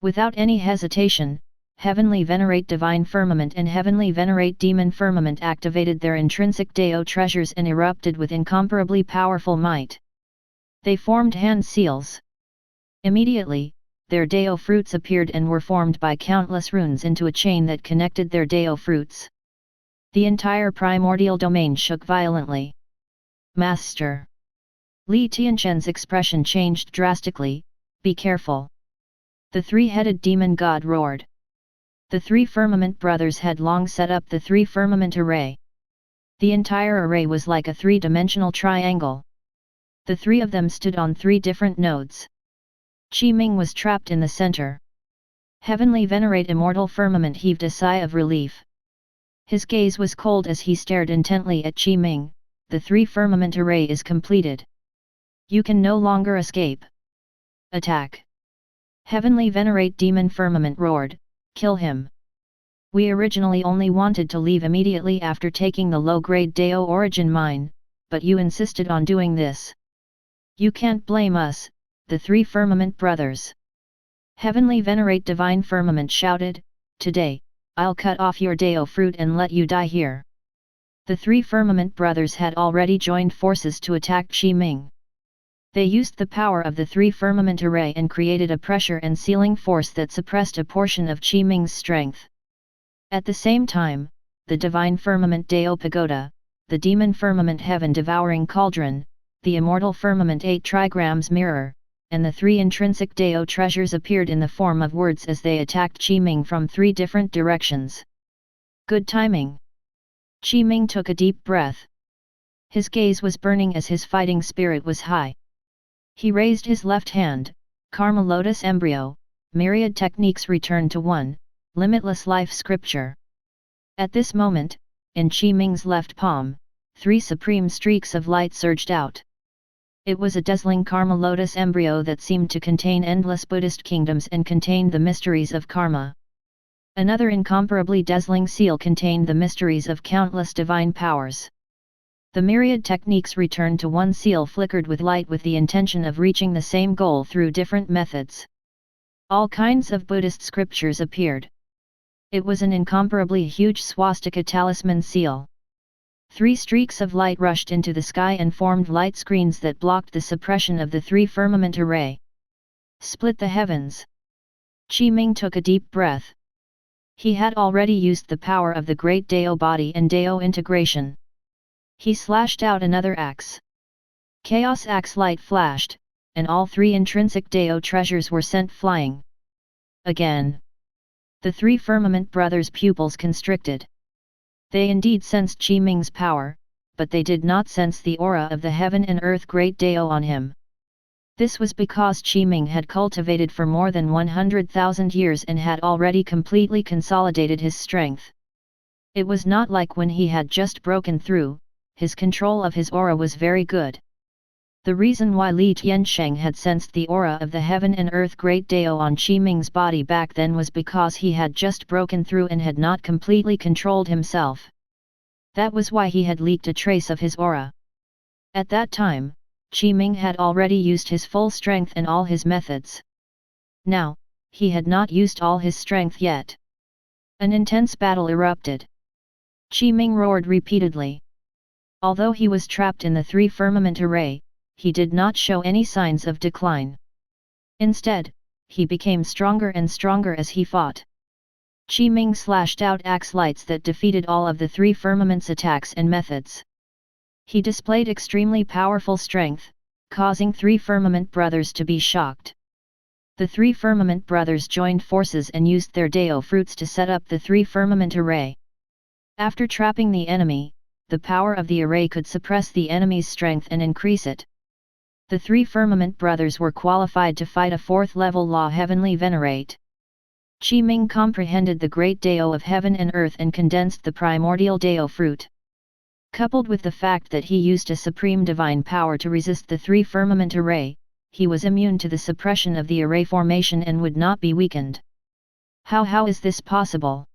Without any hesitation, Heavenly Venerate Divine Firmament and Heavenly Venerate Demon Firmament activated their intrinsic Deo treasures and erupted with incomparably powerful might. They formed hand seals. Immediately, their Deo fruits appeared and were formed by countless runes into a chain that connected their Deo fruits. The entire primordial domain shook violently. Master! Li Tianquan's expression changed drastically, be careful. The 3-headed demon god roared. The 3 firmament brothers had long set up the 3 firmament array. The entire array was like a 3-dimensional triangle. The 3 of them stood on 3 different nodes. Ming was trapped in the center. Heavenly Venerate immortal firmament heaved a sigh of relief. His gaze was cold as he stared intently at Ming. The 3 firmament array is completed. You can no longer escape. Attack! Heavenly Venerate demon firmament roared, kill him. We originally only wanted to leave immediately after taking the low-grade Deo origin mine, but you insisted on doing this. You can't blame us, the 3 firmament brothers. Heavenly Venerate divine firmament shouted, today, I'll cut off your Deo fruit and let you die here. The 3 firmament brothers had already joined forces to attack Ming. They used the power of the 3 firmament array and created a pressure and sealing force that suppressed a portion of Ming's strength. At the same time, the divine firmament Deo pagoda, the demon firmament heaven devouring cauldron, the immortal firmament 8 trigrams mirror, and the 3 intrinsic Deo treasures appeared in the form of words as they attacked Ming from 3 different directions. Good timing. Ming took a deep breath. His gaze was burning as his fighting spirit was high. He raised his left hand, Karma Lotus Embryo, myriad techniques returned to 1, limitless life scripture. At this moment, in Ming's left palm, 3 supreme streaks of light surged out. It was a dazzling karma lotus embryo that seemed to contain endless Buddhist kingdoms and contained the mysteries of karma. Another incomparably dazzling seal contained the mysteries of countless divine powers. The myriad techniques returned to one seal flickered with light with the intention of reaching the same goal through different methods. All kinds of Buddhist scriptures appeared. It was an incomparably huge swastika talisman seal. 3 streaks of light rushed into the sky and formed light screens that blocked the suppression of the 3 firmament array. Split the heavens. Ming took a deep breath. He had already used the power of the great Dao body and Dao integration. He slashed out another axe. Chaos axe light flashed, and all 3 intrinsic Dao treasures were sent flying. Again. The 3 firmament brothers' pupils constricted. They indeed sensed Qi Ming's power, but they did not sense the aura of the heaven and earth great Dao on him. This was because Qi Ming had cultivated for more than 100,000 years and had already completely consolidated his strength. It was not like when he had just broken through, his control of his aura was very good. The reason why Li Tiansheng had sensed the aura of the heaven and earth great Dao on Qi Ming's body back then was because he had just broken through and had not completely controlled himself. That was why he had leaked a trace of his aura. At that time, Qi Ming had already used his full strength and all his methods. Now, he had not used all his strength yet. An intense battle erupted. Qi Ming roared repeatedly. Although he was trapped in the 3 firmament array, he did not show any signs of decline. Instead, he became stronger and stronger as he fought. Qi Ming slashed out axe lights that defeated all of the 3 firmaments' attacks and methods. He displayed extremely powerful strength, causing 3 firmament brothers to be shocked. The 3 firmament brothers joined forces and used their Dao fruits to set up the 3 firmament array. After trapping the enemy, the power of the array could suppress the enemy's strength and increase it. The 3 firmament brothers were qualified to fight a 4th level law heavenly Venerate. Qi Ming comprehended the great Dao of heaven and earth and condensed the primordial Dao fruit. Coupled with the fact that he used a supreme divine power to resist the 3 firmament array, he was immune to the suppression of the array formation and would not be weakened. How is this possible?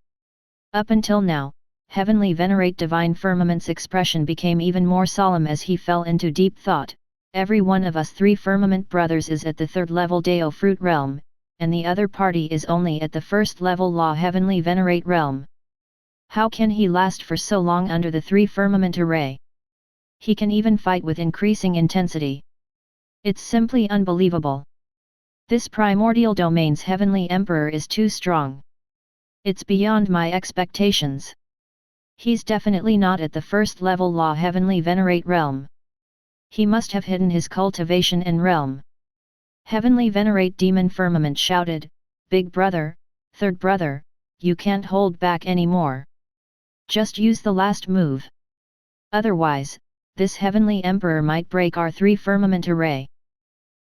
Up until now, heavenly Venerate divine firmament's expression became even more solemn as he fell into deep thought. Every one of us 3 firmament brothers is at the 3rd level Dao fruit realm, and the other party is only at the 1st level law heavenly Venerate realm. How can he last for so long under the 3 firmament array? He can even fight with increasing intensity. It's simply unbelievable. This primordial domain's heavenly emperor is too strong. It's beyond my expectations. He's definitely not at the 1st level law heavenly Venerate realm. He must have hidden his cultivation and realm. Heavenly Venerate Demon Firmament shouted, "Big brother, 3rd brother, you can't hold back anymore. Just use the last move. Otherwise, this heavenly emperor might break our 3 firmament array."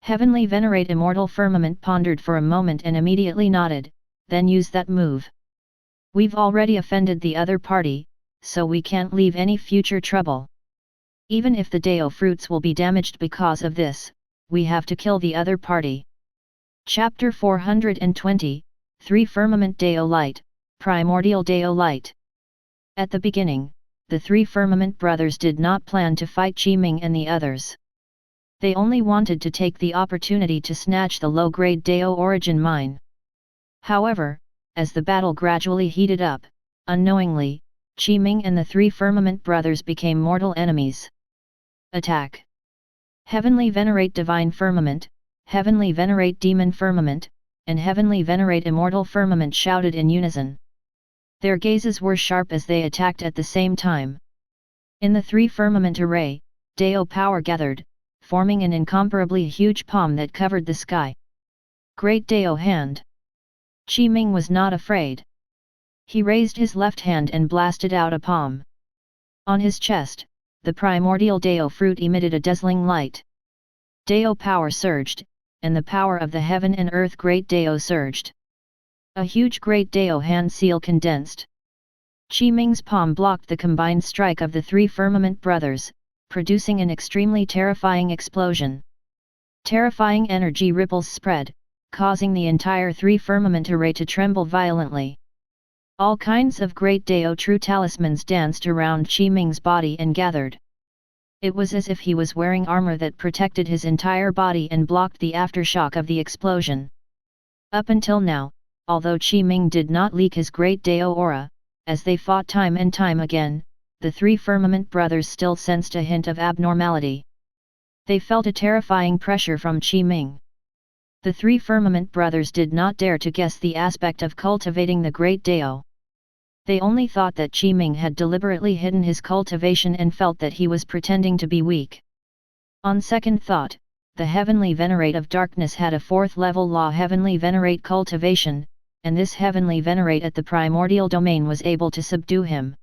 Heavenly Venerate Immortal Firmament pondered for a moment and immediately nodded, "Then use that move. We've already offended the other party, so we can't leave any future trouble. Even if the Dao fruits will be damaged because of this, we have to kill the other party." Chapter 420, 3 Firmament Dao Light, Primordial Dao Light. At the beginning, the 3 firmament brothers did not plan to fight Qi Ming and the others. They only wanted to take the opportunity to snatch the low-grade Dao origin mine. However, as the battle gradually heated up, unknowingly, Qi Ming and the 3 firmament brothers became mortal enemies. Attack! Heavenly Venerate Divine Firmament, Heavenly Venerate Demon Firmament, and Heavenly Venerate Immortal Firmament shouted in unison. Their gazes were sharp as they attacked at the same time. In the 3 firmament array, Dao power gathered, forming an incomparably huge palm that covered the sky. Great Dao Hand! Qi Ming was not afraid. He raised his left hand and blasted out a palm. On his chest, the primordial Dao fruit emitted a dazzling light. Dao power surged, and the power of the heaven and earth great Dao surged. A huge great Dao hand seal condensed. Qi Ming's palm blocked the combined strike of the 3 firmament brothers, producing an extremely terrifying explosion. Terrifying energy ripples spread, causing the entire three-firmament array to tremble violently. All kinds of great Dao true talismans danced around Qi Ming's body and gathered. It was as if he was wearing armor that protected his entire body and blocked the aftershock of the explosion. Up until now, although Qi Ming did not leak his great Dao aura, as they fought time and time again, the three Firmament brothers still sensed a hint of abnormality. They felt a terrifying pressure from Qi Ming. The three Firmament brothers did not dare to guess the aspect of cultivating the great Dao. They only thought that Qi Ming had deliberately hidden his cultivation and felt that he was pretending to be weak. On second thought, the Heavenly Venerate of Darkness had a 4th level law Heavenly Venerate cultivation, and this Heavenly Venerate at the Primordial domain was able to subdue him.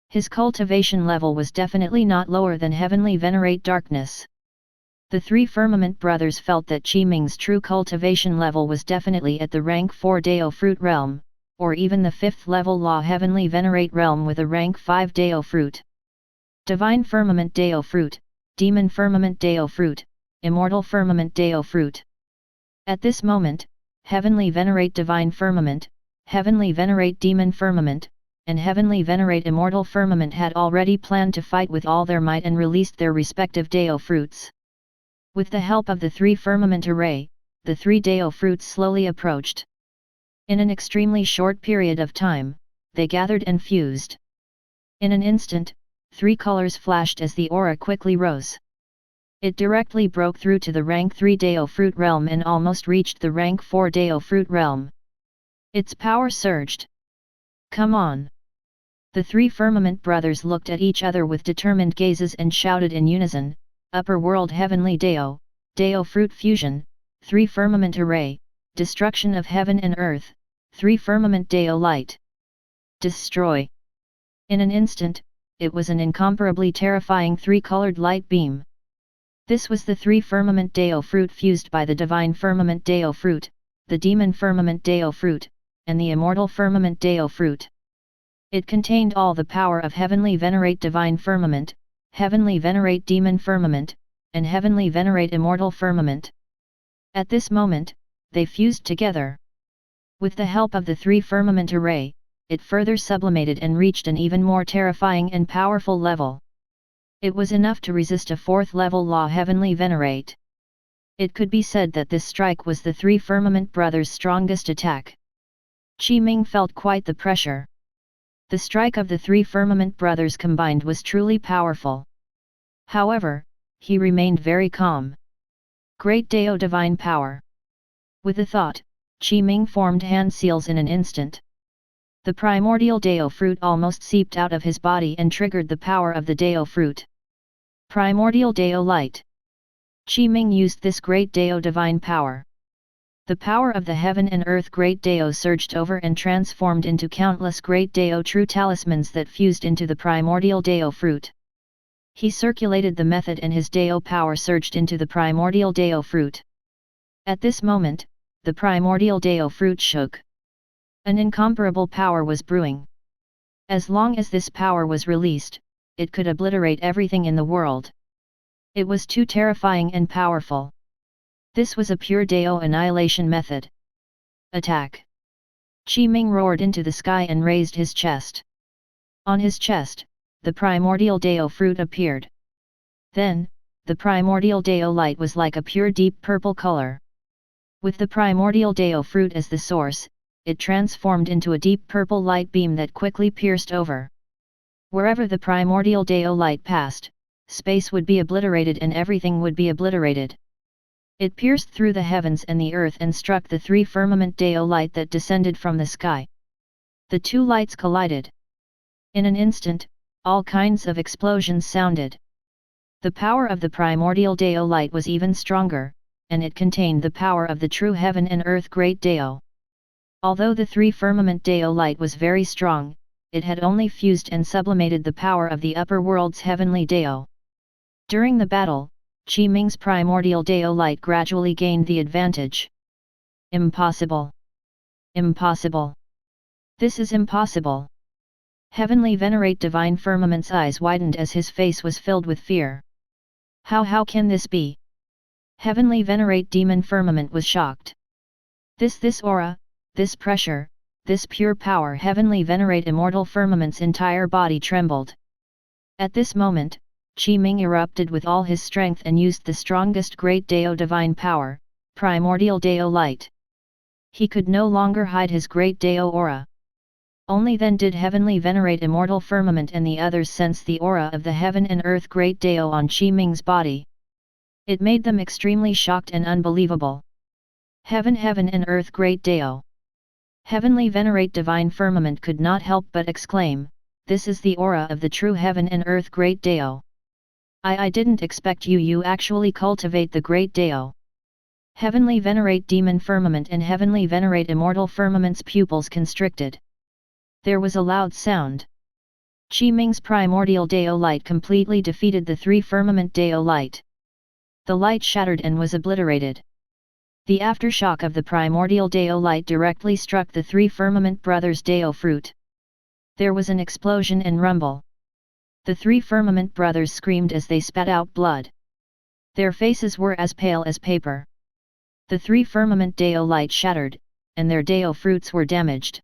His cultivation level was definitely not lower than Heavenly Venerate Darkness. The three Firmament brothers felt that Qi Ming's true cultivation level was definitely at the rank 4 Dao Fruit realm, or even the 5th level Law Heavenly Venerate realm with a rank 5 Dao Fruit. Divine Firmament Dao Fruit, Demon Firmament Dao Fruit, Immortal Firmament Dao Fruit. At this moment, Heavenly Venerate Divine Firmament, Heavenly Venerate Demon Firmament, and Heavenly Venerate Immortal Firmament had already planned to fight with all their might and released their respective Dao Fruits. With the help of the three Firmament array, the three Dao Fruits slowly approached. In an extremely short period of time, they gathered and fused. In an instant, 3 colors flashed as the aura quickly rose. It directly broke through to the rank 3 Dao Fruit realm and almost reached the rank 4 Dao Fruit realm. Its power surged. Come on! The three Firmament brothers looked at each other with determined gazes and shouted in unison, Upper World Heavenly Dao, Dao Fruit Fusion, 3 Firmament Array, Destruction of Heaven and Earth, 3 Firmament Dao Light. Destroy! In an instant, it was an incomparably terrifying 3-colored light beam. This was the 3 Firmament Dao Fruit fused by the Divine Firmament Dao Fruit, the Demon Firmament Dao Fruit, and the Immortal Firmament Dao Fruit. It contained all the power of Heavenly Venerate Divine Firmament, Heavenly Venerate Demon Firmament, and Heavenly Venerate Immortal Firmament. At this moment, they fused together. With the help of the 3 Firmament array, it further sublimated and reached an even more terrifying and powerful level. It was enough to resist a 4th level Law Heavenly Venerate. It could be said that this strike was the 3 Firmament brothers' strongest attack. Qi Ming felt quite the pressure. The strike of the 3 Firmament brothers combined was truly powerful. However, he remained very calm. Great Dao Divine Power. With a thought, Qi Ming formed hand seals in an instant. The Primordial Dao Fruit almost seeped out of his body and triggered the power of the Dao Fruit. Primordial Dao Light. Qi Ming used this Great Dao Divine Power. The power of the Heaven and Earth Great Dao surged over and transformed into countless Great Dao True Talismans that fused into the Primordial Dao Fruit. He circulated the method and his Dao power surged into the Primordial Dao Fruit. At this moment, the Primordial Dao Fruit shook. An incomparable power was brewing. As long as this power was released, it could obliterate everything in the world. It was too terrifying and powerful. This was a pure Dao annihilation method. Attack! Qi Ming roared into the sky and raised his chest. On his chest, the Primordial Dao Fruit appeared. Then, the Primordial Dao Light was like a pure deep purple color. With the Primordial Dao Fruit as the source, it transformed into a deep purple light beam that quickly pierced over. Wherever the Primordial Dao Light passed, space would be obliterated and everything would be obliterated. It pierced through the heavens and the earth and struck the 3 Firmament Dao Light that descended from the sky. The 2 lights collided. In an instant, all kinds of explosions sounded. The power of the Primordial Dao Light was even stronger, and it contained the power of the true Heaven and Earth Great Dao. Although the 3 Firmament Dao Light was very strong, it had only fused and sublimated the power of the upper world's Heavenly Dao. During the battle, Qi Ming's Primordial Dao Light gradually gained the advantage. Impossible! Impossible! This is impossible! Heavenly Venerate Divine Firmament's eyes widened as his face was filled with fear. How can this be? Heavenly Venerate Demon Firmament was shocked. This aura, this pressure, this pure power. Heavenly Venerate Immortal Firmament's entire body trembled. At this moment, Qi Ming erupted with all his strength and used the strongest Great Dao divine power, Primordial Dao Light. He could no longer hide his Great Dao aura. Only then did Heavenly Venerate Immortal Firmament and the others sense the aura of the Heaven and Earth Great Dao on Qi Ming's body. It made them extremely shocked and unbelievable. Heaven and Earth Great Dao. Heavenly Venerate Divine Firmament could not help but exclaim, "This is the aura of the true Heaven and Earth Great Dao. I didn't expect you actually cultivate the Great Dao." Heavenly Venerate Demon Firmament and Heavenly Venerate Immortal Firmament's pupils constricted. There was a loud sound. Qi Ming's Primordial Dao Light completely defeated the three Firmament Dao Light. The light shattered and was obliterated. The aftershock of the Primordial Dao Light directly struck the three Firmament Brothers' Dao Fruit. There was an explosion and rumble. The three Firmament Brothers screamed as they spat out blood. Their faces were as pale as paper. The three Firmament Dao Light shattered, and their Dao Fruits were damaged.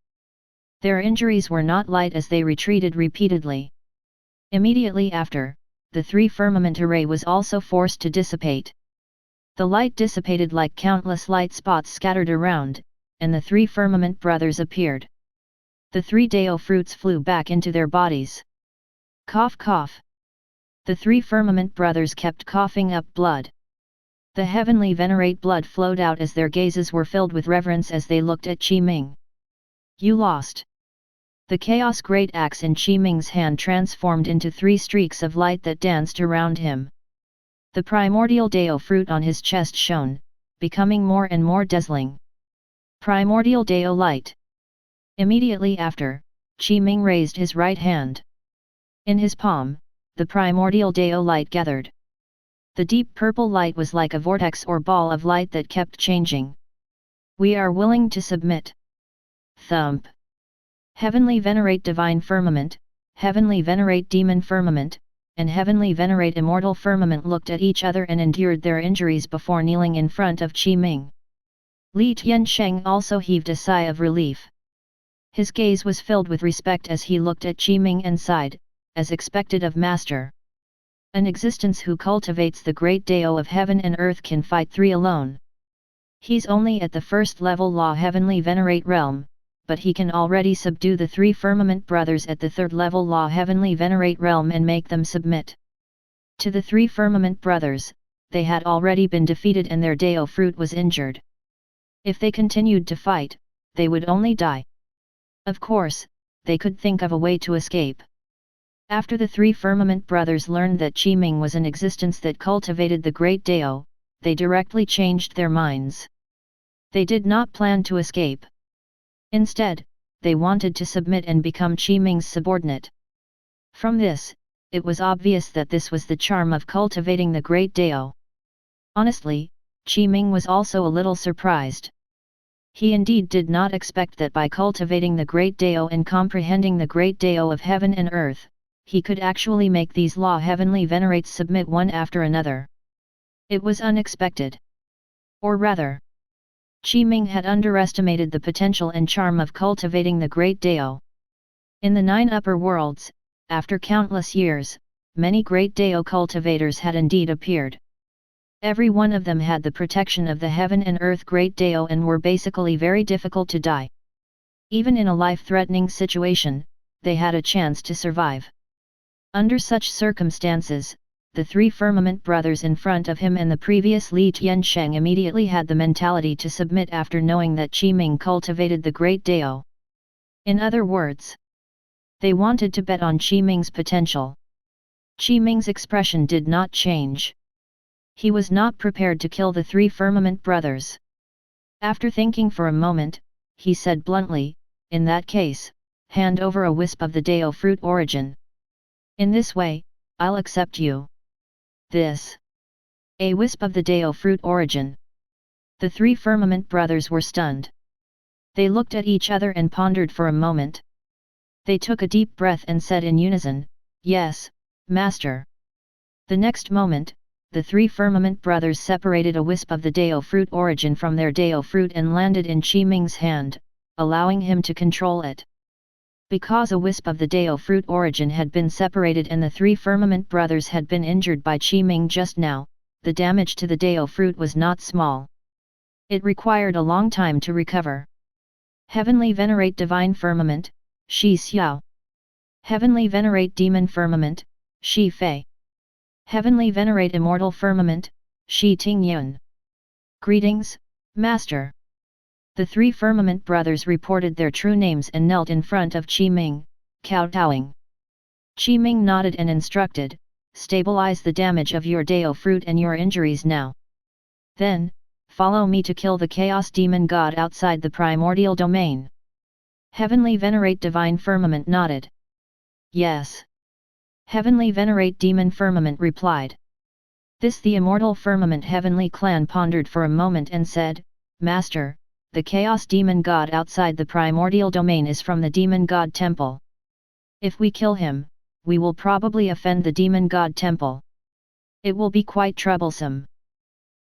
Their injuries were not light as they retreated repeatedly. Immediately after, the three Firmament array was also forced to dissipate. The light dissipated like countless light spots scattered around, and the three Firmament Brothers appeared. The three Dao Fruits flew back into their bodies. Cough cough. The three Firmament Brothers kept coughing up blood. The Heavenly Venerate blood flowed out as their gazes were filled with reverence as they looked at Qi Ming. "You lost." The Chaos Great Axe in Qi Ming's hand transformed into three streaks of light that danced around him. The Primordial Dao Fruit on his chest shone, becoming more and more dazzling. Primordial Dao Light. Immediately after, Qi Ming raised his right hand. In his palm, the Primordial Dao Light gathered. The deep purple light was like a vortex or ball of light that kept changing. "We are willing to submit." Thump. Heavenly Venerate Divine Firmament, Heavenly Venerate Demon Firmament, and Heavenly Venerate Immortal Firmament looked at each other and endured their injuries before kneeling in front of Qi Ming. Li Tiansheng also heaved a sigh of relief. His gaze was filled with respect as he looked at Qi Ming and sighed, as expected of Master. An existence who cultivates the great Dao of heaven and earth can fight three alone. He's only at the first level Law Heavenly Venerate realm, but he can already subdue the three Firmament Brothers at the third level Law Heavenly Venerate realm and make them submit. To the three Firmament Brothers, they had already been defeated and their Dao Fruit was injured. If they continued to fight, they would only die. Of course, they could think of a way to escape. After the three Firmament Brothers learned that Qi Ming was an existence that cultivated the Great Dao, they directly changed their minds. They did not plan to escape. Instead, they wanted to submit and become Qi Ming's subordinate. From this, it was obvious that this was the charm of cultivating the Great Dao. Honestly, Qi Ming was also a little surprised. He indeed did not expect that by cultivating the Great Dao and comprehending the Great Dao of heaven and earth, he could actually make these Law Heavenly Venerates submit one after another. It was unexpected. Or rather, Qi Ming had underestimated the potential and charm of cultivating the Great Dao. In the 9 upper worlds, after countless years, many Great Dao cultivators had indeed appeared. Every one of them had the protection of the heaven and earth Great Dao and were basically very difficult to die. Even in a life-threatening situation, they had a chance to survive. Under such circumstances, the three Firmament Brothers in front of him and the previous Li Tiansheng immediately had the mentality to submit after knowing that Qi Ming cultivated the Great Dao. In other words, they wanted to bet on Qi Ming's potential. Qi Ming's expression did not change. He was not prepared to kill the three Firmament Brothers. After thinking for a moment, he said bluntly, "In that case, hand over a wisp of the Dao Fruit origin. In this way, I'll accept you." This. A wisp of the Dao Fruit origin. The three Firmament Brothers were stunned. They looked at each other and pondered for a moment. They took a deep breath and said in unison, "Yes, Master." The next moment, the three Firmament brothers separated a wisp of the Dao fruit origin from their Dao fruit and landed in Qi Ming's hand, allowing him to control it. Because a wisp of the Dao fruit origin had been separated and the three Firmament brothers had been injured by Qi Ming just now, the damage to the Dao fruit was not small. It required a long time to recover. Heavenly Venerate Divine Firmament, Shi Xiao. Heavenly Venerate Demon Firmament, Shi Fei. Heavenly Venerate Immortal Firmament, Shi Ting Yun. Greetings, Master. The three Firmament brothers reported their true names and knelt in front of Qi Ming, kowtowing. Qi Ming nodded and instructed, "Stabilize the damage of your Dao fruit and your injuries now. Then, follow me to kill the Chaos Demon God outside the Primordial Domain." Heavenly Venerate Divine Firmament nodded. "Yes." Heavenly Venerate Demon Firmament replied. This the Immortal Firmament Heavenly Clan pondered for a moment and said, "Master, the Chaos Demon God outside the Primordial Domain is from the Demon God Temple. If we kill him, we will probably offend the Demon God Temple. It will be quite troublesome."